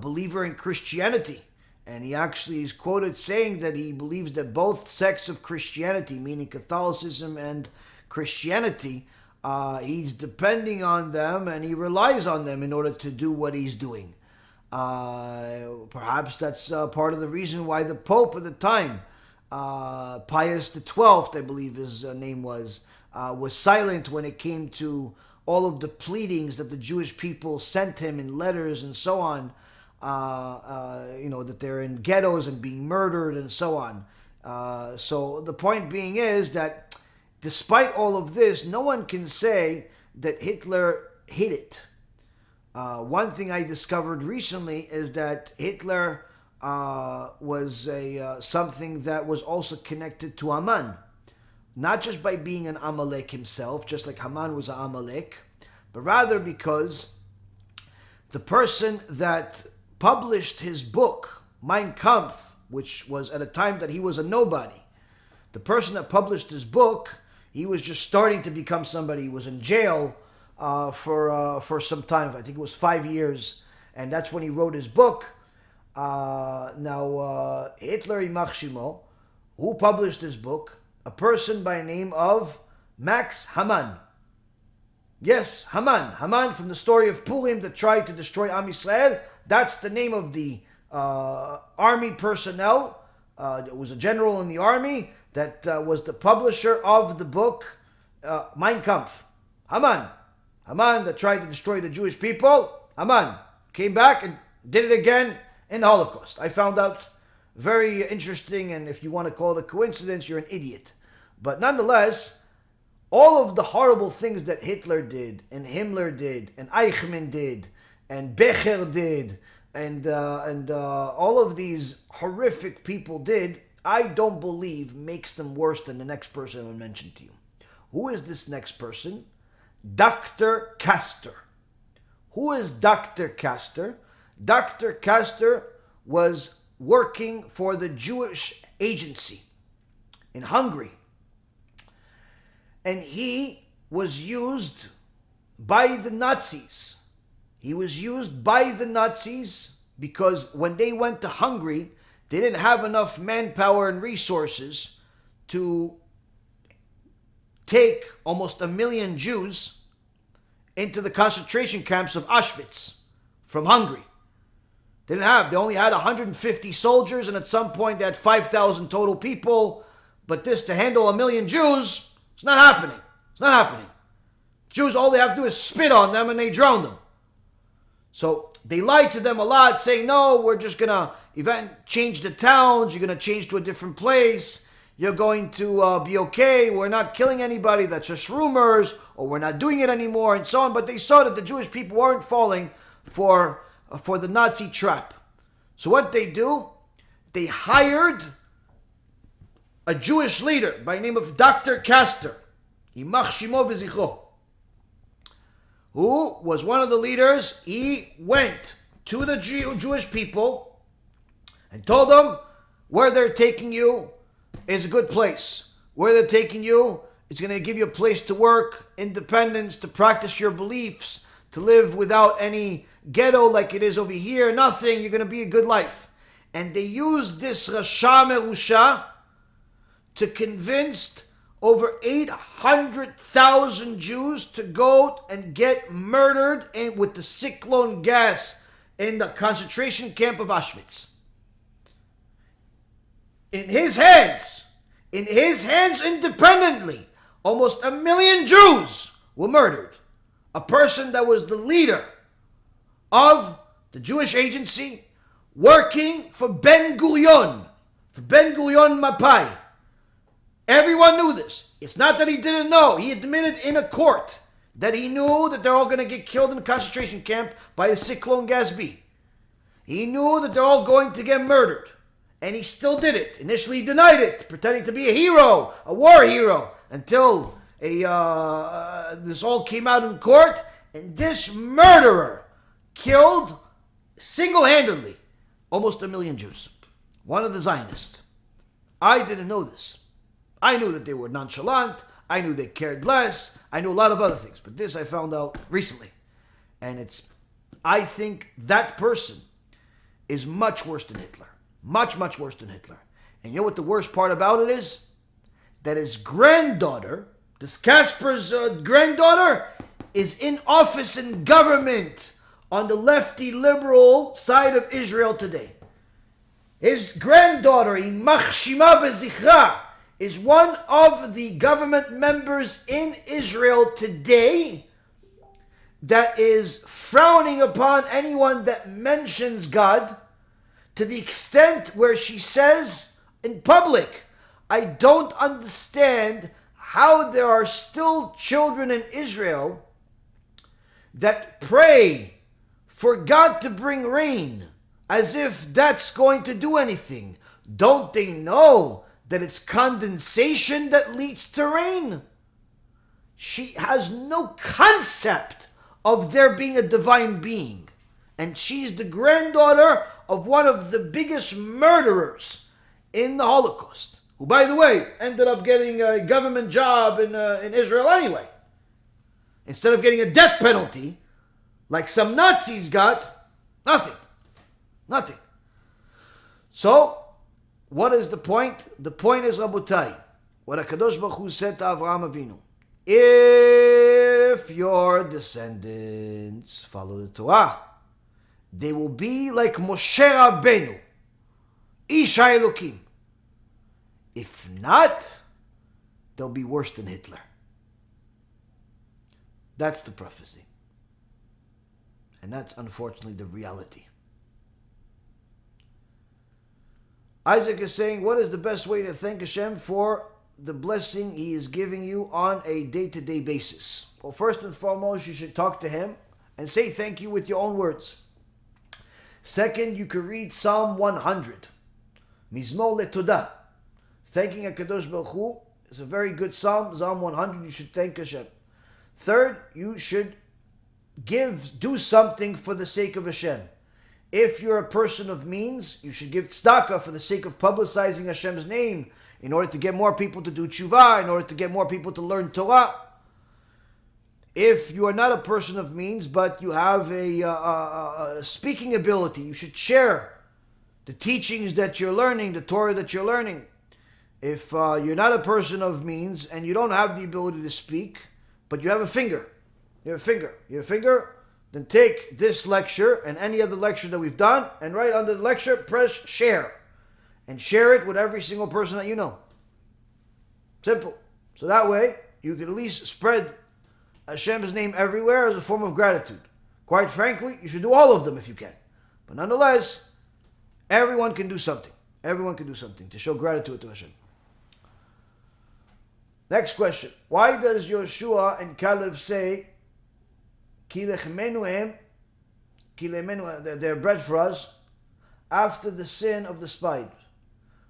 [SPEAKER 1] believer in Christianity. And he actually is quoted saying that he believes that both sects of Christianity, meaning Catholicism and Christianity, he's depending on them and he relies on them in order to do what he's doing. Perhaps that's part of the reason why the Pope at the time, Pius XII, I believe his name was silent when it came to all of the pleadings that the Jewish people sent him in letters and so on. That they're in ghettos and being murdered and so on. So the point being is that despite all of this, no one can say that Hitler hid it. One thing I discovered recently is that Hitler was something that was also connected to Haman. Not just by being an Amalek himself, just like Haman was an Amalek, but rather because the person that published his book, Mein Kampf, which was at a time that he was a nobody. The person that published his book, he was just starting to become somebody. He was in jail for some time. I think it was 5 years. And that's when he wrote his book. Hitler Yimach Shemo, who published his book? A person by the name of Max Haman. Yes, Haman. Haman from the story of Purim that tried to destroy Am Yisrael. That's the name of the army personnel. It was a general in the army that was the publisher of the book Mein Kampf. Haman. Haman that tried to destroy the Jewish people. Haman came back and did it again in the Holocaust. I found out very interesting, and if you want to call it a coincidence, you're an idiot. But nonetheless, all of the horrible things that Hitler did, and Himmler did, and Eichmann did, and Becher did, and all of these horrific people did, I don't believe makes them worse than the next person I will mention to you. Who is this next person? Dr. Castor. Who is Dr. Castor? Dr. Castor was working for the Jewish agency in Hungary. And he was used by the Nazis. He was used by the Nazis because when they went to Hungary, they didn't have enough manpower and resources to take almost 1 million Jews into the concentration camps of Auschwitz from Hungary. They only had 150 soldiers, and at some point they had 5,000 total people. But this to handle 1 million Jews, it's not happening. It's not happening. Jews, all they have to do is spit on them and they drown them. So they lied to them a lot, saying, no, we're just going to change the towns. You're going to change to a different place. You're going to be okay. We're not killing anybody. That's just rumors. Or we're not doing it anymore and so on. But they saw that the Jewish people weren't falling for the Nazi trap. So what they do, they hired a Jewish leader by the name of Dr. Castor, Yimach Shemo v'zichro, who was one of the leaders. He went to the Jewish people and told them where they're taking you is a good place. Where they're taking you, it's going to give you a place to work, independence, to practice your beliefs, to live without any ghetto like it is over here, nothing. You're going to be a good life. And they used this Rasha Merusha to convince over 800,000 Jews to go and get murdered with the cyclone gas in the concentration camp of Auschwitz. In his hands independently, almost 1 million Jews were murdered. A person that was the leader of the Jewish agency working for Ben Gurion Mapai. Everyone knew this. It's not that he didn't know. He admitted in a court that he knew that they're all going to get killed in a concentration camp by a cyclone gas bee. He knew that they're all going to get murdered. And he still did it. Initially he denied it, pretending to be a hero, a war hero, until this all came out in court. And this murderer killed single-handedly almost 1 million Jews. One of the Zionists. I didn't know this. I knew that they were nonchalant. I knew they cared less. I knew a lot of other things. But this I found out recently. And I think that person is much worse than Hitler. Much, much worse than Hitler. And you know what the worst part about it is? That his granddaughter, this Casper's granddaughter, is in office in government on the lefty liberal side of Israel today. His granddaughter, Yimach Shima V'Zichra, is one of the government members in Israel today that is frowning upon anyone that mentions God, to the extent where she says in public, I don't understand how there are still children in Israel that pray for God to bring rain, as if that's going to do anything. Don't they know that it's condensation that leads to rain? She has no concept of there being a divine being. And she's the granddaughter of one of the biggest murderers in the Holocaust, who, by the way, ended up getting a government job in Israel anyway. Instead of getting a death penalty, like some Nazis got, nothing. Nothing. So, what is the point? The point is, Rabotai, what HaKadosh Baruch Hu said to Avraham Avinu. If your descendants follow the Torah, they will be like Moshe Rabbeinu, Ish HaElokim. If not, they'll be worse than Hitler. That's the prophecy. And that's unfortunately the reality. Isaac is saying, what is the best way to thank Hashem for the blessing He is giving you on a day-to-day basis? Well, first and foremost, you should talk to Him and say thank you with your own words. Second, you could read Psalm 100. Mizmor LeTodah. Thanking HaKadosh Baruch Hu is a very good psalm. Psalm 100, you should thank Hashem. Third, you should do something for the sake of Hashem. If you're a person of means, you should give tzedakah for the sake of publicizing Hashem's name, in order to get more people to do tshuva, in order to get more people to learn Torah. If you are not a person of means, but you have a speaking ability, you should share the teachings that you're learning, the Torah that you're learning. If you're not a person of means, and you don't have the ability to speak, but you have a finger, then take this lecture and any other lecture that we've done, and right under the lecture, press share. And share it with every single person that you know. Simple. So that way, you can at least spread Hashem's name everywhere as a form of gratitude. Quite frankly, you should do all of them if you can. But nonetheless, everyone can do something. Everyone can do something to show gratitude to Hashem. Next question. Why does Yoshua and Caleb say, they're bread for us, after the sin of the spies?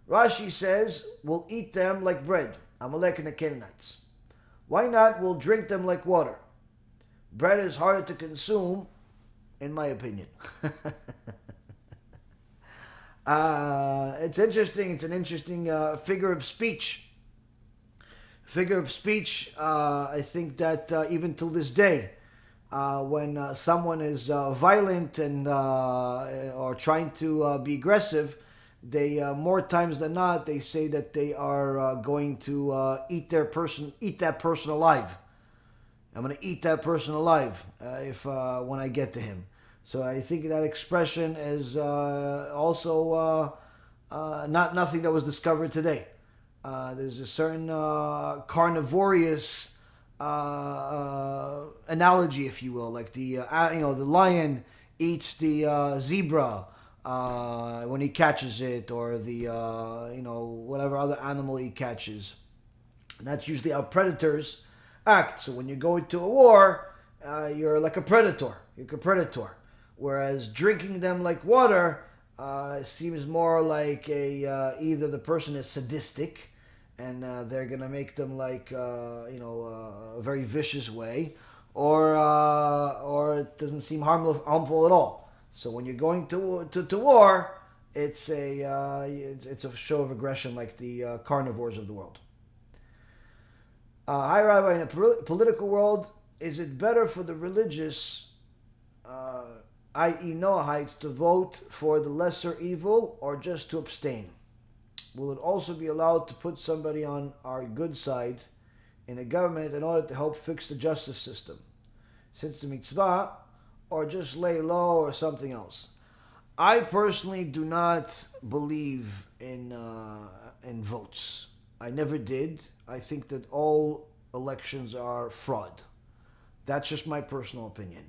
[SPEAKER 1] Rashi says, we'll eat them like bread, Amalek and the Canaanites. Why not, we'll drink them like water? Bread is harder to consume, in my opinion. It's interesting. It's an interesting figure of speech. I think that even till this day, when someone is violent and or trying to be aggressive, they more times than not they say that they are going to eat that person alive. I'm going to eat that person alive if when I get to him. So I think that expression is also not nothing that was discovered today. There's a certain carnivorous analogy, if you will, like the lion eats the zebra when he catches it, or the whatever other animal he catches. And that's usually how predators act. So when you go into a war, you're like a predator. Whereas drinking them like water seems more like either the person is sadistic and they're gonna make them like a very vicious way, or it doesn't seem harmful at all. So when you're going to war, it's a show of aggression like the carnivores of the world. Hi, Rabbi. In a political world, is it better for the religious, i.e. Noahites, to vote for the lesser evil or just to abstain? Will it also be allowed to put somebody on our good side in a government in order to help fix the justice system, since the mitzvah, or just lay low or something else? I personally do not believe in votes. I never did. I think that all elections are fraud. That's just my personal opinion.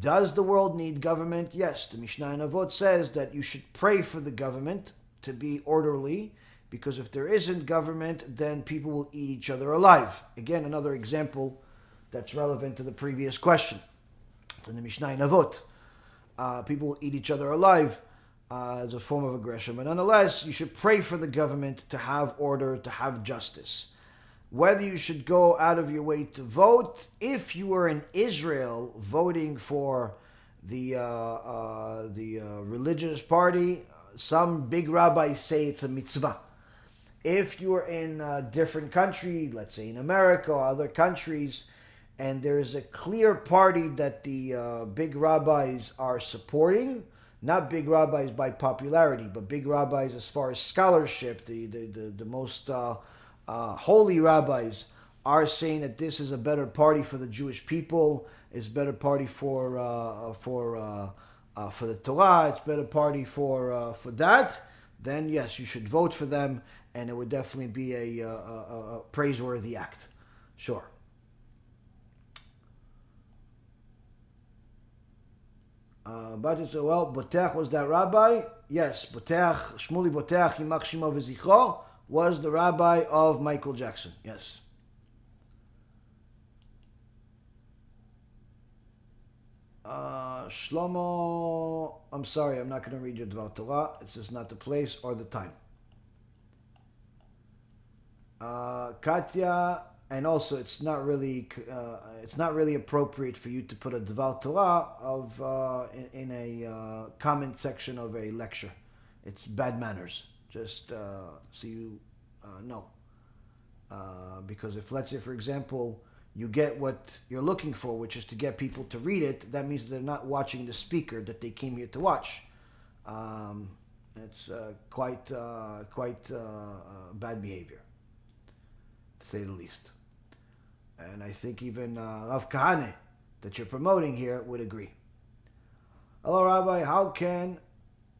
[SPEAKER 1] Does the world need government? Yes. The Mishnah in Avot says that you should pray for the government to be orderly, because if there isn't government, then people will eat each other alive. Again, another example that's relevant to the previous question. It's in the Mishnah in Avot. People will eat each other alive as a form of aggression. But nonetheless, you should pray for the government to have order, to have justice. Whether you should go out of your way to vote, if you were in Israel voting for the religious party, some big rabbis say it's a mitzvah. If you are in a different country, let's say in America or other countries, and there's a clear party that the big rabbis are supporting, not big rabbis by popularity, but big rabbis as far as scholarship, the most holy rabbis are saying that this is a better party for the Jewish people, it's a better party for the Torah, it's a better party for that, then yes, you should vote for them, and it would definitely be a praiseworthy act. Sure. But it's well, Botech was that rabbi? Yes, Botech, Shmuli Botech, Yimach Shimo V'zichro, was the rabbi of Michael Jackson. Yes. Shlomo, I'm sorry, I'm not going to read your Dvar Torah. It's just not the place or the time. Katya, and also it's not really appropriate for you to put a Dvar Torah in a comment section of a lecture. It's bad manners. Just so you know. Because if, let's say, for example, you get what you're looking for, which is to get people to read it, that means they're not watching the speaker that they came here to watch. It's quite bad behavior, to say the least. And I think even Rav Kahane, that you're promoting here, would agree. Hello, Rabbi. How can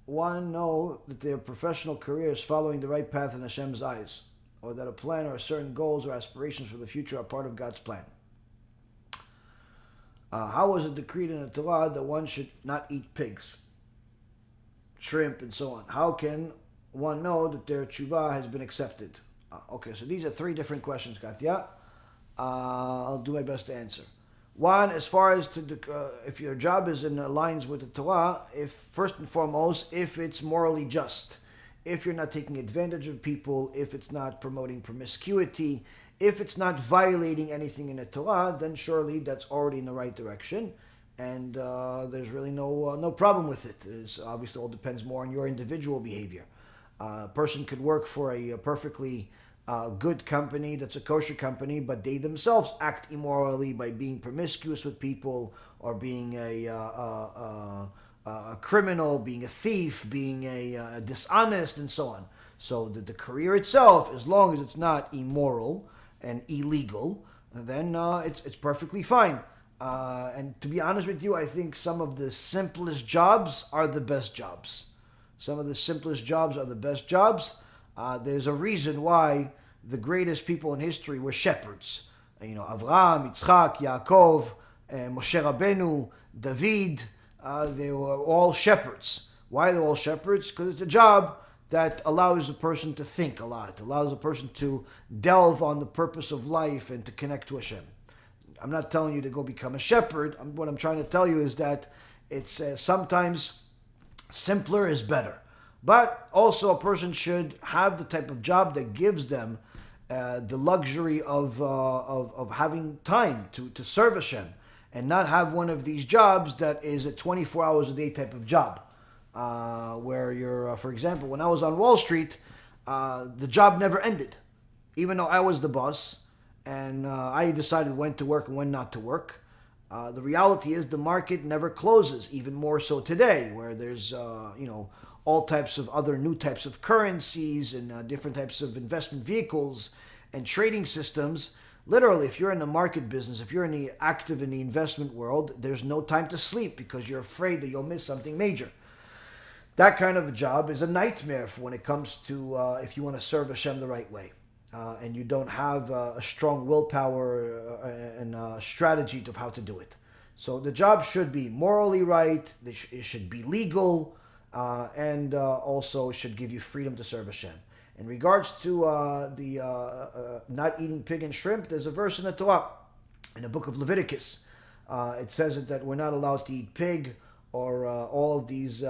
[SPEAKER 1] one know that their professional career is following the right path in Hashem's eyes, or that a plan or certain goals or aspirations for the future are part of God's plan? How was it decreed in the Torah that one should not eat pigs, shrimp, and so on? How can one know that their tshuva has been accepted? Okay, so these are three different questions, Katya. I'll do my best to answer. One, as far as if your job is in lines with the Torah, if first and foremost, if it's morally just, if you're not taking advantage of people, if it's not promoting promiscuity, if it's not violating anything in the Torah, then surely that's already in the right direction, and there's really no problem with it. It obviously all depends more on your individual behavior. A person could work for a perfectly good company that's a kosher company, but they themselves act immorally by being promiscuous with people, or being a criminal, being a thief, being a dishonest, and so on. So the career itself, as long as it's not immoral and illegal, then it's perfectly fine. And to be honest with you, I think some of the simplest jobs are the best jobs. Some of the simplest jobs are the best jobs. There's a reason why the greatest people in history were shepherds. Avraham, Yitzchak, Yaakov, Moshe Rabbeinu, David, they were all shepherds. Why they're all shepherds? Because it's a job that allows a person to think a lot, allows a person to delve on the purpose of life and to connect to Hashem. I'm not telling you to go become a shepherd. What I'm trying to tell you is that it's sometimes simpler is better. But also a person should have the type of job that gives them the luxury of having time to serve Hashem, and not have one of these jobs that is a 24 hours a day type of job. where you're, for example, when I was on Wall Street, the job never ended. Even though I was the boss and I decided when to work and when not to work, the reality is the market never closes, even more so today, where there's, all types of other new types of currencies and different types of investment vehicles and trading systems. Literally, if you're in the market business, if you're active in the investment world, there's no time to sleep because you're afraid that you'll miss something major. That kind of a job is a nightmare when it comes to if you want to serve Hashem the right way. And you don't have a strong willpower and strategy of how to do it. So the job should be morally right, it should be legal, and also should give you freedom to serve Hashem. In regards to not eating pig and shrimp, there's a verse in the Torah, in the book of Leviticus. It says that we're not allowed to eat pig or all of these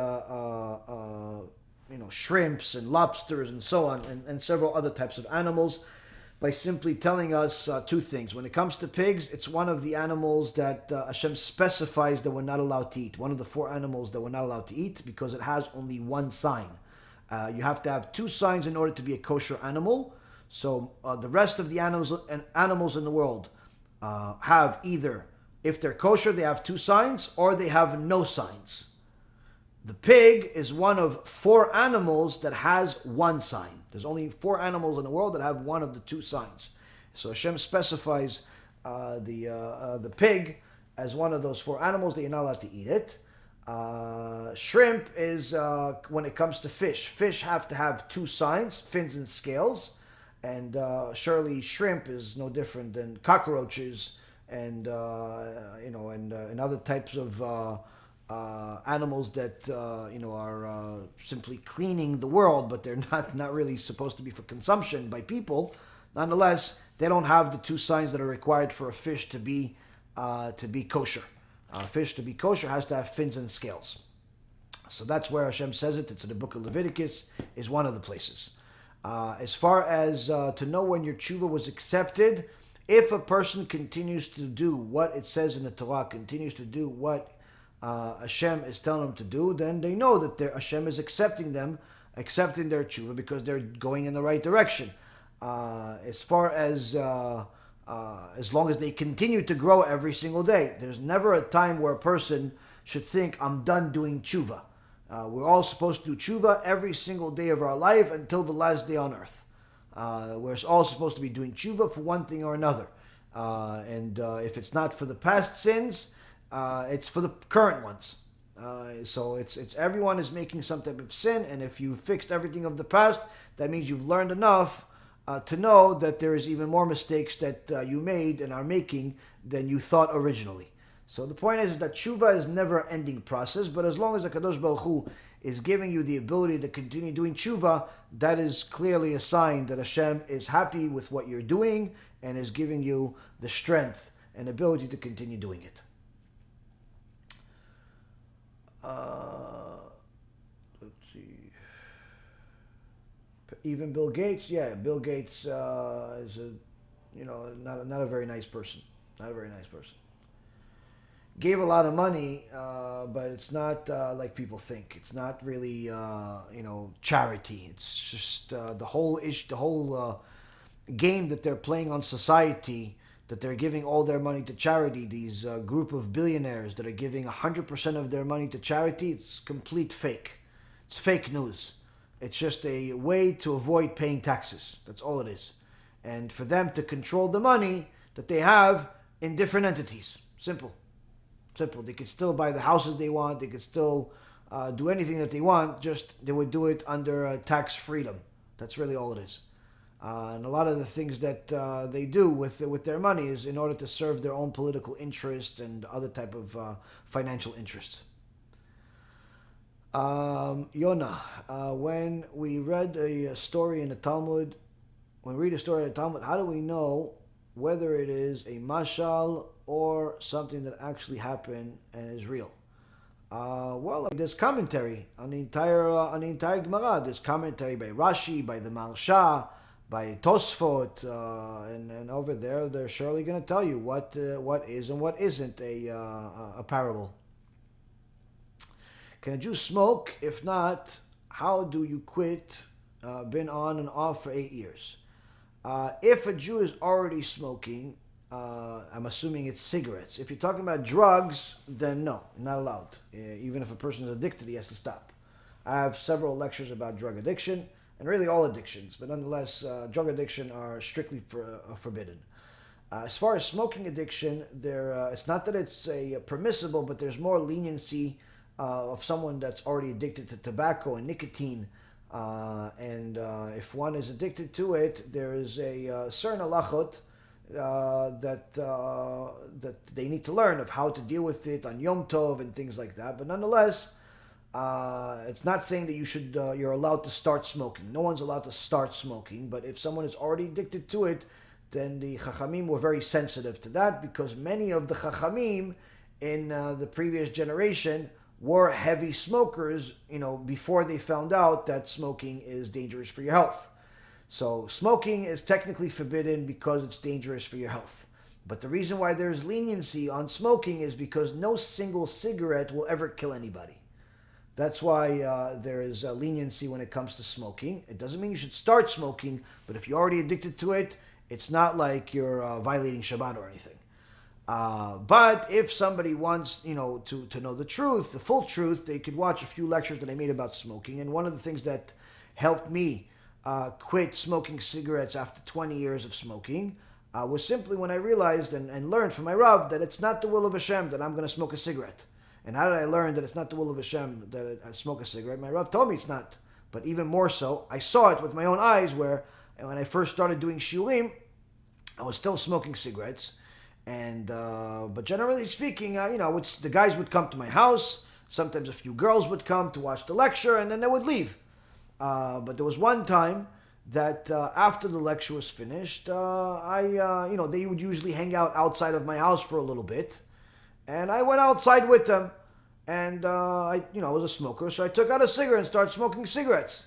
[SPEAKER 1] shrimps and lobsters and so on, and several other types of animals, by simply telling us two things. When it comes to pigs, it's one of the animals that Hashem specifies that we're not allowed to eat. One of the 4 animals that we're not allowed to eat because it has only one sign. You have to have 2 signs in order to be a kosher animal. So the rest of the animals in the world have either, if they're kosher, they have 2 signs, or they have no signs. The pig is one of 4 animals that has 1 sign. There's only 4 animals in the world that have one of the 2 signs. So Hashem specifies the pig as one of those 4 animals that you're not allowed to eat it. Shrimp is when it comes to fish. Fish have to have 2 signs, fins and scales. And surely shrimp is no different than cockroaches and and other types of animals that are simply cleaning the world, but they're not really supposed to be for consumption by people. Nonetheless, they don't have the 2 signs that are required for a fish to be kosher. A fish to be kosher has to have fins and scales. So that's where Hashem says it. It's in the book of Leviticus, is one of the places. As far as to know when your tshuva was accepted, if a person continues to do what it says in the Torah, continues to do what Hashem is telling them to do, then they know that Hashem is accepting their tshuva because they're going in the right direction. As far as long as they continue to grow every single day, there's never a time where a person should think, I'm done doing tshuva. We're all supposed to do tshuva every single day of our life until the last day on earth. We're all supposed to be doing tshuva for one thing or another. And if it's not for the past sins, it's for the current ones. So it's everyone is making some type of sin, and if you fixed everything of the past, that means you've learned enough to know that there is even more mistakes that you made and are making than you thought originally. So the point is that tshuva is never an ending process, but as long as the Kadosh Baruch Hu is giving you the ability to continue doing tshuva, that is clearly a sign that Hashem is happy with what you're doing and is giving you the strength and ability to continue doing it. Let's see. Even Bill Gates, Bill Gates is not a very nice person. Not a very nice person. Gave a lot of money, but it's not like people think. It's not really charity. It's just the whole game that they're playing on society, that they're giving all their money to charity. These group of billionaires that are giving 100% of their money to charity, it's complete fake. It's fake news. It's just a way to avoid paying taxes. That's all it is. And for them to control the money that they have in different entities. Simple. They could still buy the houses they want. They could still do anything that they want. Just they would do it under tax freedom. That's really all it is. And a lot of the things that they do with their money is in order to serve their own political interest and other type of financial interests. Yonah, when we read a story in the Talmud, how do we know whether it is a mashal or something that actually happened and is real? Well, there's commentary on the entire Gemara. There's commentary by Rashi, by the Marsha, by Tosfot, and over there they're surely going to tell you what is and what isn't a parable. Can a Jew smoke? If not, how do you quit? Been on and off for 8 years. If a Jew is already smoking, I'm assuming it's cigarettes. If you're talking about drugs, then no, not allowed. Even if a person is addicted, he has to stop. I have several lectures about drug addiction, and really all addictions, but nonetheless, drug addiction are strictly forbidden. As far as smoking addiction, it's not that it's permissible, but there's more leniency of someone that's already addicted to tobacco and nicotine. And if one is addicted to it, there is a certain halachot that they need to learn of how to deal with it on Yom Tov and things like that. But nonetheless, it's not saying that you're allowed to start smoking. No one's allowed to start smoking. But if someone is already addicted to it, then the Chachamim were very sensitive to that, because many of the Chachamim in the previous generation were heavy smokers, before they found out that smoking is dangerous for your health. So smoking is technically forbidden because it's dangerous for your health. But the reason why there's leniency on smoking is because no single cigarette will ever kill anybody. That's why there is leniency when it comes to smoking. It doesn't mean you should start smoking, but if you're already addicted to it, it's not like you're violating Shabbat or anything. But if somebody wants, to know the truth, the full truth, they could watch a few lectures that I made about smoking. And one of the things that helped me quit smoking cigarettes after 20 years of smoking was simply when I realized and learned from my Rav that it's not the will of Hashem that I'm going to smoke a cigarette. And how did I learn that it's not the will of Hashem that I smoke a cigarette? My Rav told me it's not. But even more so, I saw it with my own eyes where when I first started doing shiurim, I was still smoking cigarettes. And but generally speaking, the guys would come to my house. Sometimes a few girls would come to watch the lecture, and then they would leave. But there was one time that after the lecture was finished, they would usually hang out outside of my house for a little bit, and I went outside with them. And I was a smoker, so I took out a cigarette and started smoking cigarettes.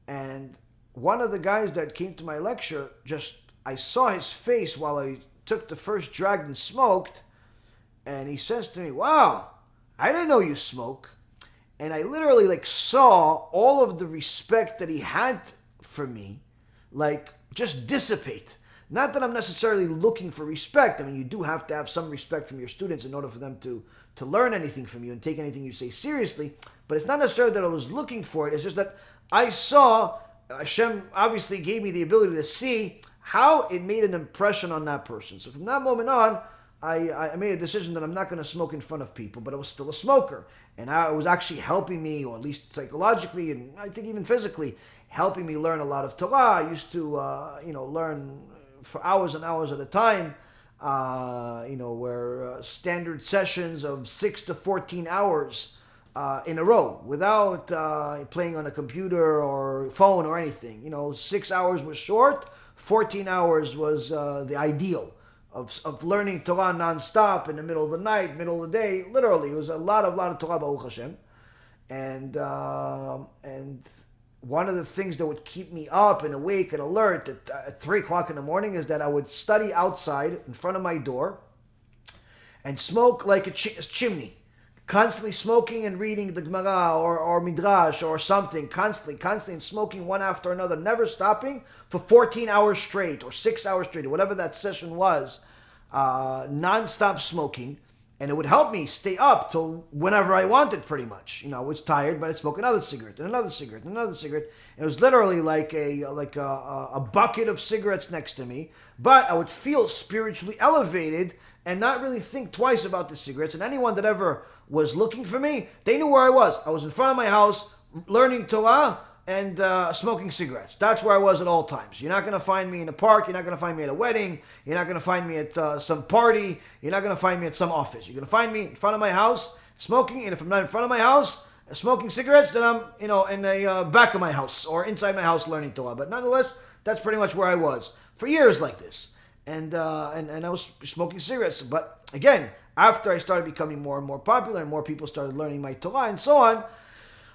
[SPEAKER 1] And one of the guys that came to my lecture, I saw his face while I took the first drag and smoked, and he says to me, "Wow, I didn't know you smoke." And I literally saw all of the respect that he had for me, just dissipate. Not that I'm necessarily looking for respect. I mean, you do have to have some respect from your students in order for them to learn anything from you and take anything you say seriously. But it's not necessarily that I was looking for it. It's just that I saw, Hashem obviously gave me the ability to see how it made an impression on that person. So from that moment on, I made a decision that I'm not going to smoke in front of people, but I was still a smoker. And it was actually helping me, or at least psychologically, and I think even physically, helping me learn a lot of Torah. I used to, learn for hours and hours at a time, where standard sessions of 6 to 14 hours in a row without playing on a computer or phone or anything. 6 hours was short, 14 hours was the ideal of learning Torah nonstop in the middle of the night, middle of the day. Literally, it was a lot of Torah, Baruch Hashem. And one of the things that would keep me up and awake and alert at 3 o'clock in the morning is that I would study outside in front of my door and smoke like a chimney. Constantly smoking and reading the Gemara or Midrash or something. Constantly and smoking one after another. Never stopping for 14 hours straight or 6 hours straight or whatever that session was. Non-stop smoking. And it would help me stay up till whenever I wanted, pretty much. I was tired, but I'd smoke another cigarette and another cigarette and another cigarette. It was literally like a bucket of cigarettes next to me. But I would feel spiritually elevated and not really think twice about the cigarettes. And anyone that ever was looking for me, they knew where I was. I was in front of my house, learning Torah and smoking cigarettes. That's where I was at all times. You're not going to find me in a park. You're not going to find me at a wedding. You're not going to find me at some party. You're not going to find me at some office. You're going to find me in front of my house smoking. And if I'm not in front of my house smoking cigarettes, then I'm in the back of my house or inside my house learning Torah. But nonetheless, that's pretty much where I was for years like this. And I was smoking cigarettes. But again, after I started becoming more and more popular and more people started learning my Torah and so on,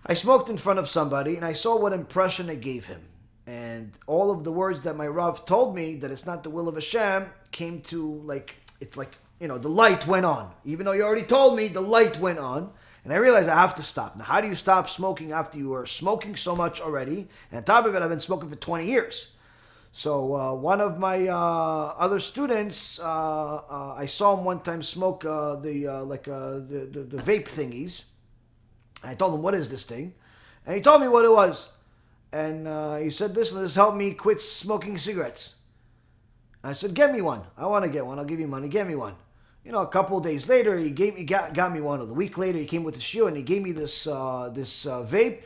[SPEAKER 1] I smoked in front of somebody and I saw what impression it gave him. And all of the words that my Rav told me that it's not the will of Hashem came to the light went on. Even though he already told me, the light went on. And I realized I have to stop. Now, how do you stop smoking after you are smoking so much already? And on top of it, I've been smoking for 20 years. So one of my other students, I saw him one time smoke the vape thingies. I told him, what is this thing? And he told me what it was. And he said, this helped me quit smoking cigarettes. I said, get me one. I want to get one. I'll give you money. Get me one. A couple of days later, he got me one. Or the week later, he came with the Shiur and he gave me this vape.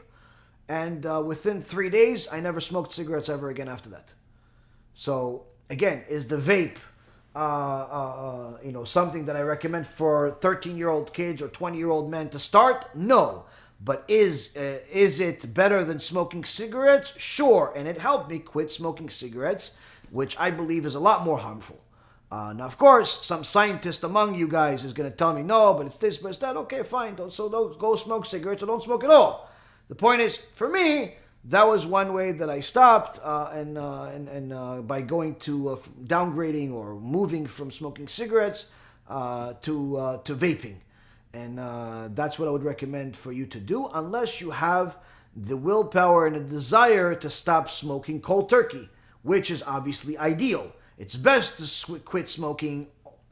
[SPEAKER 1] And within 3 days, I never smoked cigarettes ever again after that. So again, is the vape, something that I recommend for 13-year-old kids or 20-year-old men to start? No. But is it better than smoking cigarettes? Sure. And it helped me quit smoking cigarettes, which I believe is a lot more harmful. Now, of course, some scientist among you guys is going to tell me, no, but it's this, but it's that. Okay, fine. Don't go smoke cigarettes or don't smoke at all. The point is, for me, that was one way that I stopped, and by going to downgrading or moving from smoking cigarettes to vaping. And that's what I would recommend for you to do, unless you have the willpower and the desire to stop smoking cold turkey, which is obviously ideal. It's best to quit smoking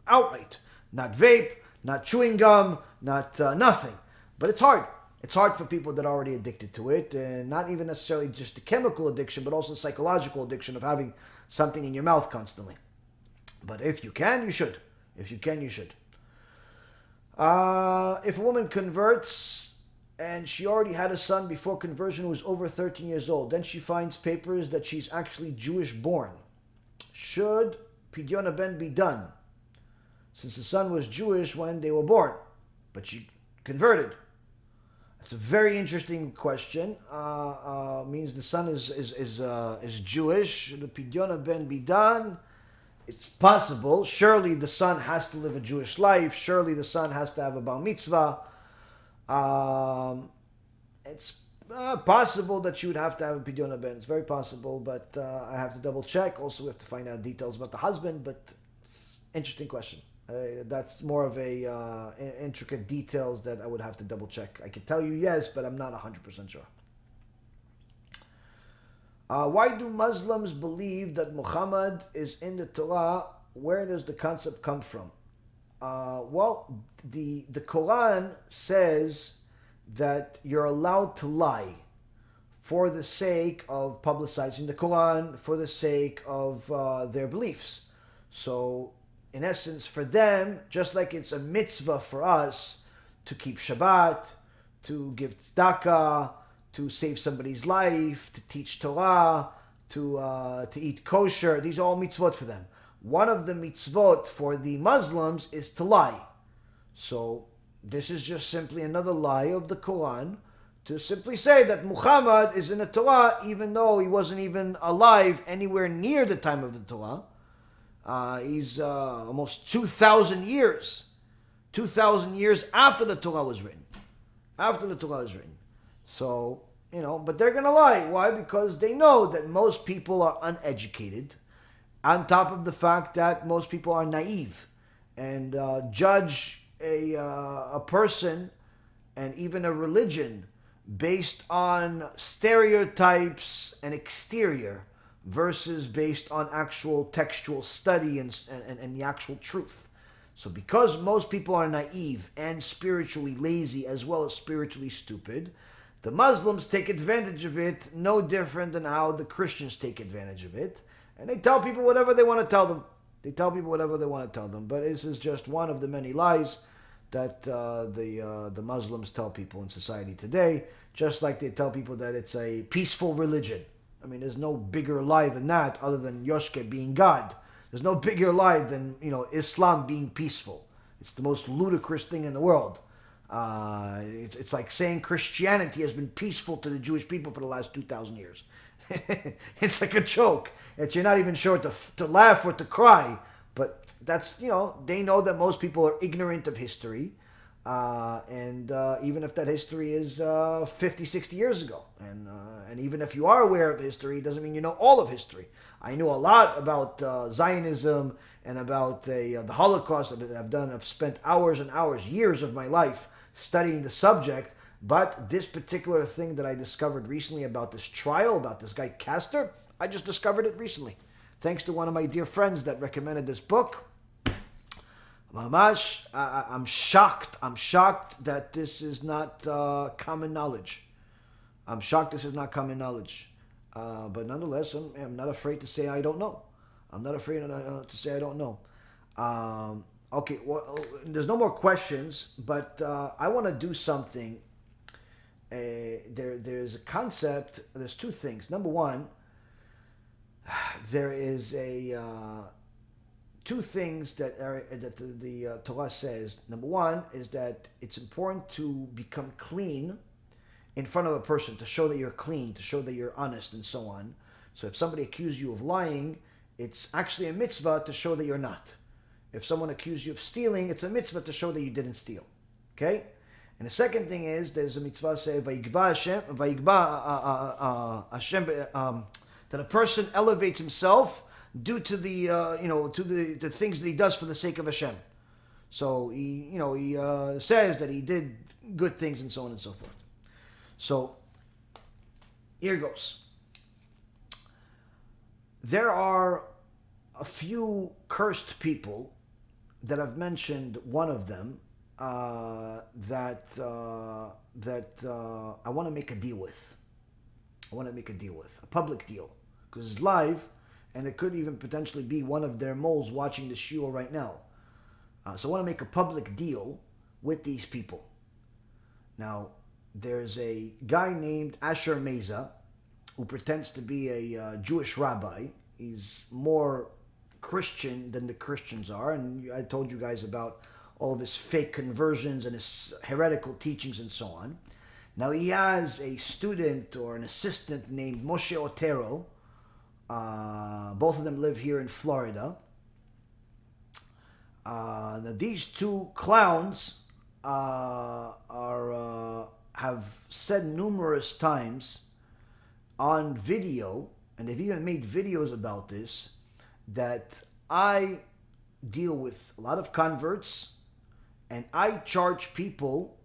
[SPEAKER 1] outright. Not vape, not chewing gum, not nothing. But it's hard. It's hard for people that are already addicted to it, and not even necessarily just the chemical addiction, but also the psychological addiction of having something in your mouth constantly. But if you can, you should. If you can, you should. If a woman converts and she already had a son before conversion who was over 13 years old, then she finds papers that she's actually Jewish born. Should Pidyon Ben be done? Since the son was Jewish when they were born, but she converted. It's a very interesting question. Means the son is Jewish. Should the Pidyon Ben be done? It's possible. Surely the son has to live a Jewish life. Surely the son has to have a bar mitzvah. It's possible that you would have to have a pidyon ben. It's very possible, but I have to double check. Also, we have to find out details about the husband. But interesting question. That's more of a intricate details that I would have to double check. I can tell you yes, but I'm not 100% sure. Why do Muslims believe that Muhammad is in the Torah? Where does the concept come from? Well, the Quran says that you're allowed to lie for the sake of publicizing the Quran, for the sake of their beliefs. So, in essence, for them, just like it's a mitzvah for us to keep Shabbat, to give tzedakah, to save somebody's life, to teach Torah, to eat kosher, these are all mitzvot for them. One of the mitzvot for the Muslims is to lie. So this is just simply another lie of the Quran to simply say that Muhammad is in the Torah even though he wasn't even alive anywhere near the time of the Torah. He's almost 2,000 years. 2,000 years after the Torah was written. After the Torah was written. So, but they're going to lie. Why? Because they know that most people are uneducated, on top of the fact that most people are naive and judge a person and even a religion based on stereotypes and exterior versus based on actual textual study and the actual truth. So because most people are naive and spiritually lazy as well as spiritually stupid, the Muslims take advantage of it no different than how the Christians take advantage of it. And they tell people whatever they want to tell them. They tell people whatever they want to tell them. But this is just one of the many lies that the Muslims tell people in society today. Just like they tell people that it's a peaceful religion. I mean, there's no bigger lie than that other than Yoshke being God. There's no bigger lie than, Islam being peaceful. It's the most ludicrous thing in the world. It's like saying Christianity has been peaceful to the Jewish people for the last 2,000 years. It's like a joke. You're not even sure to laugh or to cry. But that's, they know that most people are ignorant of history. And even if that history is 50, 60 years ago. And even if you are aware of history, it doesn't mean you know all of history. I knew a lot about Zionism and about the Holocaust. I've spent hours and hours, years of my life studying the subject. But this particular thing that I discovered recently about this trial, about this guy Castor, I just discovered it recently, thanks to one of my dear friends that recommended this book. Mamash, I'm shocked. I'm shocked that this is not common knowledge. I'm shocked this is not common knowledge. But nonetheless, I'm not afraid to say I don't know. I'm not afraid to say I don't know. Okay, well, there's no more questions, but I want to do something. There's a concept. There's two things. Number one, there is two things that the Torah says. Number one is that it's important to become clean in front of a person, to show that you're clean, to show that you're honest, and so on. So if somebody accuses you of lying, it's actually a mitzvah to show that you're not. If someone accuses you of stealing, it's a mitzvah to show that you didn't steal. Okay? And the second thing is, there's a mitzvah say, Hashem, that a person elevates himself due to the things that he does for the sake of Hashem. So he says that he did good things and so on and so forth. So here goes. There are a few cursed people that I've mentioned. One of them that I want to make a deal with. A public deal, because it's live, and it could even potentially be one of their moles watching the Shiur right now. So I want to make a public deal with these people. Now, there's a guy named Asher Meza who pretends to be a Jewish rabbi. He's more Christian than the Christians are, and I told you guys about all of his fake conversions and his heretical teachings and so on. Now he has a student or an assistant named Moshe Otero. Both of them live here in Florida. Now these two clowns have said numerous times on video, and they've even made videos about this, that I deal with a lot of converts and I charge people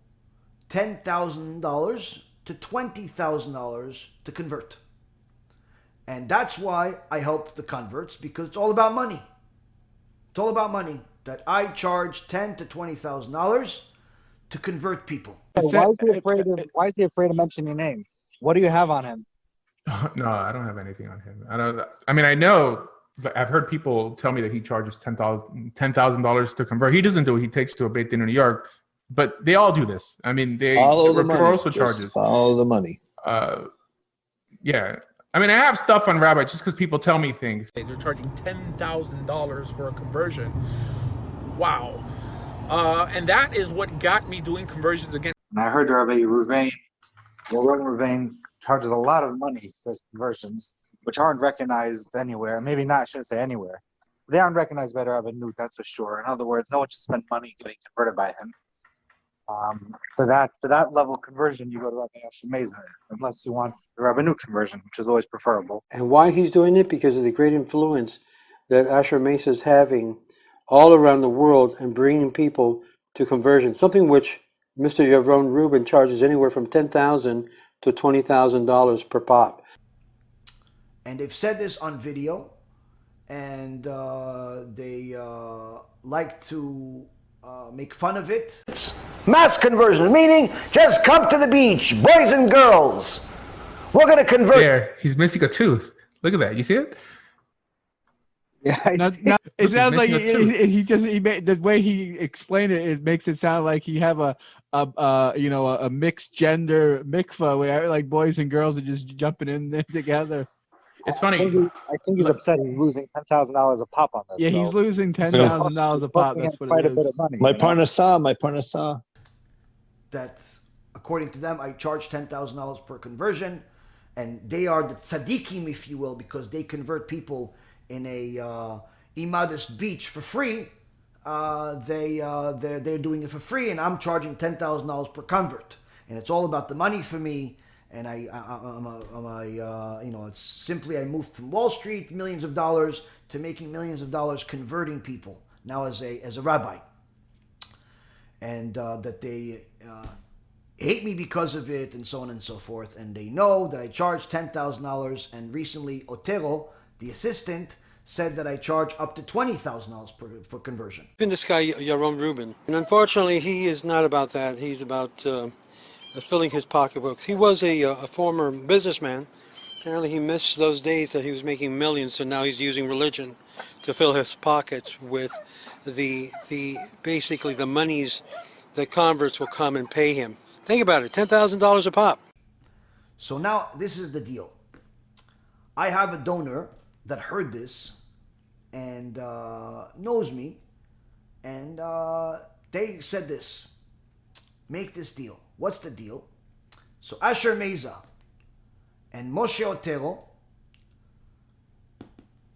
[SPEAKER 1] $10,000 to $20,000 to convert. And that's why I help the converts, because it's all about money. It's all about money. That I charge $10,000 to $20,000 to convert people.
[SPEAKER 2] Why is he afraid to mention your name? What do you have on him?
[SPEAKER 3] No, I don't have anything on him. I know. I've heard people tell me that he charges $10,000 to convert. He doesn't do it. He takes to a Beit Din in New York, but they all do this. I mean, they also charges.
[SPEAKER 4] Follow the money.
[SPEAKER 3] Yeah. I mean, I have stuff on Rabbi just because people tell me things.
[SPEAKER 5] They're charging $10,000 for a conversion. Wow. And that is what got me doing conversions again.
[SPEAKER 2] And I heard Rabbi Reuven, Yaron Reuven charges a lot of money for his conversions, which aren't recognized anywhere. Maybe not, I shouldn't say anywhere. They aren't recognized by the Rabbi Nut, that's for sure. In other words, no one should spend money getting converted by him. For that level of conversion, you go to Rabbi Asher Meza, unless you want the Rabbi Nut conversion, which is always preferable.
[SPEAKER 6] And why he's doing it? Because of the great influence that Asher Meza is having all around the world and bringing people to conversion. Something which Mr. Yaron Reuven charges anywhere from $10,000 to $20,000 per pop.
[SPEAKER 1] And they've said this on video, and they like to make fun of it.
[SPEAKER 7] It's mass conversion, meaning just come to the beach, boys and girls. We're going to convert.
[SPEAKER 3] There, he's missing a tooth. Look at that. You see it?
[SPEAKER 2] Yeah,
[SPEAKER 8] it sounds like he made the way he explained it. It makes it sound like he have a mixed gender mikvah where like boys and girls are just jumping in there together.
[SPEAKER 3] It's funny.
[SPEAKER 2] I think he's upset. He's losing $10,000 a pop on this.
[SPEAKER 8] Yeah, he's losing $10,000 a pop. That's what it is.
[SPEAKER 2] A bit of money,
[SPEAKER 4] My parnasa.
[SPEAKER 1] That, according to them, I charge $10,000 per conversion, and they are the tzaddikim, if you will, because they convert people in a immodest beach for free. They're doing it for free, and I'm charging $10,000 per convert, and it's all about the money for me. and it's simply I moved from Wall Street, millions of dollars, to making millions of dollars converting people now as a rabbi, and that they hate me because of it, and so on and so forth. And they know that I charge $10,000, and recently Otero, the assistant, said that I charge up to $20,000 for conversion.
[SPEAKER 6] Even this guy, Yaron Reuven, and unfortunately he is not about that. He's about filling his pocketbooks. He was a former businessman. Apparently he missed those days that he was making millions, so now he's using religion to fill his pockets with basically the monies that converts will come and pay him. Think about it, $10,000 a pop.
[SPEAKER 1] So now this is the deal. I have a donor that heard this and knows me, and they said this: make this deal. What's the deal? So Asher Meza and Moshe Otero,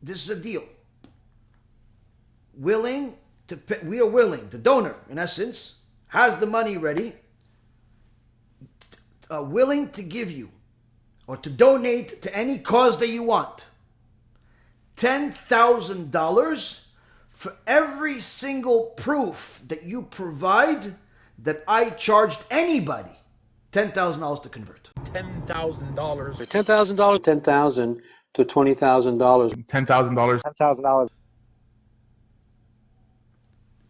[SPEAKER 1] this is a deal. We are willing, the donor in essence has the money ready, willing to give you or to donate to any cause that you want $10,000 for every single proof that you provide that I charged anybody $10,000 to convert.
[SPEAKER 5] $10,000.
[SPEAKER 6] $10,000, $10,000 to $20,000.
[SPEAKER 3] $10,000.
[SPEAKER 2] $10,000.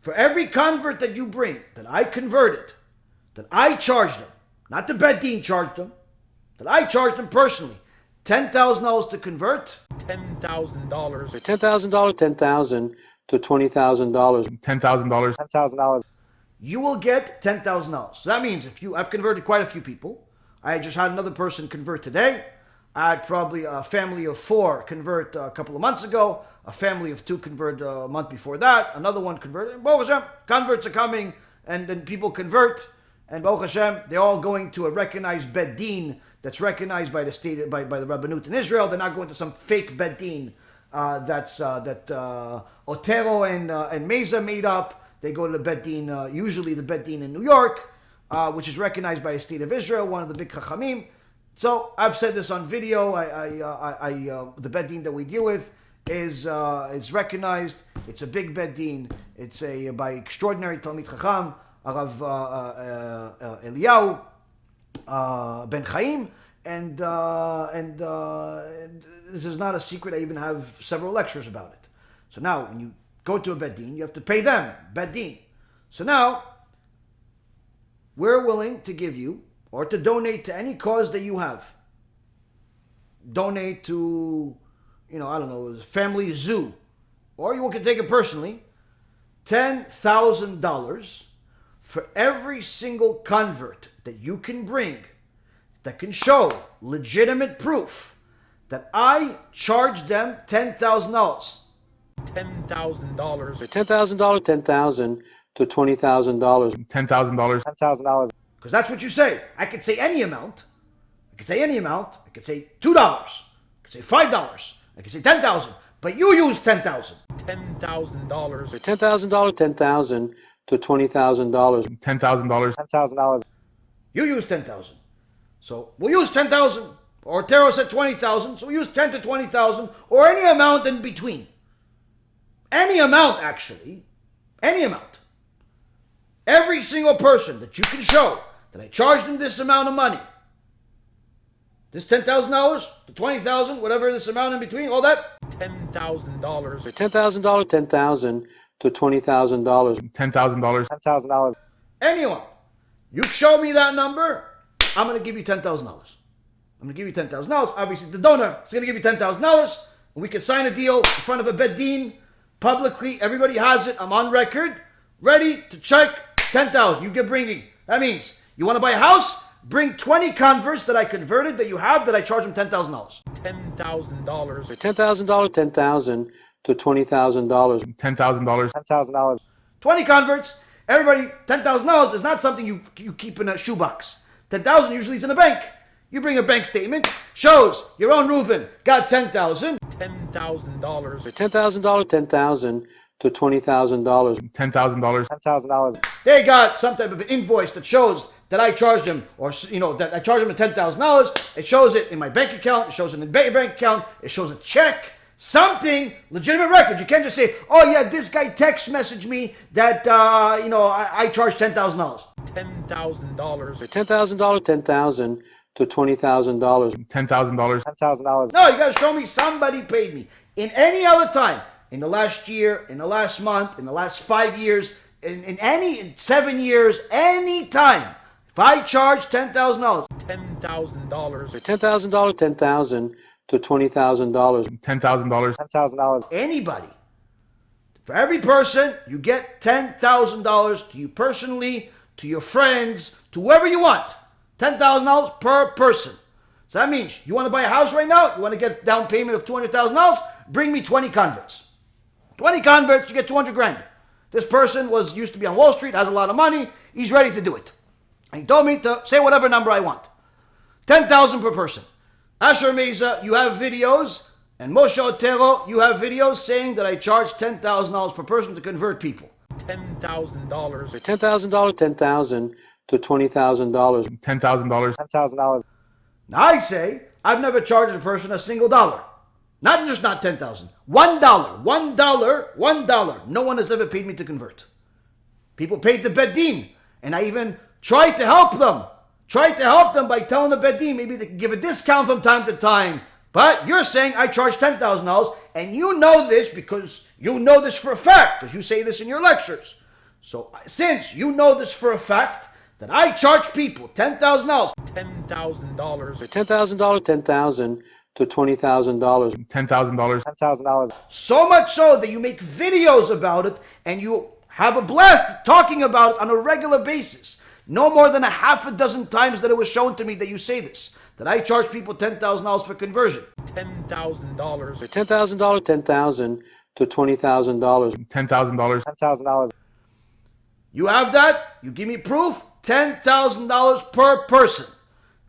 [SPEAKER 1] For every convert that you bring, that I converted, that I charged them, not the Bet Din charged them, that I charged them personally, $10,000 to convert.
[SPEAKER 5] $10,000.
[SPEAKER 6] $10,000, $10,000 to $20,000.
[SPEAKER 3] $10,000.
[SPEAKER 2] $10,000.
[SPEAKER 1] You will get $10,000. So that means I've converted quite a few people. I just had another person convert today. I had probably a family of 4 convert a couple of months ago. A family of 2 convert a month before that. Another one converted. Baruch Hashem, converts are coming, and then people convert. And Baruch Hashem, they're all going to a recognized Bet Din that's recognized by the state, by the Rabbanut in Israel. They're not going to some fake Bet Din that Otero and Meza made up. They go to the Bet Din, usually the Bet Din in New York, which is recognized by the state of Israel, one of the big Chachamim. So I've said this on video. The Bet Din that we deal with is recognized. It's a big Bet Din. It's by extraordinary Talmid Chacham, Rav Eliyahu Ben Chaim, and this is not a secret. I even have several lectures about it. So now, when you go to a Bet Din, you have to pay them, Bet Din. So now, we're willing to give you, or to donate to any cause that you have. Donate to, I don't know, family zoo, or you can take it personally, $10,000 for every single convert that you can bring that can show legitimate proof that I charged them $10,000.
[SPEAKER 5] $10,000.
[SPEAKER 6] $10,000, $10,000 to $20,000.
[SPEAKER 3] $10,000.
[SPEAKER 2] $10,000.
[SPEAKER 1] Because that's what you say. I could say any amount. I could say any amount. I could say $2. I could say $5. I could say $10,000. But you use $10,000.
[SPEAKER 5] $10,000.
[SPEAKER 6] $10,000, $10,000 to $20,000.
[SPEAKER 3] $10,000.
[SPEAKER 2] $10,000.
[SPEAKER 1] You use $10,000. So we'll use $10,000. Or Otero said $20,000. So we use $10,000 to $20,000, or any amount in between. Any amount, actually. Any amount. Every single person that you can show that I charged them this amount of money, this $10,000 to $20,000, whatever this amount in between, all that,
[SPEAKER 5] $10,000.
[SPEAKER 6] $10,000, $10,000 to $20,000.
[SPEAKER 3] $10,000.
[SPEAKER 2] $10,000.
[SPEAKER 1] anyone, you show me that number, I'm going to give you $10,000. I'm going to give you $10,000. Obviously, the donor is going to give you $10,000, and we can sign a deal in front of a Bet Din publicly. Everybody has it. I'm on record, ready to check $10,000. You get bringing. That means you want to buy a house? Bring 20 converts that I converted that you have that I charge them $10,000.
[SPEAKER 5] $10,000.
[SPEAKER 6] $10,000, $10,000 to $20,000.
[SPEAKER 3] $10,000.
[SPEAKER 2] $10,000.
[SPEAKER 1] 20 converts. Everybody, $10,000 is not something you keep in a shoebox. $10,000 usually is in a bank. You bring a bank statement, shows Yaron Reuven got $10,000.
[SPEAKER 5] $10,000.
[SPEAKER 6] $10,000, $10,000 to $20,000.
[SPEAKER 3] $10,000.
[SPEAKER 2] $10,000.
[SPEAKER 1] They got some type of an invoice that shows that I charged him, or that I charged him $10,000. It shows it in my bank account. It shows it in the bank account. It shows a check. Something, legitimate record. You can't just say, oh yeah, this guy text messaged me that I charged $10,000.
[SPEAKER 5] $10,000.
[SPEAKER 6] $10,000, $10,000 to $20,000.
[SPEAKER 3] $10,000.
[SPEAKER 2] $10,000.
[SPEAKER 1] No, you gotta show me somebody paid me. In any other time, in the last year, in the last month, in the last 5 years, in 7 years, any time, if I charge $10,000,
[SPEAKER 5] $10,000.
[SPEAKER 6] $10,000, $10,000 to $20,000.
[SPEAKER 3] $10,000.
[SPEAKER 2] $10,000.
[SPEAKER 1] anybody, for every person, you get $10,000 to you personally, to your friends, to whoever you want. $10,000 per person. So that means you want to buy a house right now, you want to get a down payment of $200,000, bring me 20 converts. 20 converts, you get 200 grand. This person used to be on Wall Street, has a lot of money, he's ready to do it. And he told me to say whatever number I want. 10,000 per person. Asher Meza, you have videos, and Moshe Otero, you have videos saying that I charge $10,000 per person to convert people.
[SPEAKER 5] $10,000.
[SPEAKER 6] $10,000, $10,000 to $20,000.
[SPEAKER 3] $10,000.
[SPEAKER 2] $10,000.
[SPEAKER 1] Now I say, I've never charged a person a single dollar. Not 10,000. $1. $1. No one has ever paid me to convert. People paid the Bedin, and I even tried to help them. By telling the Bedin, maybe they can give a discount from time to time. But you're saying I charge $10,000, and you know this because you know this for a fact, because you say this in your lectures. So since you know this for a fact, that I charge people $10,000.
[SPEAKER 5] $10,000.
[SPEAKER 6] $10,000, $10,000 to $20,000.
[SPEAKER 3] $10,000.
[SPEAKER 2] $10,000.
[SPEAKER 1] So much so that you make videos about it, and you have a blast talking about it on a regular basis. No more than a half a dozen times that it was shown to me that you say this, that I charge people $10,000 for conversion.
[SPEAKER 5] $10,000.
[SPEAKER 6] $10,000, $10,000 to $20,000.
[SPEAKER 3] $10,000.
[SPEAKER 2] $10,000.
[SPEAKER 1] You have that? You give me proof? $10,000 per person.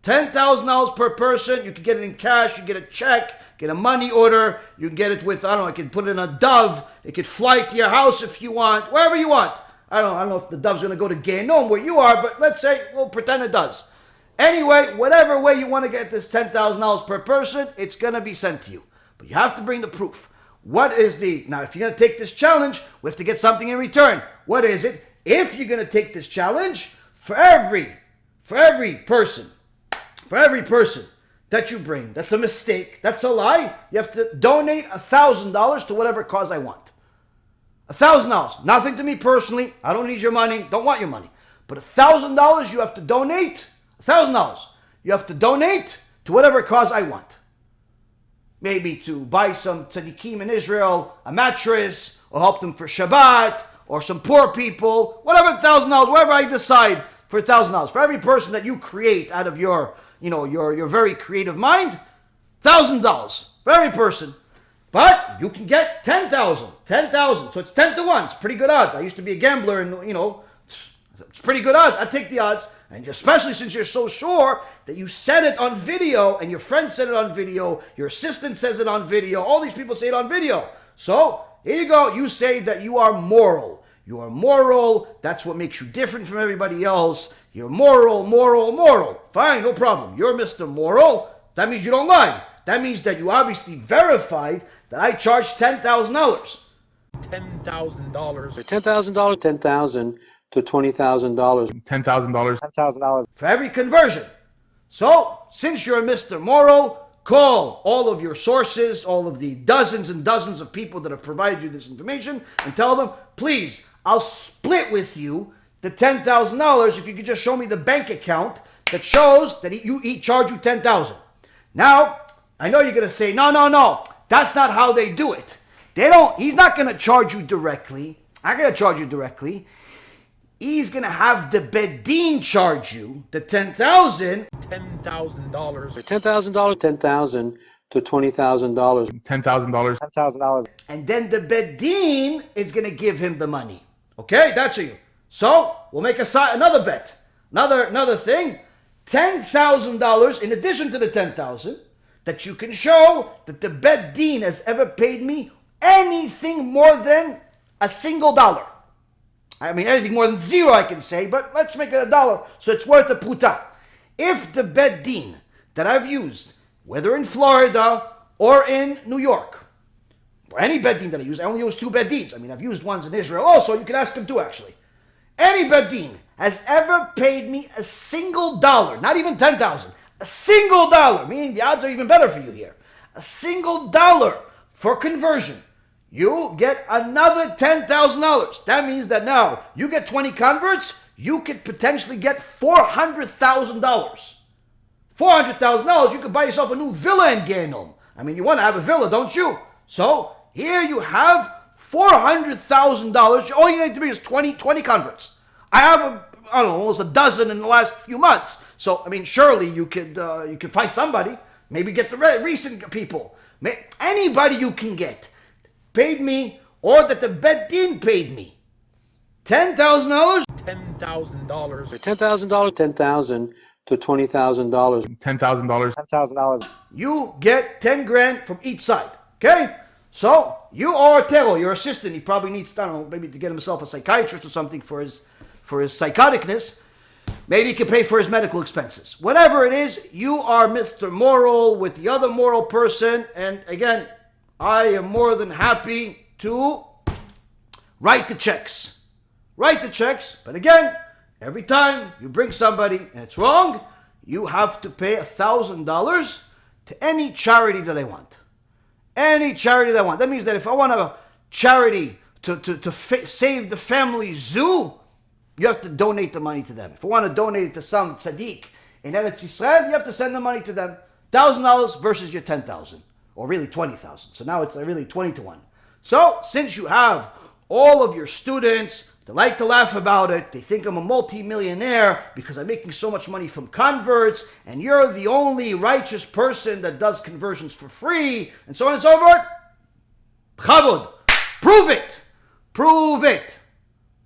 [SPEAKER 1] $10,000 per person. You can get it in cash. You get a check. Get a money order. You can get it with, I can put it in a dove. It could fly to your house if you want. Wherever you want. I don't know if the dove's going to go to Gehenom where you are, but let's say, we'll pretend it does. Anyway, whatever way you want to get this $10,000 per person, it's going to be sent to you. But you have to bring the proof. Now, if you're going to take this challenge, we have to get something in return. What is it? If you're going to take this challenge, for every person that you bring, that's a mistake, that's a lie, you have to donate $1,000 to whatever cause I want. $1,000. Nothing to me personally. I don't need your money. Don't want your money. But $1,000 you have to donate. $1,000 you have to donate to whatever cause I want. Maybe to buy some tzaddikim in Israel a mattress, or help them for Shabbat, or some poor people. Whatever $1,000, whatever I decide for $1,000. For every person that you create out of your very creative mind, $1,000 for every person. But you can get 10,000. 10,000. So it's 10 to 1. It's pretty good odds. I used to be a gambler, and it's pretty good odds. I take the odds. And especially since you're so sure that you said it on video, and your friend said it on video, your assistant says it on video, all these people say it on video. So here you go. You say that you are moral. You are moral. That's what makes you different from everybody else. You're moral. Fine, no problem. You're Mr. Moral. That means you don't lie. That means that you obviously verified that I charged $10,000.
[SPEAKER 5] $10,000.
[SPEAKER 6] $10,000, $10,000 to $20,000.
[SPEAKER 3] $10,000.
[SPEAKER 2] $10,000.
[SPEAKER 1] For every conversion. So, since you're Mr. Moral, call all of your sources, all of the dozens and dozens of people that have provided you this information, and tell them, please, I'll split with you the $10,000 if you could just show me the bank account that shows that he charged you $10,000. Now, I know you're going to say, no, that's not how they do it. He's not going to charge you directly. I'm going to charge you directly. He's going to have the Bedin charge you the $10,000.
[SPEAKER 5] $10,000.
[SPEAKER 6] $10,000, $10,000 to $20,000.
[SPEAKER 3] $10,000.
[SPEAKER 2] $10,000.
[SPEAKER 1] And then the Bedin is going to give him the money. Okay, that's you. So, we'll make another bet. Another thing. $10,000 in addition to the $10,000 that you can show that the Bedin has ever paid me anything more than a single dollar. I mean, anything more than zero I can say, but let's make it $1. So it's worth a pruta. If the bet din that I've used, whether in Florida or in New York, or any bet din that I use, I only use 2 bet dins. I mean, I've used ones in Israel also. You can ask them too, actually. Any bet din has ever paid me a single dollar, not even 10,000, a single dollar, meaning the odds are even better for you here. A single dollar for conversion. You get another $10,000. That means that now you get 20 converts, you could potentially get $400,000. $400,000, you could buy yourself a new villa in Genom. I mean, you want to have a villa, don't you? So here you have $400,000. All you need to be is 20 converts. I have, almost a dozen in the last few months. So, I mean, surely you could find somebody. Maybe get the recent people. Anybody you can get paid me, or that the bet din paid me. $10,000?
[SPEAKER 5] $10,000.
[SPEAKER 6] $10,000, 10,000 to $20,000.
[SPEAKER 3] $10,000.
[SPEAKER 2] $10,000.
[SPEAKER 1] You get 10 grand from each side. Okay? So, you are Otero, your assistant. He probably needs, I don't know, maybe to get himself a psychiatrist or something for his psychoticness. Maybe he can pay for his medical expenses. Whatever it is, you are Mr. Moral with the other moral person. And again, I am more than happy to write the checks. Write the checks. But again, every time you bring somebody and it's wrong, you have to pay $1,000 to any charity that I want. Any charity that I want. That means that if I want a charity to save the family zoo, you have to donate the money to them. If I want to donate it to some tzaddik in Eretz Yisrael, you have to send the money to them. $1,000 versus your 10,000, or really 20,000. So now it's really 20 to 1. So since you have all of your students, they like to laugh about it. They think I'm a multimillionaire because I'm making so much money from converts, and you're the only righteous person that does conversions for free, and so on and so forth. Chavod, prove it. Prove it.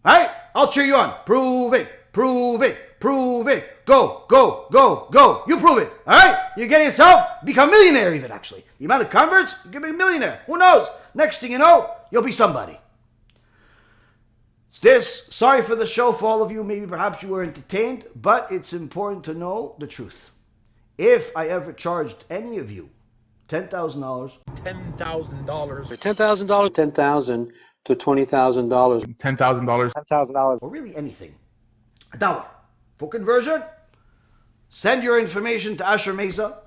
[SPEAKER 1] Right? I'll cheer you on. Prove it. Prove it. Prove it. Go, go, go, go. You prove it. All right? You get yourself, become a millionaire even, actually. The amount of converts, you can be a millionaire. Who knows? Next thing you know, you'll be somebody. Sorry for the show for all of you. Maybe perhaps you were entertained, but it's important to know the truth. If I ever charged any of you $10,000,
[SPEAKER 5] $10,000.
[SPEAKER 6] $10,000, 10,000 to $20,000.
[SPEAKER 3] $10,000.
[SPEAKER 2] $10,000.
[SPEAKER 1] or really anything, $1 for conversion, send your information to Asher Meza,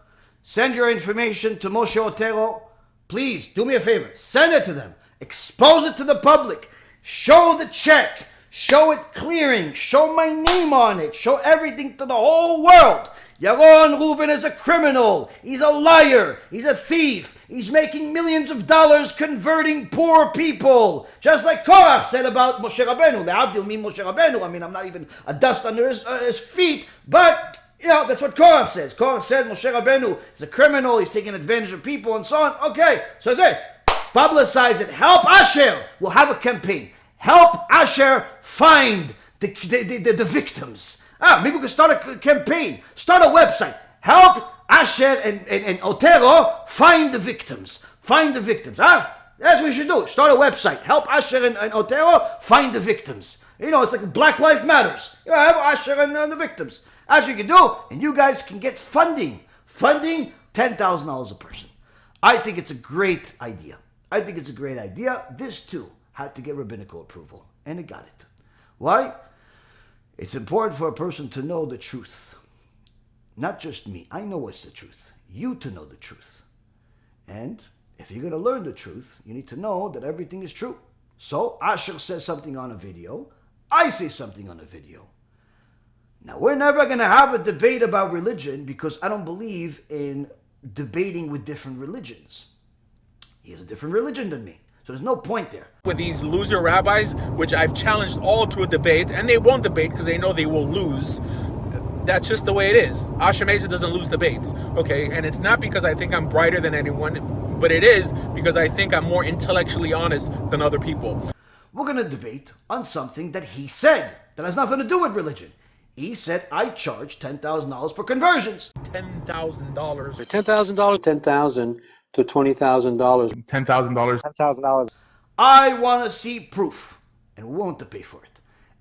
[SPEAKER 1] send your information to Moshe Otero. Please do me a favor, send it to them, expose it to the public, show the check, show it clearing, show my name on it, show everything to the whole world. Yaron Reuven is a criminal, he's a liar, he's a thief, he's making millions of dollars converting poor people. Just like Korach said about Moshe Rabbeinu. Le'avdil mi Moshe Rabbeinu. I mean, I'm not even a dust under his feet, but, that's what Korach says. Korach said Moshe Rabbeinu is a criminal, he's taking advantage of people and so on. Okay, so say, publicize it. Help Asher. We'll have a campaign. Help Asher find the victims. Maybe we can start a campaign, start a website. Help Asher and Otero find the victims. Find the victims. That's what we should do. Start a website. Help Asher and Otero find the victims. It's like Black Lives Matters. Help Asher and the victims. That's what you can do. And you guys can get funding. Funding, $10,000 a person. I think it's a great idea. This too had to get rabbinical approval. And it got it. Why? It's important for a person to know the truth. Not just me. I know what's the truth. You to know the truth. And if you're going to learn the truth, you need to know that everything is true. So Asher says something on a video. I say something on a video. Now, we're never going to have a debate about religion because I don't believe in debating with different religions. He has a different religion than me. So there's no point there.
[SPEAKER 5] With these loser rabbis, which I've challenged all to a debate, and they won't debate because they know they will lose. That's just the way it is. Asher Meza doesn't lose debates, okay? And it's not because I think I'm brighter than anyone, but it is because I think I'm more intellectually honest than other people.
[SPEAKER 1] We're going to debate on something that he said that has nothing to do with religion. He said, I charge $10,000 for conversions.
[SPEAKER 5] $10,000.
[SPEAKER 6] $10,000, 10,000 to $20,000.
[SPEAKER 3] $10,000.
[SPEAKER 2] $10,000.
[SPEAKER 1] I want to see proof, and we want to pay for it.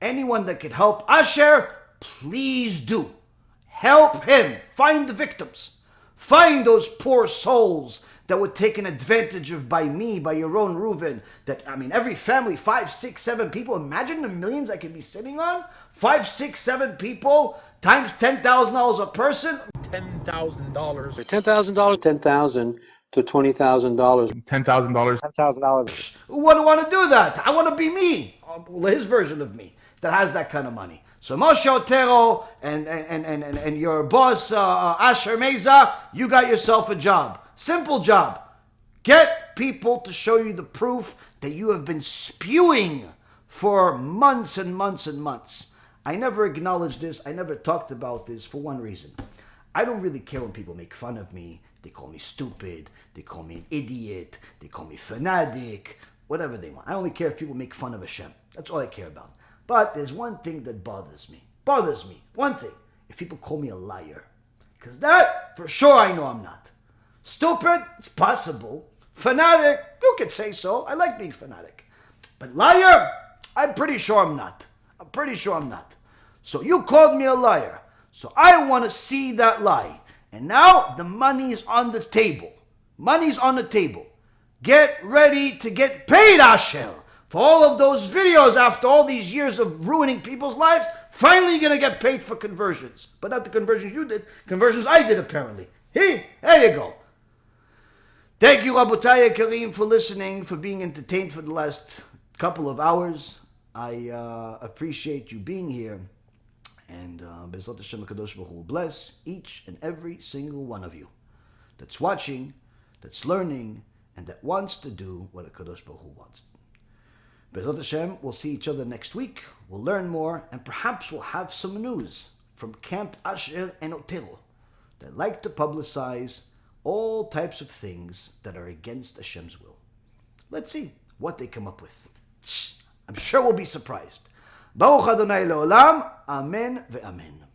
[SPEAKER 1] Anyone that can help Asher, please do. Help him. Find the victims. Find those poor souls that were taken advantage of by me, by Yaron Reuven. That, I mean, every family, 5, 6, 7 people. Imagine the millions I could be sitting on. 5, 6, 7 people times $10,000 a person.
[SPEAKER 5] $10,000.
[SPEAKER 6] $10,000, 10,000 to $20,000.
[SPEAKER 3] $10,000.
[SPEAKER 2] $10,000.
[SPEAKER 1] Who wouldn't want to do that? I want to be me. Well, his version of me that has that kind of money. So Moshe Otero and your boss Asher Meza, you got yourself a job. Simple job. Get people to show you the proof that you have been spewing for months and months and months. I never acknowledged this. I never talked about this for one reason. I don't really care when people make fun of me. They call me stupid. They call me an idiot. They call me fanatic. Whatever they want. I only care if people make fun of Hashem. That's all I care about. But there's one thing that bothers me. One thing. If people call me a liar. Because that, for sure, I know I'm not. Stupid, it's possible. Fanatic, you could say so. I like being fanatic. But liar, I'm pretty sure I'm not. So you called me a liar. So I want to see that lie. And now the money's on the table. Get ready to get paid, Asher. For all of those videos after all these years of ruining people's lives, finally you're going to get paid for conversions. But not the conversions you did, conversions I did apparently. Hey, there you go. Thank you, Rabotai Kareem, for listening, for being entertained for the last couple of hours. I appreciate you being here. And Bezrat Hashem HaKadosh Baruch Hu will bless each and every single one of you that's watching, that's learning, and that wants to do what HaKadosh Baruch Hu wants. Bezrat Hashem, we'll see each other next week. We'll learn more, and perhaps we'll have some news from Camp Asher and Otero that like to publicize all types of things that are against Hashem's will. Let's see what they come up with. I'm sure we'll be surprised. Baruch Adonai Leolam, Amen ve'amen.